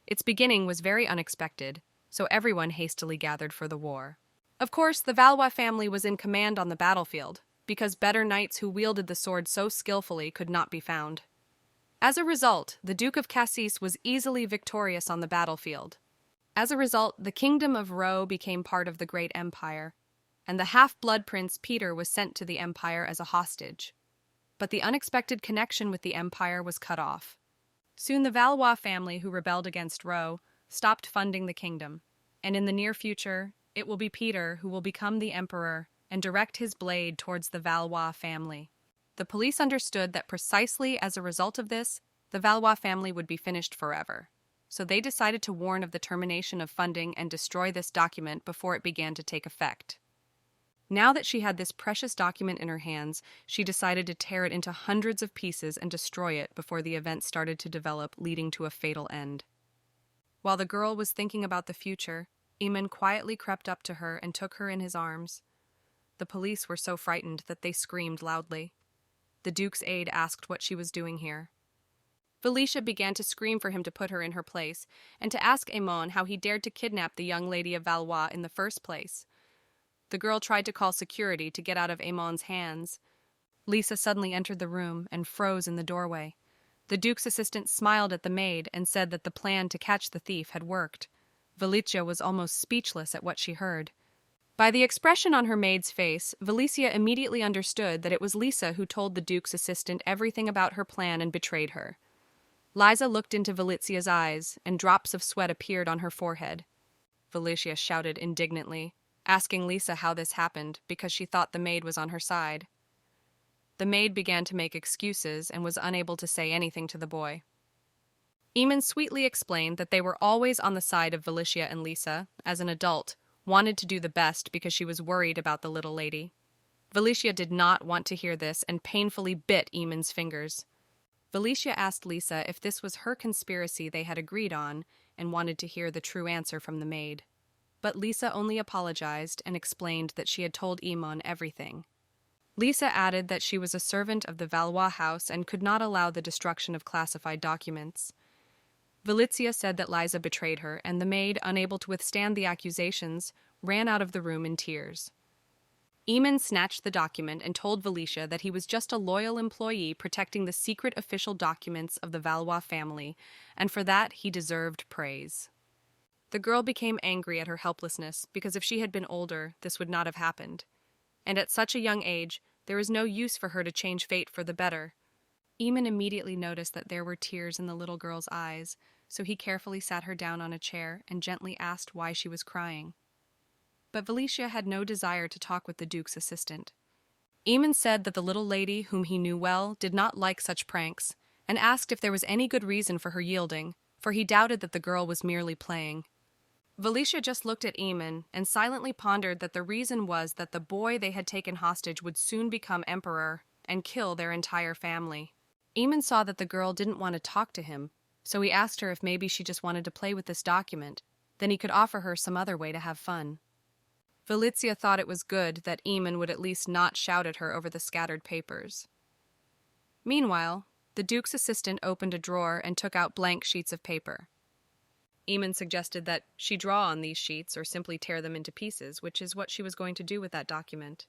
Its beginning was very unexpected, so everyone hastily gathered for the war. Of course, the Valois family was in command on the battlefield, because better knights who wielded the sword so skillfully could not be found. As a result, the Duke of Cassis was easily victorious on the battlefield. As a result, the kingdom of Ro became part of the Great Empire, and the half-blood prince Peter was sent to the empire as a hostage. But the unexpected connection with the empire was cut off. Soon the Valois family, who rebelled against Ro, stopped funding the kingdom, and in the near future, it will be Peter who will become the emperor and direct his blade towards the Valois family. The police understood that precisely as a result of this, the Valois family would be finished forever. So they decided to warn of the termination of funding and destroy this document before it began to take effect. Now that she had this precious document in her hands, she decided to tear it into hundreds of pieces and destroy it before the event started to develop, leading to a fatal end. While the girl was thinking about the future, Amon quietly crept up to her and took her in his arms. The police were so frightened that they screamed loudly. The Duke's aide asked what she was doing here. Felicia began to scream for him to put her in her place, and to ask Amon how he dared to kidnap the young lady of Valois in the first place. The girl tried to call security to get out of Amon's hands. Lisa suddenly entered the room and froze in the doorway. The Duke's assistant smiled at the maid and said that the plan to catch the thief had worked. Felicia was almost speechless at what she heard. By the expression on her maid's face, Felicia immediately understood that it was Lisa who told the Duke's assistant everything about her plan and betrayed her. Liza looked into Felicia's eyes, and drops of sweat appeared on her forehead. Felicia shouted indignantly, asking Lisa how this happened because she thought the maid was on her side. The maid began to make excuses and was unable to say anything to the boy. Amon sweetly explained that they were always on the side of Felicia, and Lisa, as an adult, wanted to do the best because she was worried about the little lady. Felicia did not want to hear this and painfully bit Amon's fingers. Felicia asked Lisa if this was her conspiracy they had agreed on and wanted to hear the true answer from the maid. But Lisa only apologized and explained that she had told Amon everything. Lisa added that she was a servant of the Valois house and could not allow the destruction of classified documents. Felicia said that Liza betrayed her, and the maid, unable to withstand the accusations, ran out of the room in tears. Amon snatched the document and told Felicia that he was just a loyal employee protecting the secret official documents of the Valois family, and for that he deserved praise. The girl became angry at her helplessness because if she had been older, this would not have happened. And at such a young age, there is no use for her to change fate for the better. Amon immediately noticed that there were tears in the little girl's eyes, so he carefully sat her down on a chair and gently asked why she was crying. But Felicia had no desire to talk with the Duke's assistant. Amon said that the little lady, whom he knew well, did not like such pranks, and asked if there was any good reason for her yielding, for he doubted that the girl was merely playing. Felicia just looked at Amon and silently pondered that the reason was that the boy they had taken hostage would soon become emperor and kill their entire family. Amon saw that the girl didn't want to talk to him, so he asked her if maybe she just wanted to play with this document, then he could offer her some other way to have fun. Felicia thought it was good that Amon would at least not shout at her over the scattered papers. Meanwhile, the Duke's assistant opened a drawer and took out blank sheets of paper. Amon suggested that she draw on these sheets or simply tear them into pieces, which is what she was going to do with that document.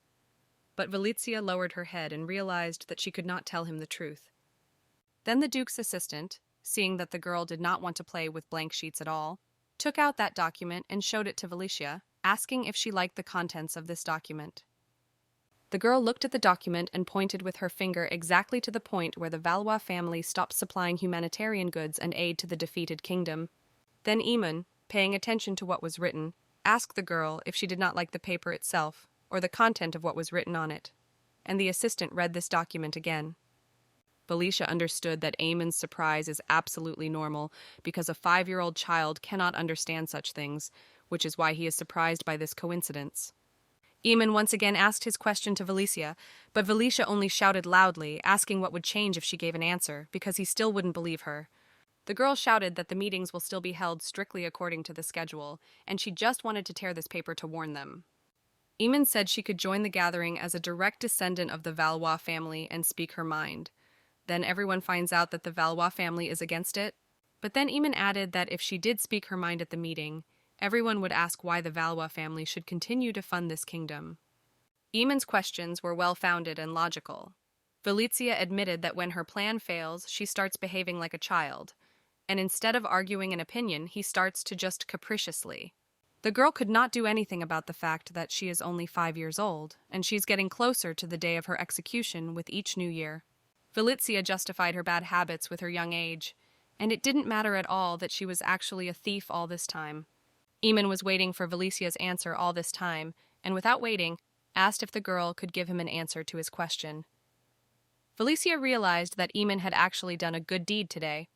But Felicia lowered her head and realized that she could not tell him the truth. Then the Duke's assistant, seeing that the girl did not want to play with blank sheets at all, took out that document and showed it to Felicia, asking if she liked the contents of this document. The girl looked at the document and pointed with her finger exactly to the point where the Valois family stopped supplying humanitarian goods and aid to the defeated kingdom. Then Amon, paying attention to what was written, asked the girl if she did not like the paper itself or the content of what was written on it, and the assistant read this document again. Felicia understood that Amon's surprise is absolutely normal because a 5-year-old child cannot understand such things, which is why he is surprised by this coincidence. Amon once again asked his question to Felicia, but Felicia only shouted loudly, asking what would change if she gave an answer, because he still wouldn't believe her. The girl shouted that the meetings will still be held strictly according to the schedule, and she just wanted to tear this paper to warn them. Amon said she could join the gathering as a direct descendant of the Valois family and speak her mind. Then everyone finds out that the Valois family is against it. But then Amon added that if she did speak her mind at the meeting, everyone would ask why the Valois family should continue to fund this kingdom. Amon's questions were well-founded and logical. Valizia admitted that when her plan fails, she starts behaving like a child, and instead of arguing an opinion, he starts to just capriciously. The girl could not do anything about the fact that she is only 5 years old, and she's getting closer to the day of her execution with each new year. Valizia justified her bad habits with her young age, and it didn't matter at all that she was actually a thief all this time. Amon was waiting for Valicia's answer all this time, and without waiting, asked if the girl could give him an answer to his question. Valicia realized that Amon had actually done a good deed today.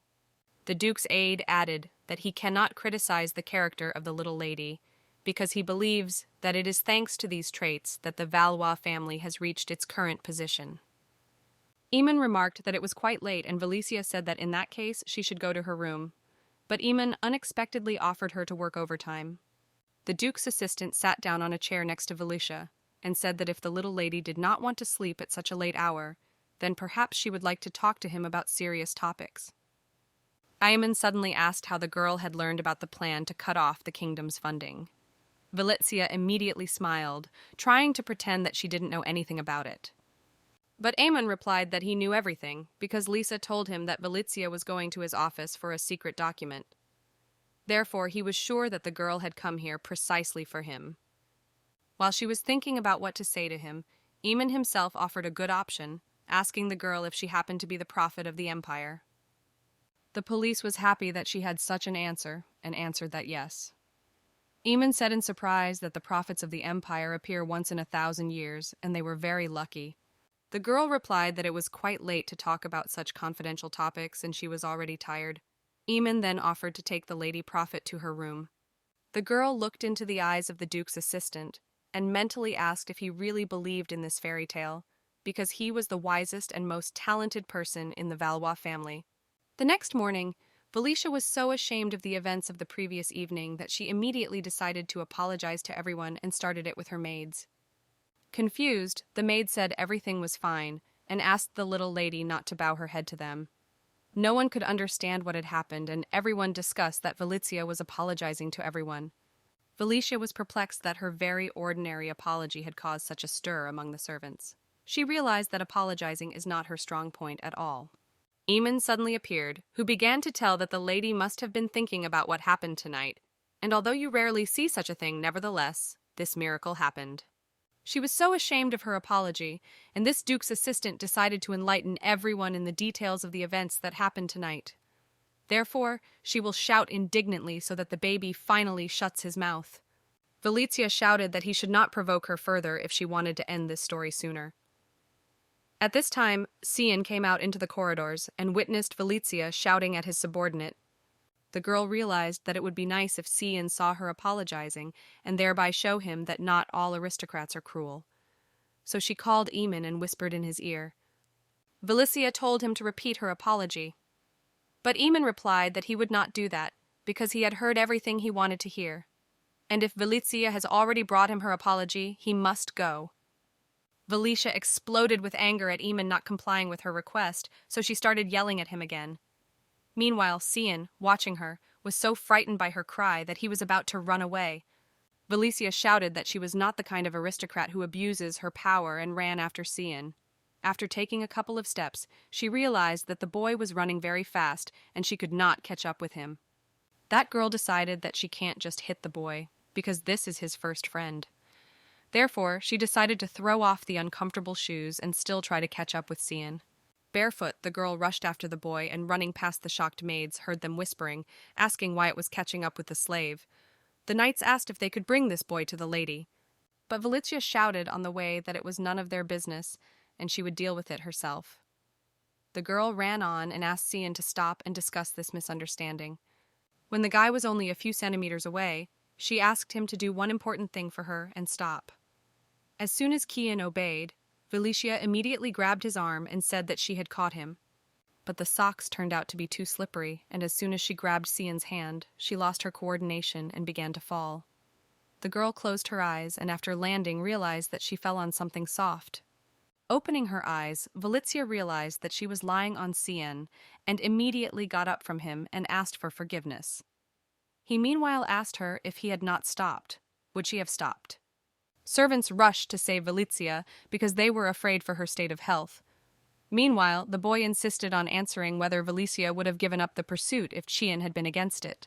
The Duke's aide added that he cannot criticize the character of the little lady, because he believes that it is thanks to these traits that the Valois family has reached its current position. Amon remarked that it was quite late, and Valicia said that in that case she should go to her room. But Amon unexpectedly offered her to work overtime. The Duke's assistant sat down on a chair next to Valicia and said that if the little lady did not want to sleep at such a late hour, then perhaps she would like to talk to him about serious topics. Amon suddenly asked how the girl had learned about the plan to cut off the kingdom's funding. Valizia immediately smiled, trying to pretend that she didn't know anything about it. But Amon replied that he knew everything, because Lisa told him that Valizia was going to his office for a secret document. Therefore, he was sure that the girl had come here precisely for him. While she was thinking about what to say to him, Amon himself offered a good option, asking the girl if she happened to be the prophet of the empire. The police was happy that she had such an answer, and answered that yes. Amon said in surprise that the prophets of the empire appear once in 1,000 years, and they were very lucky. The girl replied that it was quite late to talk about such confidential topics, and she was already tired. Amon then offered to take the lady prophet to her room. The girl looked into the eyes of the Duke's assistant, and mentally asked if he really believed in this fairy tale, because he was the wisest and most talented person in the Valois family. The next morning, Valicia was so ashamed of the events of the previous evening that she immediately decided to apologize to everyone and started it with her maids. Confused, the maid said everything was fine and asked the little lady not to bow her head to them. No one could understand what had happened, and everyone discussed that Valizia was apologizing to everyone. Valicia was perplexed that her very ordinary apology had caused such a stir among the servants. She realized that apologizing is not her strong point at all. Amon suddenly appeared, who began to tell that the lady must have been thinking about what happened tonight, and although you rarely see such a thing, nevertheless, this miracle happened. She was so ashamed of her apology, and this Duke's assistant decided to enlighten everyone in the details of the events that happened tonight. Therefore, she will shout indignantly so that the baby finally shuts his mouth. Valizia shouted that he should not provoke her further if she wanted to end this story sooner. At this time, Cian came out into the corridors and witnessed Valizia shouting at his subordinate. The girl realized that it would be nice if Cian saw her apologizing and thereby show him that not all aristocrats are cruel. So she called Amon and whispered in his ear. Valizia told him to repeat her apology. But Amon replied that he would not do that, because he had heard everything he wanted to hear. And if Valizia has already brought him her apology, he must go. Valicia exploded with anger at Amon not complying with her request, so she started yelling at him again. Meanwhile, Cian, watching her, was so frightened by her cry that he was about to run away. Valicia shouted that she was not the kind of aristocrat who abuses her power and ran after Cian. After taking a couple of steps, she realized that the boy was running very fast and she could not catch up with him. That girl decided that she can't just hit the boy, because this is his first friend. Therefore, she decided to throw off the uncomfortable shoes and still try to catch up with Cian. Barefoot, the girl rushed after the boy and running past the shocked maids heard them whispering, asking why it was catching up with the slave. The knights asked if they could bring this boy to the lady. But Valizia shouted on the way that it was none of their business and she would deal with it herself. The girl ran on and asked Cian to stop and discuss this misunderstanding. When the guy was only a few centimeters away, she asked him to do one important thing for her and stop. As soon as Cian obeyed, Valicia immediately grabbed his arm and said that she had caught him. But the socks turned out to be too slippery, and as soon as she grabbed Cian's hand, she lost her coordination and began to fall. The girl closed her eyes and after landing realized that she fell on something soft. Opening her eyes, Valizia realized that she was lying on Cian and immediately got up from him and asked for forgiveness. He meanwhile asked her if he had not stopped. Would she have stopped? Servants rushed to save Valizia because they were afraid for her state of health. Meanwhile, the boy insisted on answering whether Valicia would have given up the pursuit if Cian had been against it.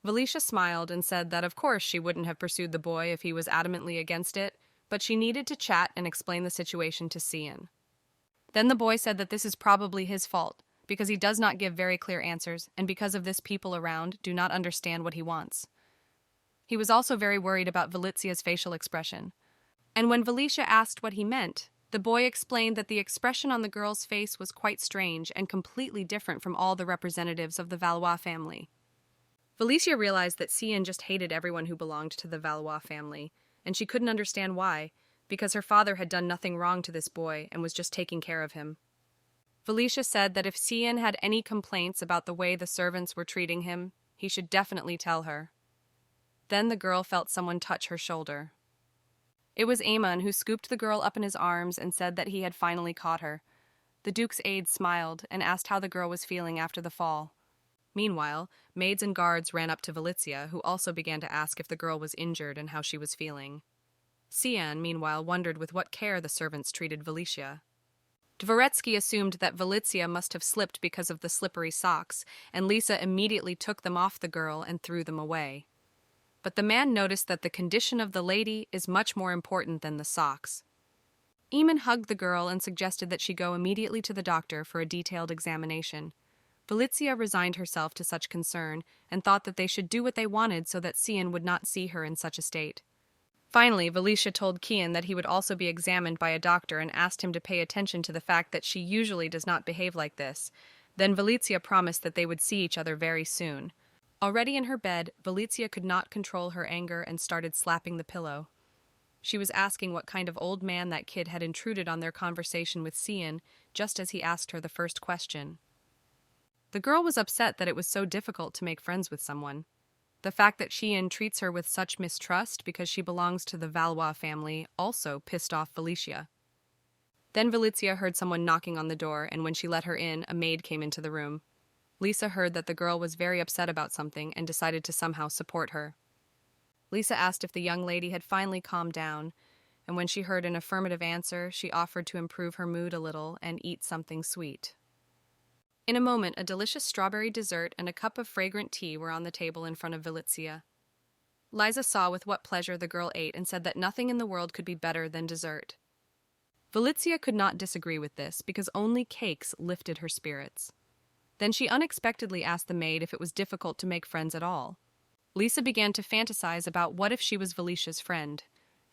Valicia smiled and said that of course she wouldn't have pursued the boy if he was adamantly against it, but she needed to chat and explain the situation to Cian. Then the boy said that this is probably his fault, because he does not give very clear answers, and because of this people around do not understand what he wants. He was also very worried about Valicia's facial expression. And when Valicia asked what he meant, the boy explained that the expression on the girl's face was quite strange and completely different from all the representatives of the Valois family. Valicia realized that Cian just hated everyone who belonged to the Valois family, and she couldn't understand why, because her father had done nothing wrong to this boy and was just taking care of him. Valicia said that if Cian had any complaints about the way the servants were treating him, he should definitely tell her. Then the girl felt someone touch her shoulder. It was Amon, who scooped the girl up in his arms and said that he had finally caught her. The Duke's aide smiled and asked how the girl was feeling after the fall. Meanwhile, maids and guards ran up to Valicia, who also began to ask if the girl was injured and how she was feeling. Cian, meanwhile, wondered with what care the servants treated Valicia. Dvoretsky assumed that Valicia must have slipped because of the slippery socks, and Lisa immediately took them off the girl and threw them away. But the man noticed that the condition of the lady is much more important than the socks. Amon hugged the girl and suggested that she go immediately to the doctor for a detailed examination. Valicia resigned herself to such concern and thought that they should do what they wanted so that Cian would not see her in such a state. Finally, Valicia told Cian that he would also be examined by a doctor and asked him to pay attention to the fact that she usually does not behave like this. Then Valicia promised that they would see each other very soon. Already in her bed, Valicia could not control her anger and started slapping the pillow. She was asking what kind of old man that kid had intruded on their conversation with Cian, just as he asked her the first question. The girl was upset that it was so difficult to make friends with someone. The fact that Cian treats her with such mistrust because she belongs to the Valois family also pissed off Valicia. Then Valicia heard someone knocking on the door, and when she let her in, a maid came into the room. Lisa heard that the girl was very upset about something and decided to somehow support her. Lisa asked if the young lady had finally calmed down, and when she heard an affirmative answer, she offered to improve her mood a little and eat something sweet. In a moment, a delicious strawberry dessert and a cup of fragrant tea were on the table in front of Valicia. Liza saw with what pleasure the girl ate and said that nothing in the world could be better than dessert. Valicia could not disagree with this because only cakes lifted her spirits. Then she unexpectedly asked the maid if it was difficult to make friends at all. Lisa began to fantasize about what if she was Valicia's friend,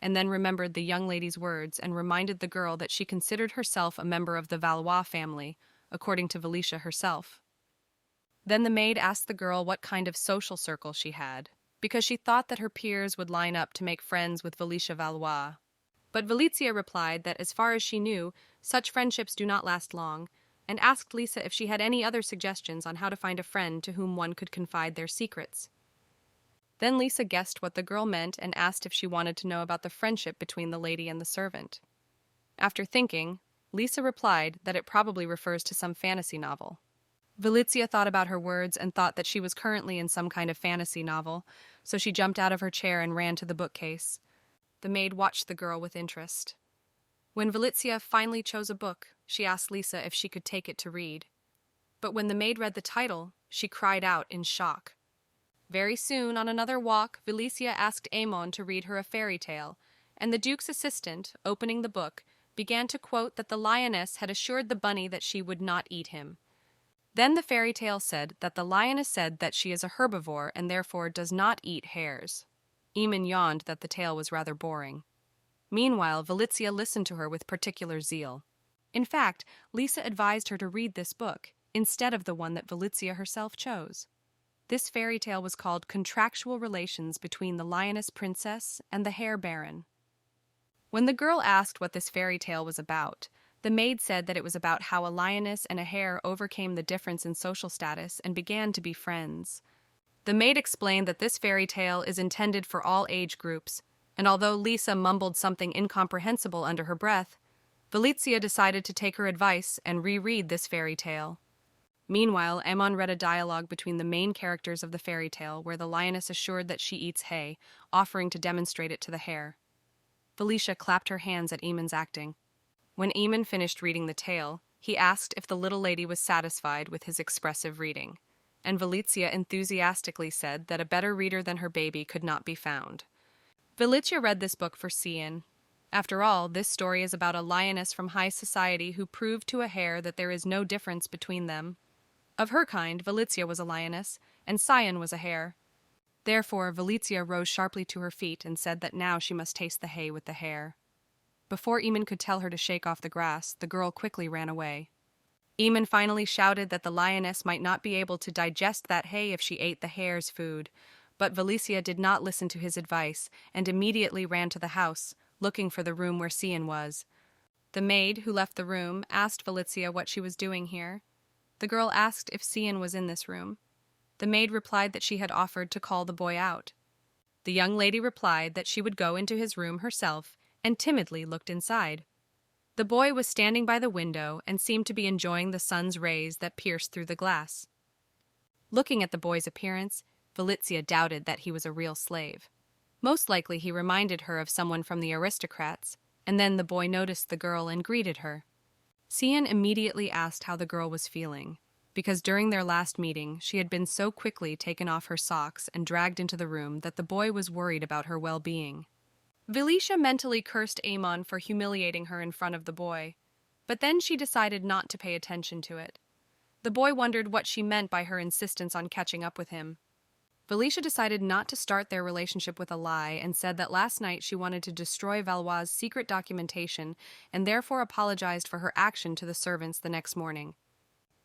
and then remembered the young lady's words and reminded the girl that she considered herself a member of the Valois family, according to Valicia herself. Then the maid asked the girl what kind of social circle she had, because she thought that her peers would line up to make friends with Valicia Valois. But Valicia replied that as far as she knew, such friendships do not last long, and asked Lisa if she had any other suggestions on how to find a friend to whom one could confide their secrets. Then Lisa guessed what the girl meant and asked if she wanted to know about the friendship between the lady and the servant. After thinking, Lisa replied that it probably refers to some fantasy novel. Valicia thought about her words and thought that she was currently in some kind of fantasy novel, so she jumped out of her chair and ran to the bookcase. The maid watched the girl with interest. When Valicia finally chose a book, she asked Lisa if she could take it to read. But when the maid read the title, she cried out in shock. Very soon, on another walk, Valicia asked Amon to read her a fairy tale, and the Duke's assistant, opening the book, began to quote that the lioness had assured the bunny that she would not eat him. Then the fairy tale said that the lioness said that she is a herbivore and therefore does not eat hares. Amon yawned that the tale was rather boring. Meanwhile, Valicia listened to her with particular zeal. In fact, Lisa advised her to read this book, instead of the one that Valicia herself chose. This fairy tale was called Contractual Relations Between the Lioness Princess and the Hare Baron. When the girl asked what this fairy tale was about, the maid said that it was about how a lioness and a hare overcame the difference in social status and began to be friends. The maid explained that this fairy tale is intended for all age groups, and although Lisa mumbled something incomprehensible under her breath, Valicia decided to take her advice and reread this fairy tale. Meanwhile, Amon read a dialogue between the main characters of the fairy tale where the lioness assured that she eats hay, offering to demonstrate it to the hare. Valicia clapped her hands at Amon's acting. When Amon finished reading the tale, He asked if the little lady was satisfied with his expressive reading, and Valizia enthusiastically said that a better reader than her baby could not be found. Valizia read this book for Cian. After all, this story is about a lioness from high society who proved to a hare that there is no difference between them. Of her kind, Valizia was a lioness, and Cian was a hare. Therefore, Valizia rose sharply to her feet and said that now she must taste the hay with the hare. Before Amon could tell her to shake off the grass, the girl quickly ran away. Amon finally shouted that the lioness might not be able to digest that hay if she ate the hare's food, but Valizia did not listen to his advice and immediately ran to the house, looking for the room where Cian was. The maid, who left the room, asked Valizia what she was doing here. The girl asked if Cian was in this room. The maid replied that she had offered to call the boy out. The young lady replied that she would go into his room herself and timidly looked inside. The boy was standing by the window and seemed to be enjoying the sun's rays that pierced through the glass. Looking at the boy's appearance, Valizia doubted that he was a real slave. Most likely he reminded her of someone from the aristocrats, and then the boy noticed the girl and greeted her. Cian immediately asked how the girl was feeling, because during their last meeting she had been so quickly taken off her socks and dragged into the room that the boy was worried about her well-being. Valizia mentally cursed Amon for humiliating her in front of the boy, but then she decided not to pay attention to it. The boy wondered what she meant by her insistence on catching up with him. Valizia decided not to start their relationship with a lie and said that last night she wanted to destroy Valois' secret documentation and therefore apologized for her action to the servants the next morning.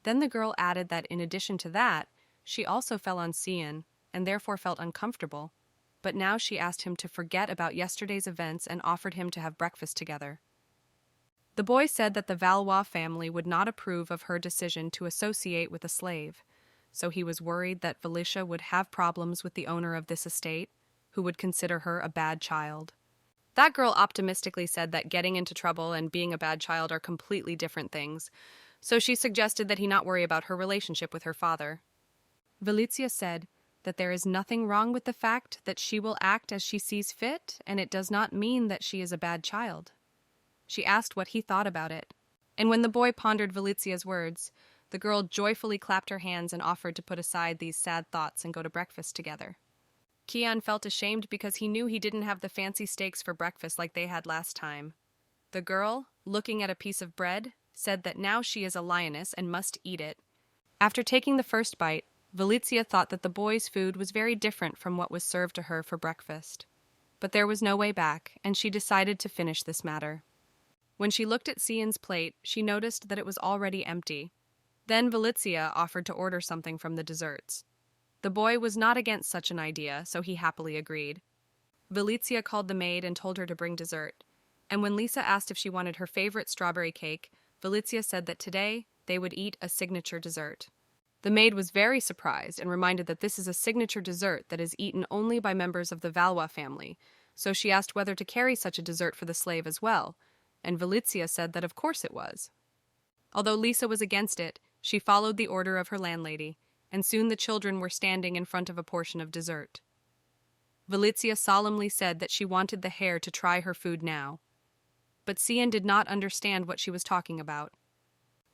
Then the girl added that in addition to that, she also fell on Cian and therefore felt uncomfortable, but now she asked him to forget about yesterday's events and offered him to have breakfast together. The boy said that the Valois family would not approve of her decision to associate with a slave, so he was worried that Valizia would have problems with the owner of this estate, who would consider her a bad child. That girl optimistically said that getting into trouble and being a bad child are completely different things, so she suggested that he not worry about her relationship with her father. Valizia said that there is nothing wrong with the fact that she will act as she sees fit, and it does not mean that she is a bad child. She asked what he thought about it, and when the boy pondered Valizia's words, the girl joyfully clapped her hands and offered to put aside these sad thoughts and go to breakfast together. Kian felt ashamed because he knew he didn't have the fancy steaks for breakfast like they had last time. The girl, looking at a piece of bread, said that now she is a lioness and must eat it. After taking the first bite, Valizia thought that the boy's food was very different from what was served to her for breakfast. But there was no way back, and she decided to finish this matter. When she looked at Cian's plate, she noticed that it was already empty. Then Valizia offered to order something from the desserts. The boy was not against such an idea, so he happily agreed. Valizia called the maid and told her to bring dessert, and when Lisa asked if she wanted her favorite strawberry cake, Valizia said that today they would eat a signature dessert. The maid was very surprised and reminded that this is a signature dessert that is eaten only by members of the Valois family, so she asked whether to carry such a dessert for the slave as well, and Valizia said that of course it was. Although Lisa was against it, she followed the order of her landlady, and soon the children were standing in front of a portion of dessert. Valizia solemnly said that she wanted the hare to try her food now. But Cian did not understand what she was talking about.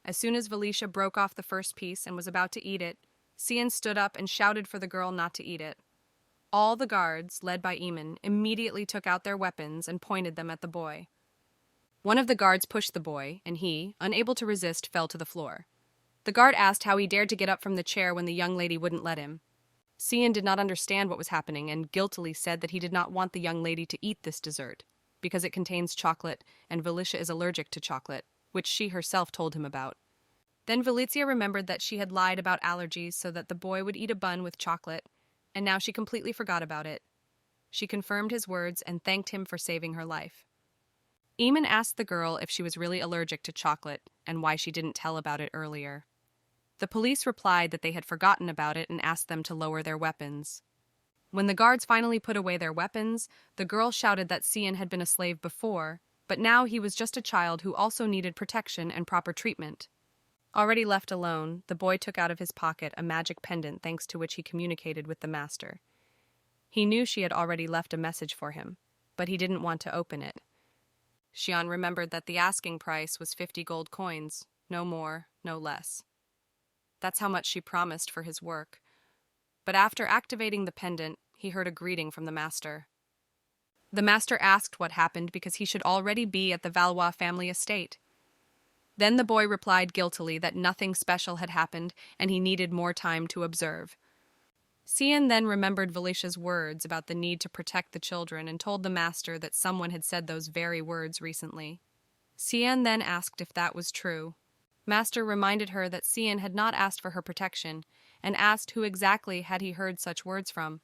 As soon as Valizia broke off the first piece and was about to eat it, Cian stood up and shouted for the girl not to eat it. All the guards, led by Amon, immediately took out their weapons and pointed them at the boy. One of the guards pushed the boy, and he, unable to resist, fell to the floor. The guard asked how he dared to get up from the chair when the young lady wouldn't let him. Cian did not understand what was happening and guiltily said that he did not want the young lady to eat this dessert, because it contains chocolate, and Valizia is allergic to chocolate, which she herself told him about. Then Valizia remembered that she had lied about allergies so that the boy would eat a bun with chocolate, and now she completely forgot about it. She confirmed his words and thanked him for saving her life. Amon asked the girl if she was really allergic to chocolate and why she didn't tell about it earlier. The police replied that they had forgotten about it and asked them to lower their weapons. When the guards finally put away their weapons, the girl shouted that Cian had been a slave before, but now he was just a child who also needed protection and proper treatment. Already left alone, the boy took out of his pocket a magic pendant thanks to which he communicated with the master. He knew she had already left a message for him, but he didn't want to open it. Xian remembered that the asking price was 50 gold coins, no more, no less. That's how much she promised for his work. But after activating the pendant, he heard a greeting from the master. The master asked what happened because he should already be at the Valois family estate. Then the boy replied guiltily that nothing special had happened and he needed more time to observe. Cian then remembered Valicia's words about the need to protect the children and told the master that someone had said those very words recently. Cian then asked if that was true. Master reminded her that Cian had not asked for her protection and asked who exactly had he heard such words from.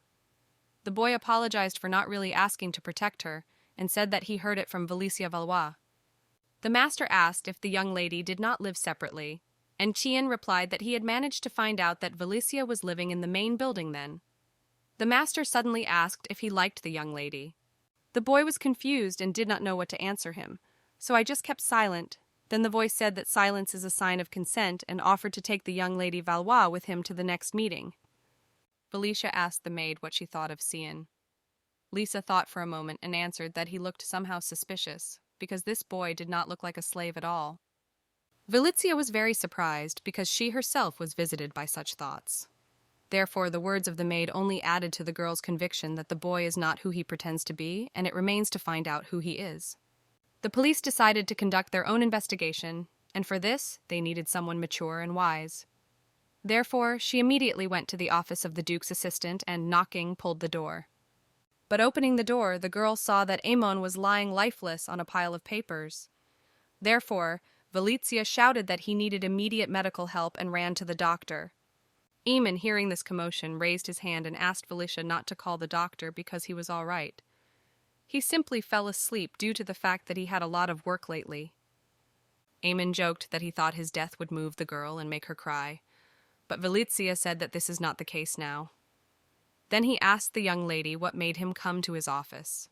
The boy apologized for not really asking to protect her and said that he heard it from Valicia Valois. The master asked if the young lady did not live separately, and Cian replied that he had managed to find out that Valicia was living in the main building then. The master suddenly asked if he liked the young lady. The boy was confused and did not know what to answer him, so I just kept silent. Then the voice said that silence is a sign of consent and offered to take the young lady Valois with him to the next meeting. Valicia asked the maid what she thought of Cian. Lisa thought for a moment and answered that he looked somehow suspicious, because this boy did not look like a slave at all. Valicia was very surprised because she herself was visited by such thoughts. Therefore, the words of the maid only added to the girl's conviction that the boy is not who he pretends to be, and it remains to find out who he is. The police decided to conduct their own investigation, and for this, they needed someone mature and wise. Therefore, she immediately went to the office of the Duke's assistant and, knocking, pulled the door. But opening the door, the girl saw that Amon was lying lifeless on a pile of papers. Therefore, Valicia shouted that he needed immediate medical help and ran to the doctor. Amon, hearing this commotion, raised his hand and asked Valicia not to call the doctor because he was all right. He simply fell asleep due to the fact that he had a lot of work lately. Amon joked that he thought his death would move the girl and make her cry, but Valicia said that this is not the case now. Then he asked the young lady what made him come to his office.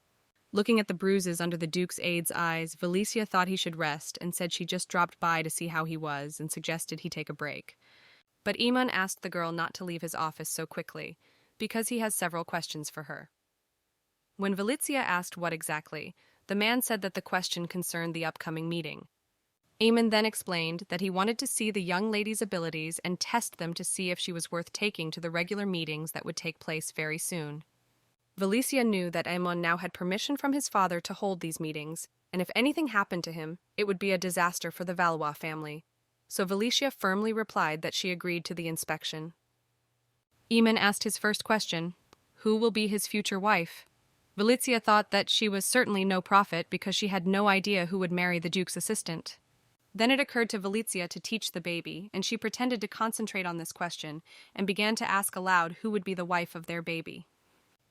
Looking at the bruises under the Duke's aide's eyes, Valicia thought he should rest and said she just dropped by to see how he was and suggested he take a break. But Amon asked the girl not to leave his office so quickly, because he has several questions for her. When Valicia asked what exactly, the man said that the question concerned the upcoming meeting. Amon then explained that he wanted to see the young lady's abilities and test them to see if she was worth taking to the regular meetings that would take place very soon. Valicia knew that Amon now had permission from his father to hold these meetings, and if anything happened to him, it would be a disaster for the Valois family. So Valicia firmly replied that she agreed to the inspection. Amon asked his first question, who will be his future wife? Valicia thought that she was certainly no prophet because she had no idea who would marry the Duke's assistant. Then it occurred to Valicia to teach the baby, and she pretended to concentrate on this question and began to ask aloud who would be the wife of their baby.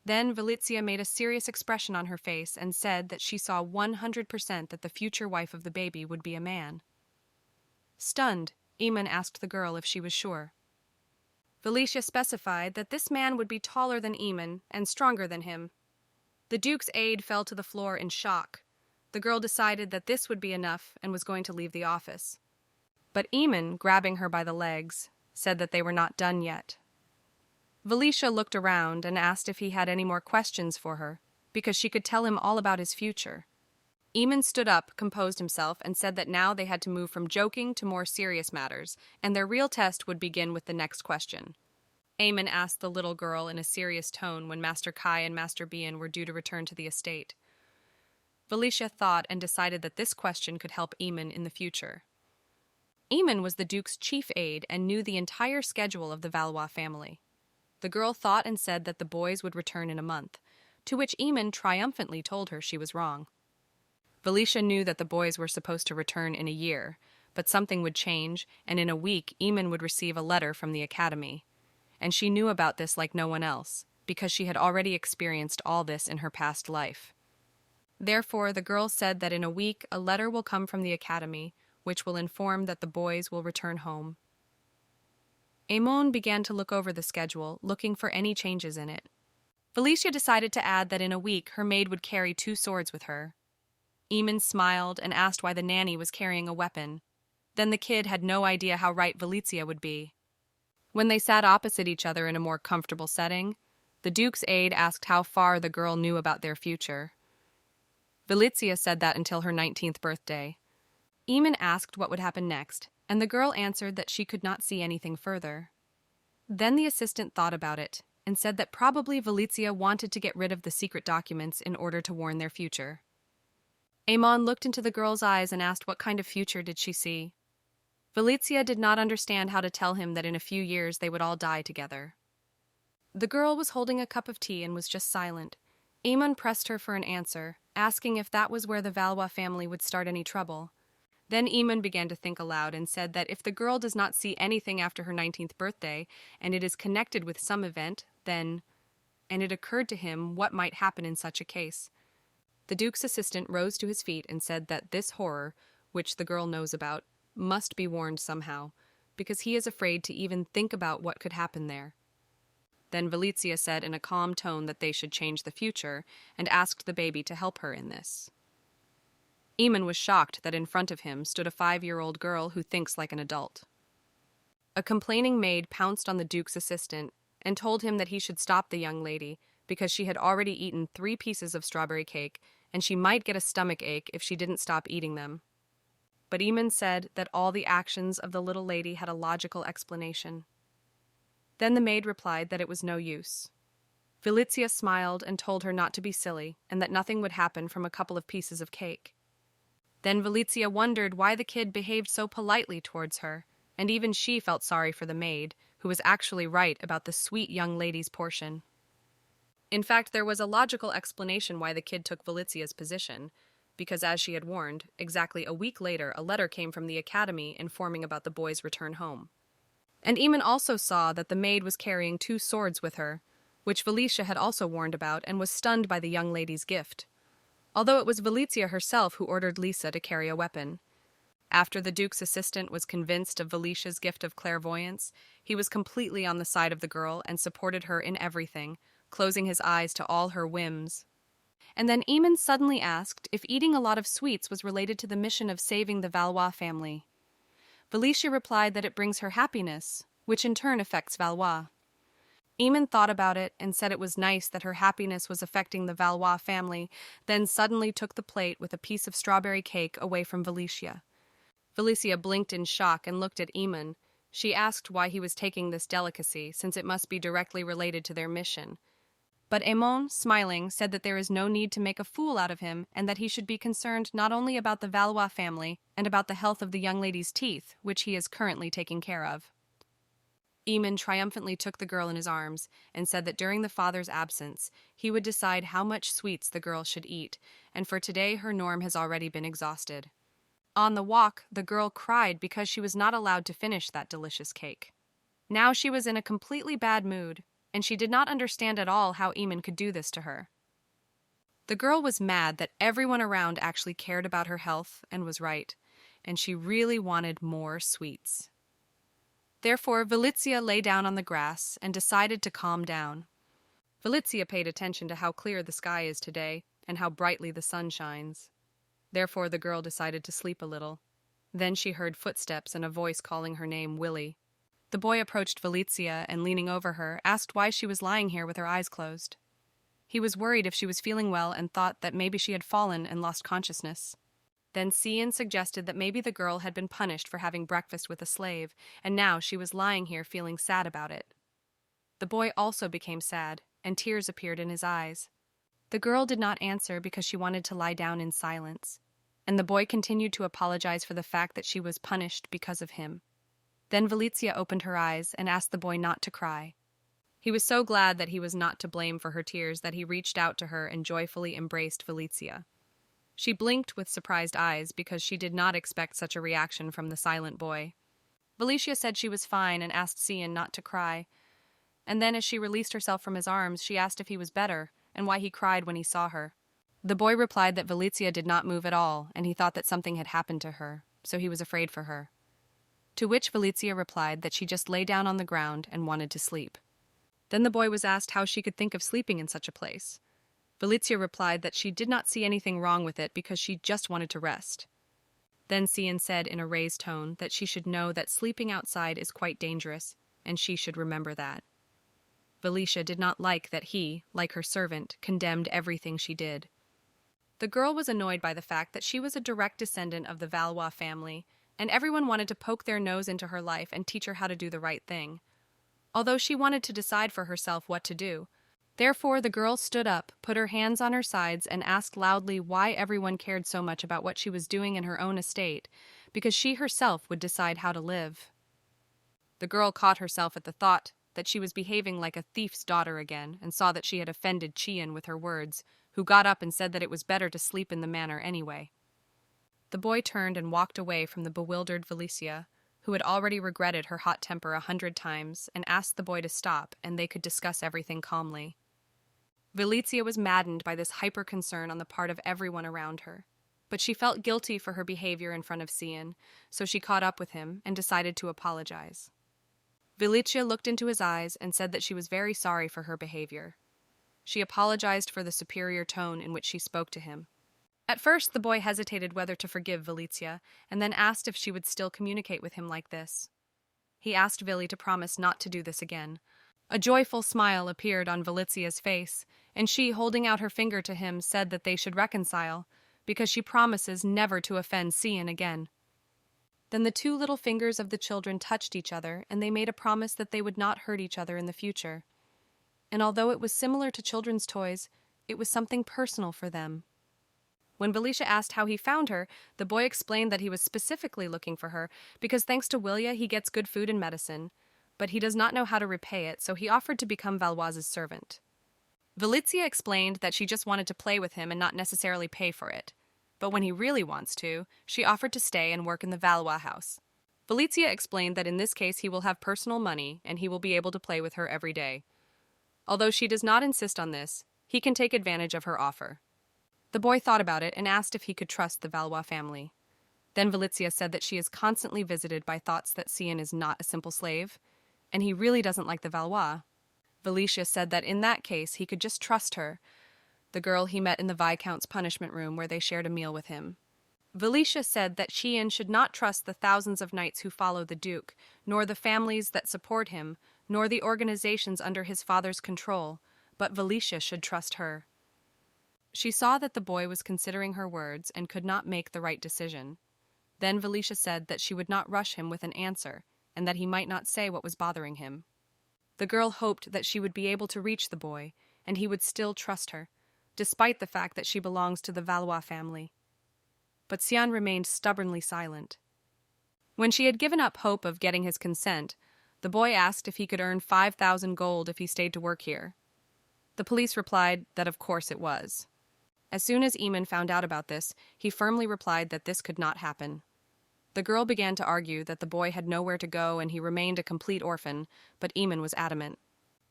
Then Valicia made a serious expression on her face and said that she saw 100% that the future wife of the baby would be a man. Stunned, Amon asked the girl if she was sure. Valicia specified that this man would be taller than Amon and stronger than him. The Duke's aide fell to the floor in shock. The girl decided that this would be enough and was going to leave the office. But Amon, grabbing her by the legs, said that they were not done yet. Valicia looked around and asked if he had any more questions for her, because she could tell him all about his future. Amon stood up, composed himself, and said that now they had to move from joking to more serious matters, and their real test would begin with the next question. Amon asked the little girl in a serious tone when Master Kai and Master Bian were due to return to the estate. Valicia thought and decided that this question could help Amon in the future. Amon was the Duke's chief aide and knew the entire schedule of the Valois family. The girl thought and said that the boys would return in a month, to which Amon triumphantly told her she was wrong. Valicia knew that the boys were supposed to return in a year, but something would change, and in a week Amon would receive a letter from the academy. And she knew about this like no one else, because she had already experienced all this in her past life. Therefore, the girl said that in a week a letter will come from the academy, which will inform that the boys will return home. Amon began to look over the schedule, looking for any changes in it. Valicia decided to add that in a week her maid would carry 2 swords with her. Amon smiled and asked why the nanny was carrying a weapon. Then the kid had no idea how right Valicia would be. When they sat opposite each other in a more comfortable setting, the Duke's aide asked how far the girl knew about their future. Valicia said that until her 19th birthday. Amon asked what would happen next, and the girl answered that she could not see anything further. Then the assistant thought about it and said that probably Valizia wanted to get rid of the secret documents in order to warn their future. Amon looked into the girl's eyes and asked what kind of future did she see. Valizia did not understand how to tell him that in a few years they would all die together. The girl was holding a cup of tea and was just silent. Amon pressed her for an answer, asking if that was where the Valois family would start any trouble. Then Amon began to think aloud and said that if the girl does not see anything after her 19th birthday, and it is connected with some event, then... And it occurred to him what might happen in such a case. The Duke's assistant rose to his feet and said that this horror, which the girl knows about, must be warned somehow, because he is afraid to even think about what could happen there. Then Valizia said in a calm tone that they should change the future, and asked the baby to help her in this. Amon was shocked that in front of him stood a 5-year-old girl who thinks like an adult. A complaining maid pounced on the Duke's assistant and told him that he should stop the young lady because she had already eaten 3 pieces of strawberry cake and she might get a stomach ache if she didn't stop eating them. But Amon said that all the actions of the little lady had a logical explanation. Then the maid replied that it was no use. Valizia smiled and told her not to be silly and that nothing would happen from a couple of pieces of cake. Then Valizia wondered why the kid behaved so politely towards her, and even she felt sorry for the maid, who was actually right about the sweet young lady's portion. In fact, there was a logical explanation why the kid took Valizia's position, because as she had warned, exactly a week later a letter came from the academy informing about the boy's return home. And Amon also saw that the maid was carrying 2 swords with her, which Valizia had also warned about and was stunned by the young lady's gift. Although it was Valizia herself who ordered Lisa to carry a weapon. After the Duke's assistant was convinced of Valicia's gift of clairvoyance, he was completely on the side of the girl and supported her in everything, closing his eyes to all her whims. And then Amon suddenly asked if eating a lot of sweets was related to the mission of saving the Valois family. Valicia replied that it brings her happiness, which in turn affects Valois. Amon thought about it and said it was nice that her happiness was affecting the Valois family, then suddenly took the plate with a piece of strawberry cake away from Valicia. Valicia blinked in shock and looked at Amon. She asked why he was taking this delicacy, since it must be directly related to their mission. But Amon, smiling, said that there is no need to make a fool out of him and that he should be concerned not only about the Valois family and about the health of the young lady's teeth, which he is currently taking care of. Amon triumphantly took the girl in his arms and said that during the father's absence, he would decide how much sweets the girl should eat, and for today her norm has already been exhausted. On the walk, the girl cried because she was not allowed to finish that delicious cake. Now she was in a completely bad mood, and she did not understand at all how Amon could do this to her. The girl was mad that everyone around actually cared about her health and was right, and she really wanted more sweets. Therefore, Valizia lay down on the grass and decided to calm down. Valizia paid attention to how clear the sky is today and how brightly the sun shines. Therefore, the girl decided to sleep a little. Then she heard footsteps and a voice calling her name, Willie. The boy approached Valizia and, leaning over her, asked why she was lying here with her eyes closed. He was worried if she was feeling well and thought that maybe she had fallen and lost consciousness. Then Cian suggested that maybe the girl had been punished for having breakfast with a slave, and now she was lying here feeling sad about it. The boy also became sad, and tears appeared in his eyes. The girl did not answer because she wanted to lie down in silence, and the boy continued to apologize for the fact that she was punished because of him. Then Valizia opened her eyes and asked the boy not to cry. He was so glad that he was not to blame for her tears that he reached out to her and joyfully embraced Valizia. She blinked with surprised eyes because she did not expect such a reaction from the silent boy. Valizia said she was fine and asked Cian not to cry. And then as she released herself from his arms, she asked if he was better and why he cried when he saw her. The boy replied that Valizia did not move at all and he thought that something had happened to her, so he was afraid for her. To which Valizia replied that she just lay down on the ground and wanted to sleep. Then the boy was asked how she could think of sleeping in such a place. Valizia replied that she did not see anything wrong with it because she just wanted to rest. Then Cian said in a raised tone that she should know that sleeping outside is quite dangerous, and she should remember that. Valizia did not like that he, like her servant, condemned everything she did. The girl was annoyed by the fact that she was a direct descendant of the Valois family, and everyone wanted to poke their nose into her life and teach her how to do the right thing, although she wanted to decide for herself what to do. Therefore, the girl stood up, put her hands on her sides, and asked loudly why everyone cared so much about what she was doing in her own estate, because she herself would decide how to live. The girl caught herself at the thought that she was behaving like a thief's daughter again, and saw that she had offended Chian with her words, who got up and said that it was better to sleep in the manor anyway. The boy turned and walked away from the bewildered Valicia, who had already regretted her hot temper 100 times, and asked the boy to stop, and they could discuss everything calmly. Valicia was maddened by this hyper-concern on the part of everyone around her, but she felt guilty for her behavior in front of Cian, so she caught up with him and decided to apologize. Valicia looked into his eyes and said that she was very sorry for her behavior. She apologized for the superior tone in which she spoke to him. At first, the boy hesitated whether to forgive Valicia, and then asked if she would still communicate with him like this. He asked Vili to promise not to do this again. A joyful smile appeared on Valicia's face, and she, holding out her finger to him, said that they should reconcile, because she promises never to offend Cian again. Then the two little fingers of the children touched each other, and they made a promise that they would not hurt each other in the future. And although it was similar to children's toys, it was something personal for them. When Valicia asked how he found her, the boy explained that he was specifically looking for her because thanks to Willia he gets good food and medicine, but he does not know how to repay it, so he offered to become Valois's servant. Valicia explained that she just wanted to play with him and not necessarily pay for it. But when he really wants to, she offered to stay and work in the Valois house. Valicia explained that in this case he will have personal money and he will be able to play with her every day. Although she does not insist on this, he can take advantage of her offer. The boy thought about it and asked if he could trust the Valois family. Then Valicia said that she is constantly visited by thoughts that Cian is not a simple slave, and he really doesn't like the Valois. Valicia said that in that case he could just trust her, the girl he met in the Viscount's punishment room where they shared a meal with him. Valicia said that Cian should not trust the thousands of knights who follow the Duke, nor the families that support him, nor the organizations under his father's control, but Valicia should trust her. She saw that the boy was considering her words and could not make the right decision. Then Valicia said that she would not rush him with an answer, and that he might not say what was bothering him. The girl hoped that she would be able to reach the boy, and he would still trust her, despite the fact that she belongs to the Valois family. But Cian remained stubbornly silent. When she had given up hope of getting his consent, the boy asked if he could earn 5,000 gold if he stayed to work here. The police replied that of course it was. As soon as Amon found out about this, he firmly replied that this could not happen. The girl began to argue that the boy had nowhere to go and he remained a complete orphan, but Amon was adamant.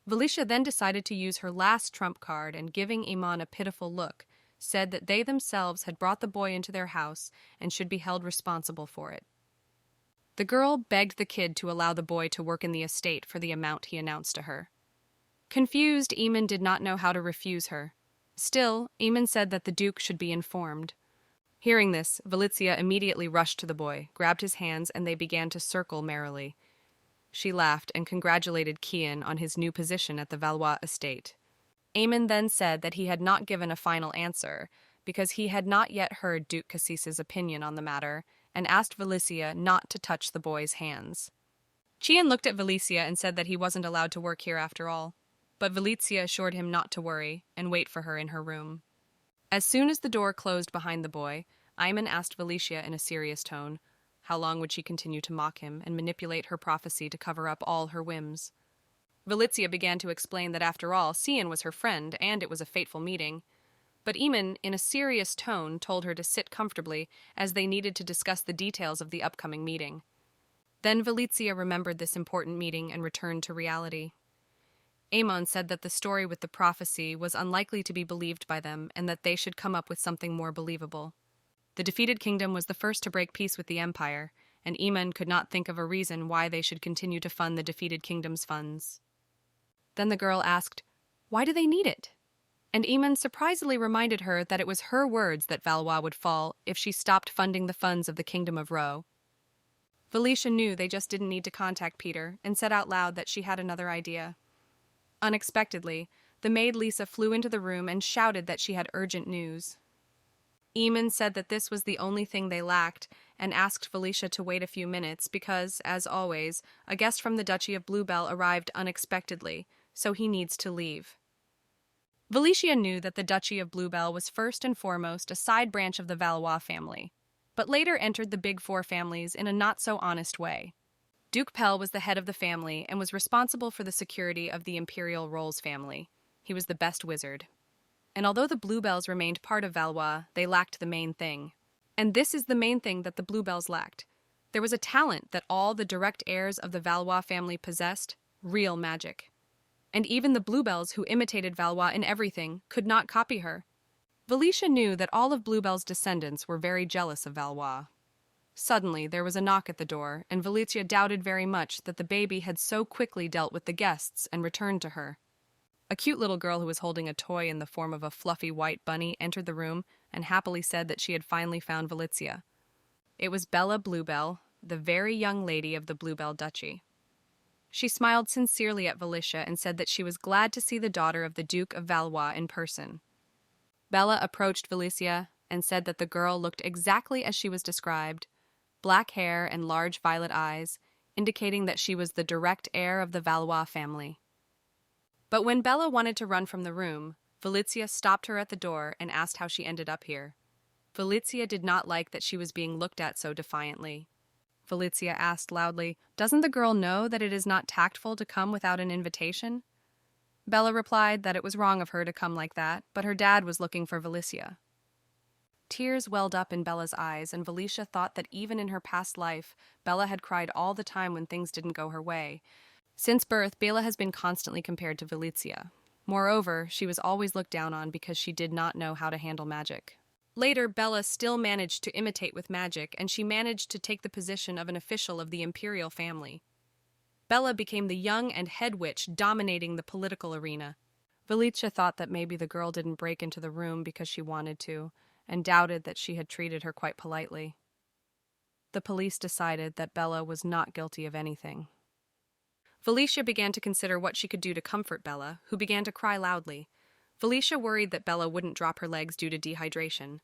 Valicia then decided to use her last trump card and, giving Amon a pitiful look, said that they themselves had brought the boy into their house and should be held responsible for it. The girl begged the kid to allow the boy to work in the estate for the amount he announced to her. Confused, Amon did not know how to refuse her. Still, Amon said that the Duke should be informed. Hearing this, Valicia immediately rushed to the boy, grabbed his hands, and they began to circle merrily. She laughed and congratulated Cian on his new position at the Valois estate. Amon then said that he had not given a final answer, because he had not yet heard Duke Cassis's opinion on the matter, and asked Valicia not to touch the boy's hands. Cian looked at Valicia and said that he wasn't allowed to work here after all, but Valicia assured him not to worry and wait for her in her room. As soon as the door closed behind the boy, Amon asked Valicia in a serious tone how long would she continue to mock him and manipulate her prophecy to cover up all her whims. Valicia began to explain that after all, Cian was her friend and it was a fateful meeting. But Amon, in a serious tone, told her to sit comfortably as they needed to discuss the details of the upcoming meeting. Then Valicia remembered this important meeting and returned to reality. Amon said that the story with the prophecy was unlikely to be believed by them and that they should come up with something more believable. The defeated kingdom was the first to break peace with the empire, and Amon could not think of a reason why they should continue to fund the defeated kingdom's funds. Then the girl asked, "Why do they need it?" And Amon surprisingly reminded her that it was her words that Valois would fall if she stopped funding the funds of the Kingdom of Ro. Valicia knew they just didn't need to contact Peter and said out loud that she had another idea. Unexpectedly, the maid Lisa flew into the room and shouted that she had urgent news. Amon said that this was the only thing they lacked and asked Felicia to wait a few minutes because, as always, a guest from the Duchy of Bluebell arrived unexpectedly, so he needs to leave. Felicia knew that the Duchy of Bluebell was first and foremost a side branch of the Valois family, but later entered the Big Four families in a not-so-honest way. Duke Pell was the head of the family and was responsible for the security of the Imperial Rolls family. He was the best wizard. And although the Bluebells remained part of Valois, they lacked the main thing. And this is the main thing that the Bluebells lacked. There was a talent that all the direct heirs of the Valois family possessed, real magic. And even the Bluebells, who imitated Valois in everything, could not copy her. Felicia knew that all of Bluebell's descendants were very jealous of Valois. Suddenly, there was a knock at the door, and Felicia doubted very much that the baby had so quickly dealt with the guests and returned to her. A cute little girl who was holding a toy in the form of a fluffy white bunny entered the room and happily said that she had finally found Felicia. It was Bella Bluebell, the very young lady of the Bluebell Duchy. She smiled sincerely at Felicia and said that she was glad to see the daughter of the Duke of Valois in person. Bella approached Felicia and said that the girl looked exactly as she was described, black hair and large violet eyes, indicating that she was the direct heir of the Valois family. But when Bella wanted to run from the room, Felicia stopped her at the door and asked how she ended up here. Felicia did not like that she was being looked at so defiantly. Felicia asked loudly, "Doesn't the girl know that it is not tactful to come without an invitation?" Bella replied that it was wrong of her to come like that, but her dad was looking for Felicia. Tears welled up in Bella's eyes, and Felicia thought that even in her past life, Bella had cried all the time when things didn't go her way. Since birth, Bella has been constantly compared to Felicia. Moreover, she was always looked down on because she did not know how to handle magic. Later, Bella still managed to imitate with magic, and she managed to take the position of an official of the imperial family. Bella became the young and head witch dominating the political arena. Felicia thought that maybe the girl didn't break into the room because she wanted to, and doubted that she had treated her quite politely. The police decided that Bella was not guilty of anything. Felicia began to consider what she could do to comfort Bella, who began to cry loudly. Felicia worried that Bella wouldn't drop her legs due to dehydration.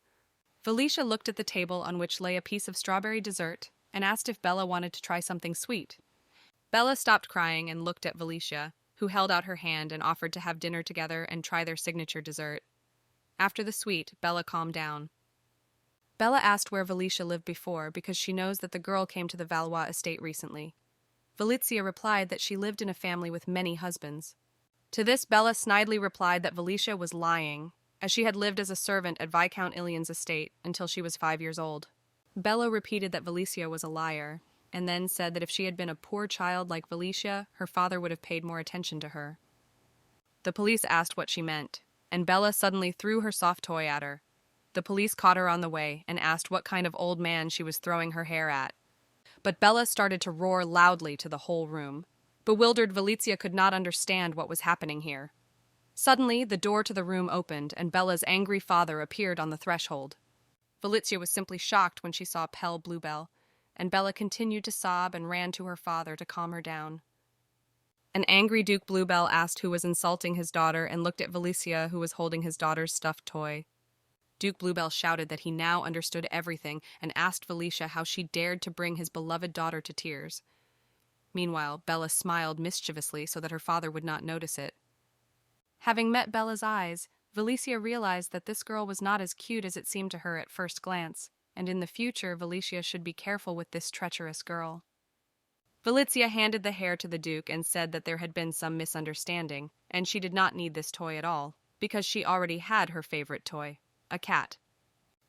Felicia looked at the table on which lay a piece of strawberry dessert and asked if Bella wanted to try something sweet. Bella stopped crying and looked at Felicia, who held out her hand and offered to have dinner together and try their signature dessert. After the sweet, Bella calmed down. Bella asked where Felicia lived before because she knows that the girl came to the Valois estate recently. Felicia replied that she lived in a family with many husbands. To this, Bella snidely replied that Felicia was lying, as she had lived as a servant at Viscount Ilian's estate until she was 5 years old. Bella repeated that Felicia was a liar, and then said that if she had been a poor child like Felicia, her father would have paid more attention to her. The police asked what she meant, and Bella suddenly threw her soft toy at her. The police caught her on the way and asked what kind of old man she was throwing her hair at. But Bella started to roar loudly to the whole room. Bewildered, Felicia could not understand what was happening here. Suddenly, the door to the room opened, and Bella's angry father appeared on the threshold. Felicia was simply shocked when she saw Pell Bluebell, and Bella continued to sob and ran to her father to calm her down. An angry Duke Bluebell asked who was insulting his daughter and looked at Felicia, who was holding his daughter's stuffed toy. Duke Bluebell shouted that he now understood everything and asked Felicia how she dared to bring his beloved daughter to tears. Meanwhile, Bella smiled mischievously so that her father would not notice it. Having met Bella's eyes, Felicia realized that this girl was not as cute as it seemed to her at first glance, and in the future Felicia should be careful with this treacherous girl. Felicia handed the hair to the Duke and said that there had been some misunderstanding, and she did not need this toy at all, because she already had her favorite toy, a cat.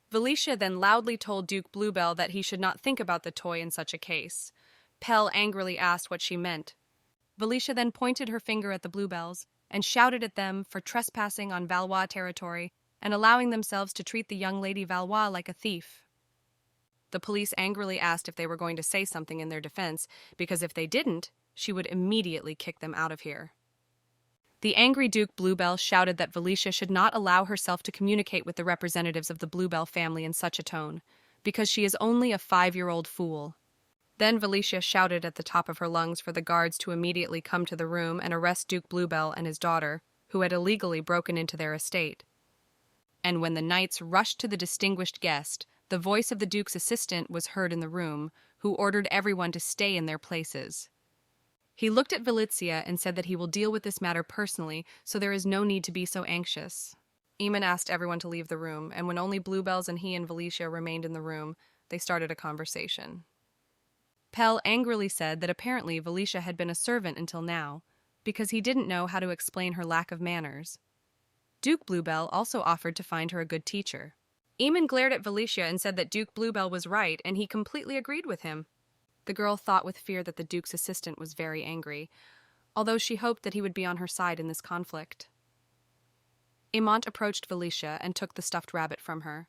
Felicia then loudly told Duke Bluebell that he should not think about the toy in such a case. Pell angrily asked what she meant. Felicia then pointed her finger at the Bluebells and shouted at them for trespassing on Valois territory and allowing themselves to treat the young lady Valois like a thief. The police angrily asked if they were going to say something in their defense, because if they didn't, she would immediately kick them out of here. The angry Duke Bluebell shouted that Felicia should not allow herself to communicate with the representatives of the Bluebell family in such a tone, because she is only a 5-year-old fool. Then Felicia shouted at the top of her lungs for the guards to immediately come to the room and arrest Duke Bluebell and his daughter, who had illegally broken into their estate. and when the knights rushed to the distinguished guest, the voice of the Duke's assistant was heard in the room, who ordered everyone to stay in their places. He looked at Valizia and said that he will deal with this matter personally, so there is no need to be so anxious. Amon asked everyone to leave the room, and when only Bluebells and he and Valicia remained in the room, they started a conversation. Pell angrily said that apparently Valicia had been a servant until now, because he didn't know how to explain her lack of manners. Duke Bluebell also offered to find her a good teacher. Amon glared at Valicia and said that Duke Bluebell was right, and he completely agreed with him. The girl thought with fear that the Duke's assistant was very angry, although she hoped that he would be on her side in this conflict. Amon approached Valicia and took the stuffed rabbit from her.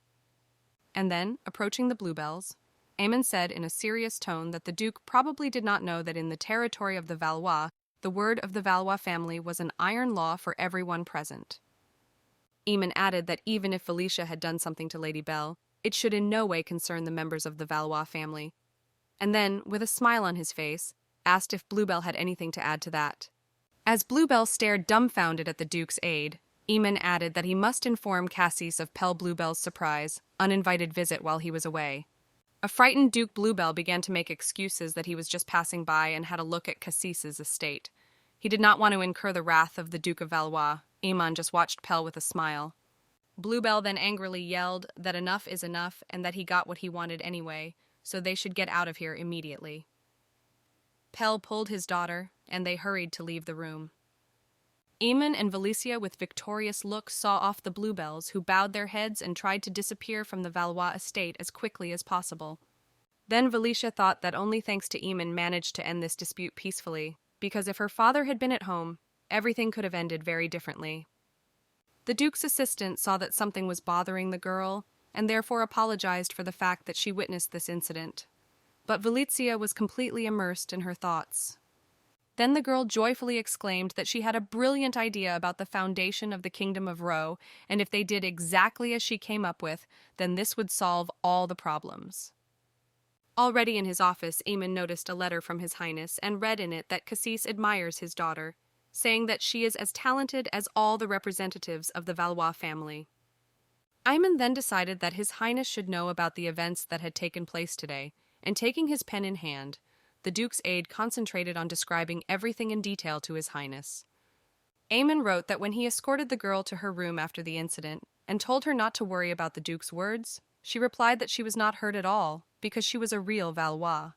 And then, approaching the Bluebells, Amon said in a serious tone that the Duke probably did not know that in the territory of the Valois, the word of the Valois family was an iron law for everyone present. Amon added that even if Valicia had done something to Lady Belle, it should in no way concern the members of the Valois family, and then, with a smile on his face, asked if Bluebell had anything to add to that. As Bluebell stared dumbfounded at the Duke's aide, Amon added that he must inform Cassis of Pell Bluebell's surprise, uninvited visit while he was away. A frightened Duke Bluebell began to make excuses that he was just passing by and had a look at Cassis's estate. He did not want to incur the wrath of the Duke of Valois. Amon just watched Pell with a smile. Bluebell then angrily yelled that enough is enough and that he got what he wanted anyway, so they should get out of here immediately. Pell pulled his daughter, and they hurried to leave the room. Amon and Valicia with victorious looks saw off the Bluebells, who bowed their heads and tried to disappear from the Valois estate as quickly as possible. Then Valicia thought that only thanks to Amon managed to end this dispute peacefully, because if her father had been at home, everything could have ended very differently. The Duke's assistant saw that something was bothering the girl, and therefore apologized for the fact that she witnessed this incident. But Valicia was completely immersed in her thoughts. Then the girl joyfully exclaimed that she had a brilliant idea about the foundation of the Kingdom of Ro, and if they did exactly as she came up with, then this would solve all the problems. Already in his office, Amon noticed a letter from His Highness and read in it that Cassis admires his daughter, saying that she is as talented as all the representatives of the Valois family. Amon then decided that His Highness should know about the events that had taken place today, and taking his pen in hand, the Duke's aide concentrated on describing everything in detail to His Highness. Amon wrote that when he escorted the girl to her room after the incident and told her not to worry about the Duke's words, she replied that she was not hurt at all, because she was a real Valois.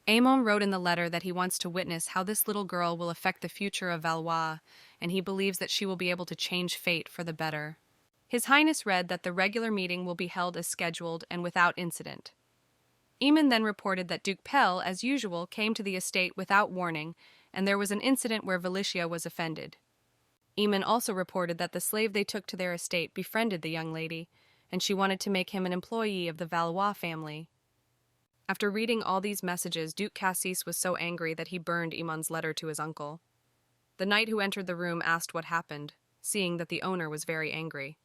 Amon wrote in the letter that he wants to witness how this little girl will affect the future of Valois, and he believes that she will be able to change fate for the better. His Highness read that the regular meeting will be held as scheduled and without incident. Amon then reported that Duke Pell, as usual, came to the estate without warning, and there was an incident where Valicia was offended. Amon also reported that the slave they took to their estate befriended the young lady, and she wanted to make him an employee of the Valois family. After reading all these messages, Duke Cassis was so angry that he burned Amon's letter to his uncle. The knight who entered the room asked what happened, seeing that the owner was very angry.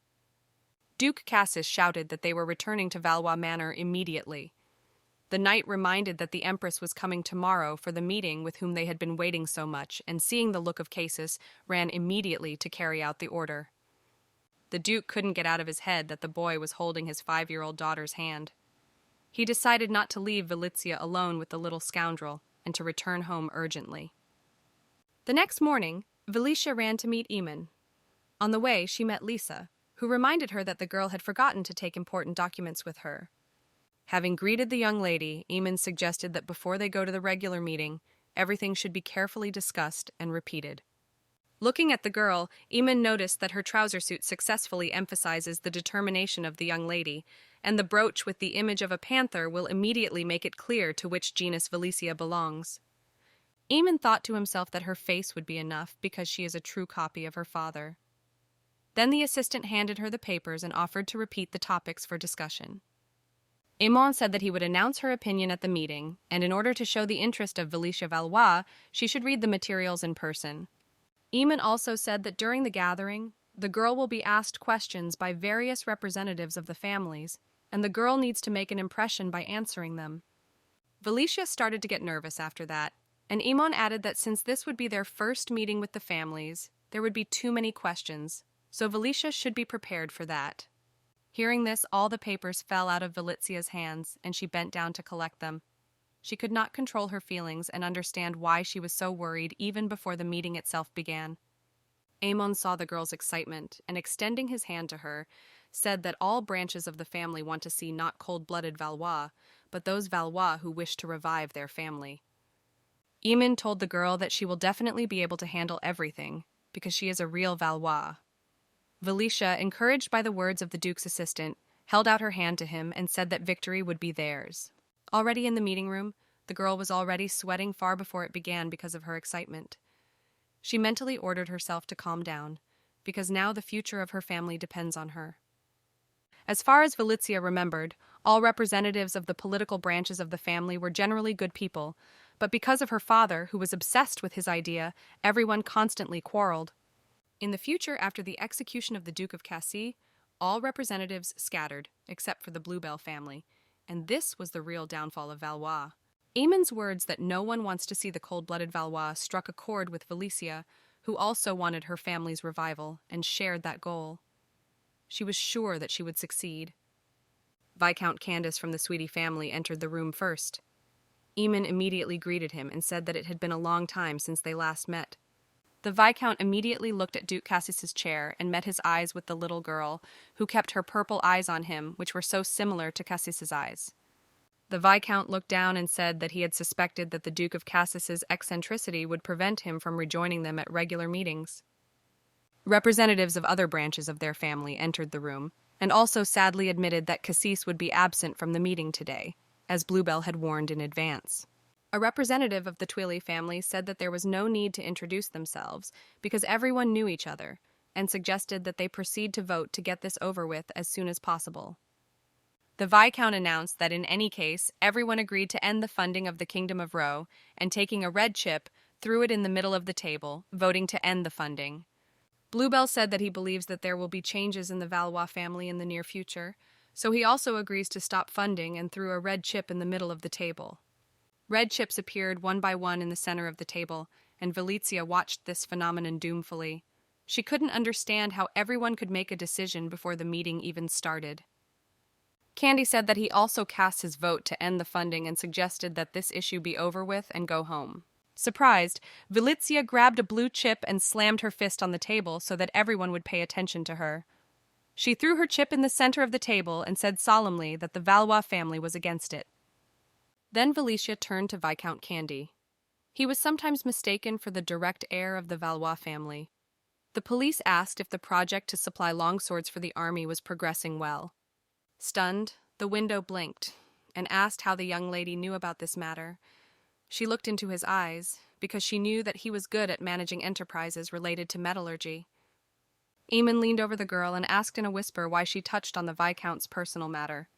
Duke Cassis shouted that they were returning to Valois Manor immediately. The knight reminded that the Empress was coming tomorrow for the meeting with whom they had been waiting so much, and seeing the look of Cassis, ran immediately to carry out the order. The Duke couldn't get out of his head that the boy was holding his 5-year-old daughter's hand. He decided not to leave Valicia alone with the little scoundrel, and to return home urgently. The next morning, Valicia ran to meet Amon. On the way, she met Lisa, who reminded her that the girl had forgotten to take important documents with her. Having greeted the young lady, Amon suggested that before they go to the regular meeting, everything should be carefully discussed and repeated. Looking at the girl, Amon noticed that her trouser suit successfully emphasizes the determination of the young lady, and the brooch with the image of a panther will immediately make it clear to which genus Valicia belongs. Amon thought to himself that her face would be enough because she is a true copy of her father. Then the assistant handed her the papers and offered to repeat the topics for discussion. Amon said that he would announce her opinion at the meeting, and in order to show the interest of Valicia Valois, she should read the materials in person. Amon also said that during the gathering, the girl will be asked questions by various representatives of the families, and the girl needs to make an impression by answering them. Valicia started to get nervous after that, and Amon added that since this would be their first meeting with the families, there would be too many questions, so Valicia should be prepared for that. Hearing this, all the papers fell out of Valicia's hands, and she bent down to collect them. She could not control her feelings and understand why she was so worried even before the meeting itself began. Amon saw the girl's excitement, and extending his hand to her, said that all branches of the family want to see not cold-blooded Valois, but those Valois who wish to revive their family. Amon told the girl that she will definitely be able to handle everything, because she is a real Valois. Valicia, encouraged by the words of the Duke's assistant, held out her hand to him and said that victory would be theirs. Already in the meeting room, the girl was already sweating far before it began because of her excitement. She mentally ordered herself to calm down, because now the future of her family depends on her. As far as Valicia remembered, all representatives of the political branches of the family were generally good people, but because of her father, who was obsessed with his idea, everyone constantly quarreled. In the future, after the execution of the Duke of Cassis, all representatives scattered, except for the Bluebell family, and this was the real downfall of Valois. Amon's words that no one wants to see the cold-blooded Valois struck a chord with Valicia, who also wanted her family's revival and shared that goal. She was sure that she would succeed. Viscount Candace from the Sweetie family entered the room first. Amon immediately greeted him and said that it had been a long time since they last met. The Viscount immediately looked at Duke Cassis's chair and met his eyes with the little girl, who kept her purple eyes on him, which were so similar to Cassis's eyes. The Viscount looked down and said that he had suspected that the Duke of Cassis's eccentricity would prevent him from rejoining them at regular meetings. Representatives of other branches of their family entered the room, and also sadly admitted that Cassis would be absent from the meeting today, as Bluebell had warned in advance. A representative of the Twilly family said that there was no need to introduce themselves because everyone knew each other, and suggested that they proceed to vote to get this over with as soon as possible. The Viscount announced that in any case, everyone agreed to end the funding of the Kingdom of Roe, and taking a red chip, threw it in the middle of the table, voting to end the funding. Bluebell said that he believes that there will be changes in the Valois family in the near future, so he also agrees to stop funding and threw a red chip in the middle of the table. Red chips appeared one by one in the center of the table, and Valicia watched this phenomenon doomfully. She couldn't understand how everyone could make a decision before the meeting even started. Candy said that he also cast his vote to end the funding and suggested that this issue be over with and go home. Surprised, Valicia grabbed a blue chip and slammed her fist on the table so that everyone would pay attention to her. She threw her chip in the center of the table and said solemnly that the Valois family was against it. Then Valicia turned to Viscount Candy. He was sometimes mistaken for the direct heir of the Valois family. The police asked if the project to supply longswords for the army was progressing well. Stunned, the window blinked, and asked how the young lady knew about this matter. She looked into his eyes, because she knew that he was good at managing enterprises related to metallurgy. Amon leaned over the girl and asked in a whisper why she touched on the Viscount's personal matter.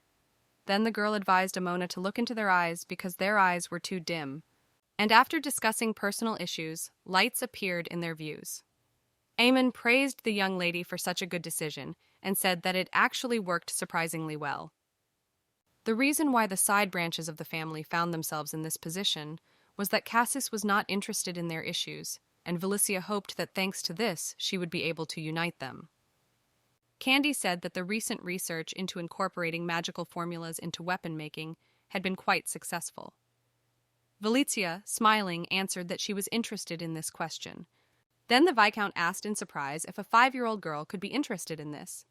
Then the girl advised Amona to look into their eyes because their eyes were too dim. And after discussing personal issues, lights appeared in their views. Amon praised the young lady for such a good decision and said that it actually worked surprisingly well. The reason why the side branches of the family found themselves in this position was that Cassis was not interested in their issues, and Valicia hoped that thanks to this she would be able to unite them. Candy said that the recent research into incorporating magical formulas into weapon making had been quite successful. Valicia, smiling, answered that she was interested in this question. Then the Viscount asked in surprise if a 5-year-old girl could be interested in this,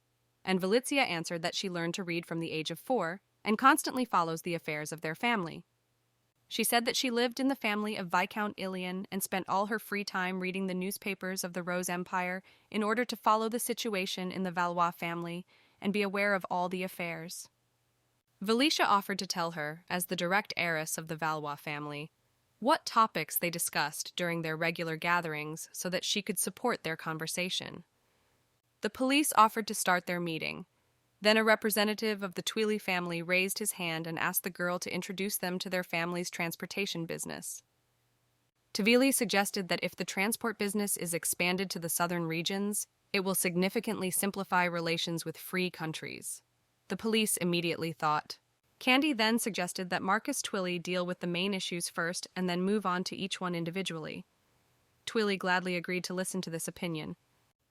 and Valicia answered that she learned to read from the age of 4 and constantly follows the affairs of their family. She said that she lived in the family of Viscount Ilion and spent all her free time reading the newspapers of the Rose Empire in order to follow the situation in the Valois family and be aware of all the affairs. Valicia offered to tell her, as the direct heiress of the Valois family, what topics they discussed during their regular gatherings so that she could support their conversation. The police offered to start their meeting. Then a representative of the Twilly family raised his hand and asked the girl to introduce them to their family's transportation business. Tvili suggested that if the transport business is expanded to the southern regions, it will significantly simplify relations with free countries. The police immediately thought. Candy then suggested that Marcus Twilly deal with the main issues first and then move on to each one individually. Twilly gladly agreed to listen to this opinion.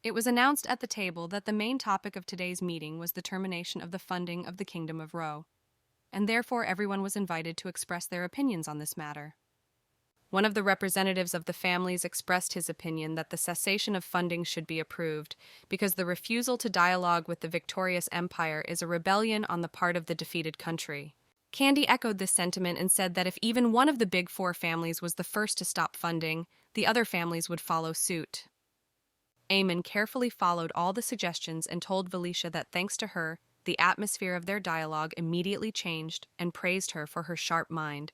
It was announced at the table that the main topic of today's meeting was the termination of the funding of the Kingdom of Ro, and therefore everyone was invited to express their opinions on this matter. One of the representatives of the families expressed his opinion that the cessation of funding should be approved because the refusal to dialogue with the victorious empire is a rebellion on the part of the defeated country. Candy echoed this sentiment and said that if even one of the big four families was the first to stop funding, the other families would follow suit. Amon carefully followed all the suggestions and told Valicia that thanks to her, the atmosphere of their dialogue immediately changed and praised her for her sharp mind.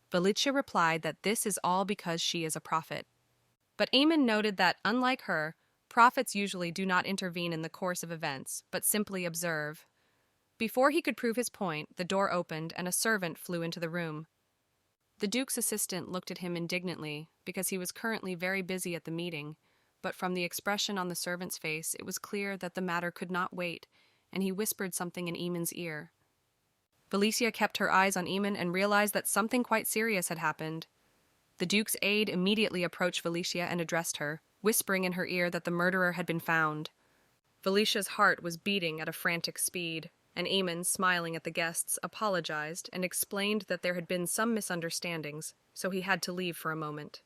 Valicia replied that this is all because she is a prophet. But Amon noted that, unlike her, prophets usually do not intervene in the course of events, but simply observe. Before he could prove his point, the door opened and a servant flew into the room. The Duke's assistant looked at him indignantly, because he was currently very busy at the meeting, but from the expression on the servant's face, it was clear that the matter could not wait, and he whispered something in Amon's ear. Valicia kept her eyes on Amon and realized that something quite serious had happened. The Duke's aide immediately approached Valicia and addressed her, whispering in her ear that the murderer had been found. Valicia's heart was beating at a frantic speed, and Amon, smiling at the guests, apologized and explained that there had been some misunderstandings, so he had to leave for a moment.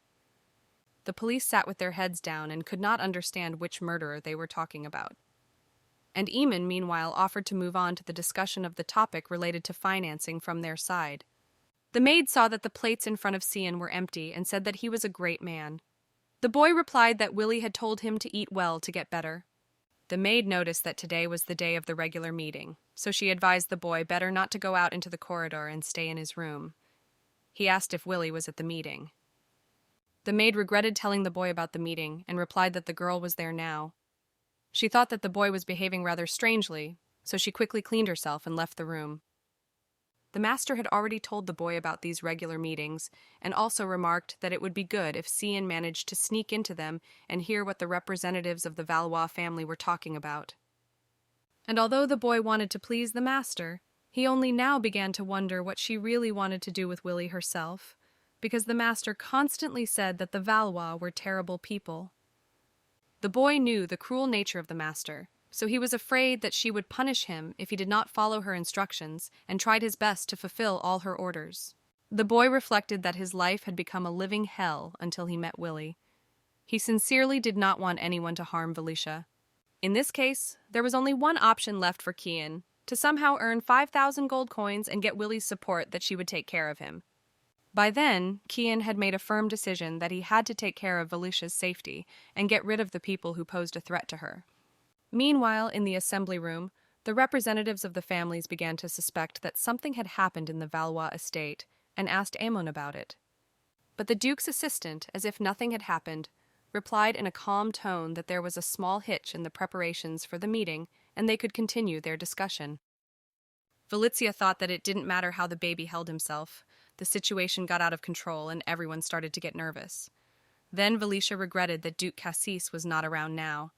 The police sat with their heads down and could not understand which murderer they were talking about. And Amon, meanwhile, offered to move on to the discussion of the topic related to financing from their side. The maid saw that the plates in front of Cian were empty and said that he was a great man. The boy replied that Willie had told him to eat well to get better. The maid noticed that today was the day of the regular meeting, so she advised the boy better not to go out into the corridor and stay in his room. He asked if Willie was at the meeting. The maid regretted telling the boy about the meeting and replied that the girl was there now. She thought that the boy was behaving rather strangely, so she quickly cleaned herself and left the room. The master had already told the boy about these regular meetings, and also remarked that it would be good if Cian managed to sneak into them and hear what the representatives of the Valois family were talking about. And although the boy wanted to please the master, he only now began to wonder what she really wanted to do with Willie herself, because the master constantly said that the Valois were terrible people. The boy knew the cruel nature of the master, so he was afraid that she would punish him if he did not follow her instructions and tried his best to fulfill all her orders. The boy reflected that his life had become a living hell until he met Willie. He sincerely did not want anyone to harm Valicia. In this case, there was only one option left for Cian, to somehow earn 5,000 gold coins and get Willie's support that she would take care of him. By then, Cian had made a firm decision that he had to take care of Valicia's safety and get rid of the people who posed a threat to her. Meanwhile, in the assembly room, the representatives of the families began to suspect that something had happened in the Valois estate and asked Amon about it. But the Duke's assistant, as if nothing had happened, replied in a calm tone that there was a small hitch in the preparations for the meeting and they could continue their discussion. Valicia thought that it didn't matter how the baby held himself. The situation got out of control and everyone started to get nervous. Then Valicia regretted that Duke Cassis was not around now.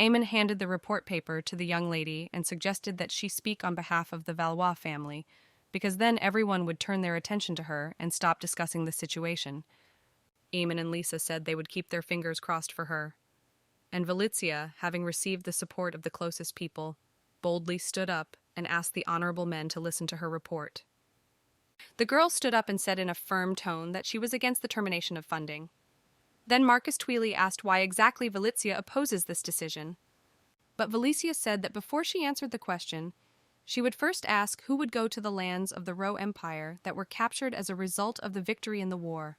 Amon handed the report paper to the young lady and suggested that she speak on behalf of the Valois family, because then everyone would turn their attention to her and stop discussing the situation. Amon and Lisa said they would keep their fingers crossed for her. And Valicia, having received the support of the closest people, boldly stood up and asked the honorable men to listen to her report. The girl stood up and said in a firm tone that she was against the termination of funding. Then Marcus Tweely asked why exactly Valicia opposes this decision. But Valicia said that before she answered the question, she would first ask who would go to the lands of the Ro Empire that were captured as a result of the victory in the war.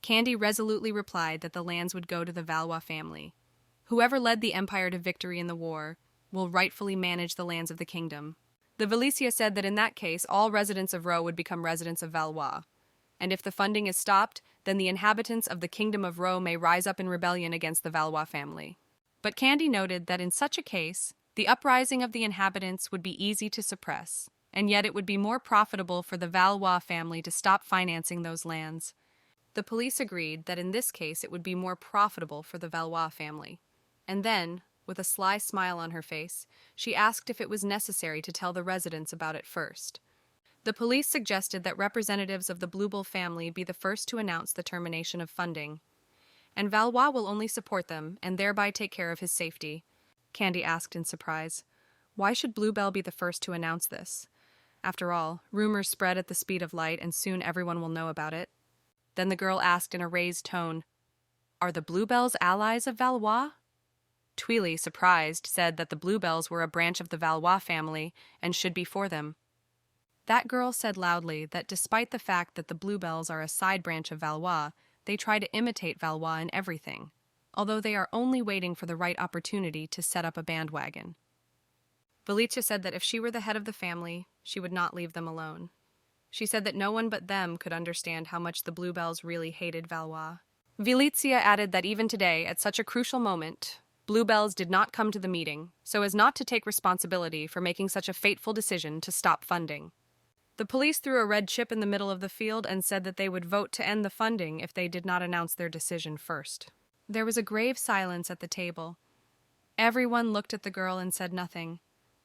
Candy resolutely replied that the lands would go to the Valois family. Whoever led the empire to victory in the war will rightfully manage the lands of the kingdom. The Valicia said that in that case, all residents of Ro would become residents of Valois. And if the funding is stopped, then the inhabitants of the Kingdom of Ro may rise up in rebellion against the Valois family. But Candy noted that in such a case, the uprising of the inhabitants would be easy to suppress, and yet it would be more profitable for the Valois family to stop financing those lands. The police agreed that in this case it would be more profitable for the Valois family. And then, with a sly smile on her face, she asked if it was necessary to tell the residents about it first. The police suggested that representatives of the Bluebell family be the first to announce the termination of funding. and Valois will only support them and thereby take care of his safety. Candy asked in surprise. Why should Bluebell be the first to announce this? After all, rumors spread at the speed of light and soon everyone will know about it. Then the girl asked in a raised tone, Are the Bluebells allies of Valois? Tweely, surprised, said that the Bluebells were a branch of the Valois family and should be for them. That girl said loudly that despite the fact that the Bluebells are a side branch of Valois, they try to imitate Valois in everything, although they are only waiting for the right opportunity to set up a bandwagon. Valicia said that if she were the head of the family, she would not leave them alone. She said that no one but them could understand how much the Bluebells really hated Valois. Valicia added that even today, at such a crucial moment, Bluebells did not come to the meeting, so as not to take responsibility for making such a fateful decision to stop funding. The police threw a red chip in the middle of the field and said that they would vote to end the funding if they did not announce their decision first. There was a grave silence at the table. Everyone looked at the girl and said nothing.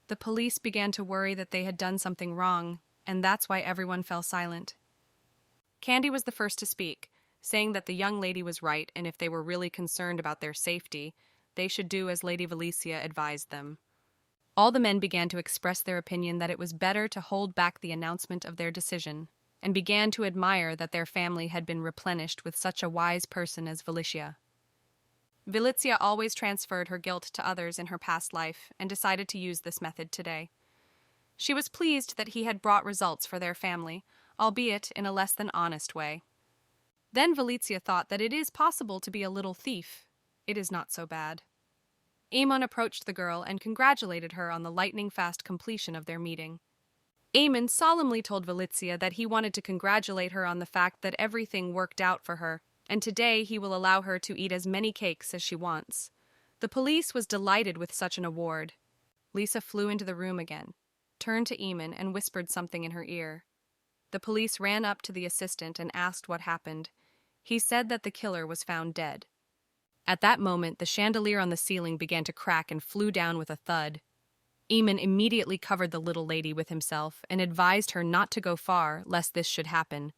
The police began to worry that they had done something wrong, and that's why everyone fell silent. Candy was the first to speak, saying that the young lady was right, and if they were really concerned about their safety, they should do as Lady Valicia advised them. All the men began to express their opinion that it was better to hold back the announcement of their decision, and began to admire that their family had been replenished with such a wise person as Valicia. Valicia always transferred her guilt to others in her past life and decided to use this method today. She was pleased that he had brought results for their family, albeit in a less than honest way. Then Valicia thought that it is possible to be a little thief. It is not so bad. Amon approached the girl and congratulated her on the lightning-fast completion of their meeting. Amon solemnly told Valicia that he wanted to congratulate her on the fact that everything worked out for her, and today he will allow her to eat as many cakes as she wants. The police was delighted with such an award. Lisa flew into the room again, turned to Amon and whispered something in her ear. The police ran up to the assistant and asked what happened. He said that the killer was found dead. At that moment, the chandelier on the ceiling began to crack and flew down with a thud. Amon immediately covered the little lady with himself and advised her not to go far lest this should happen.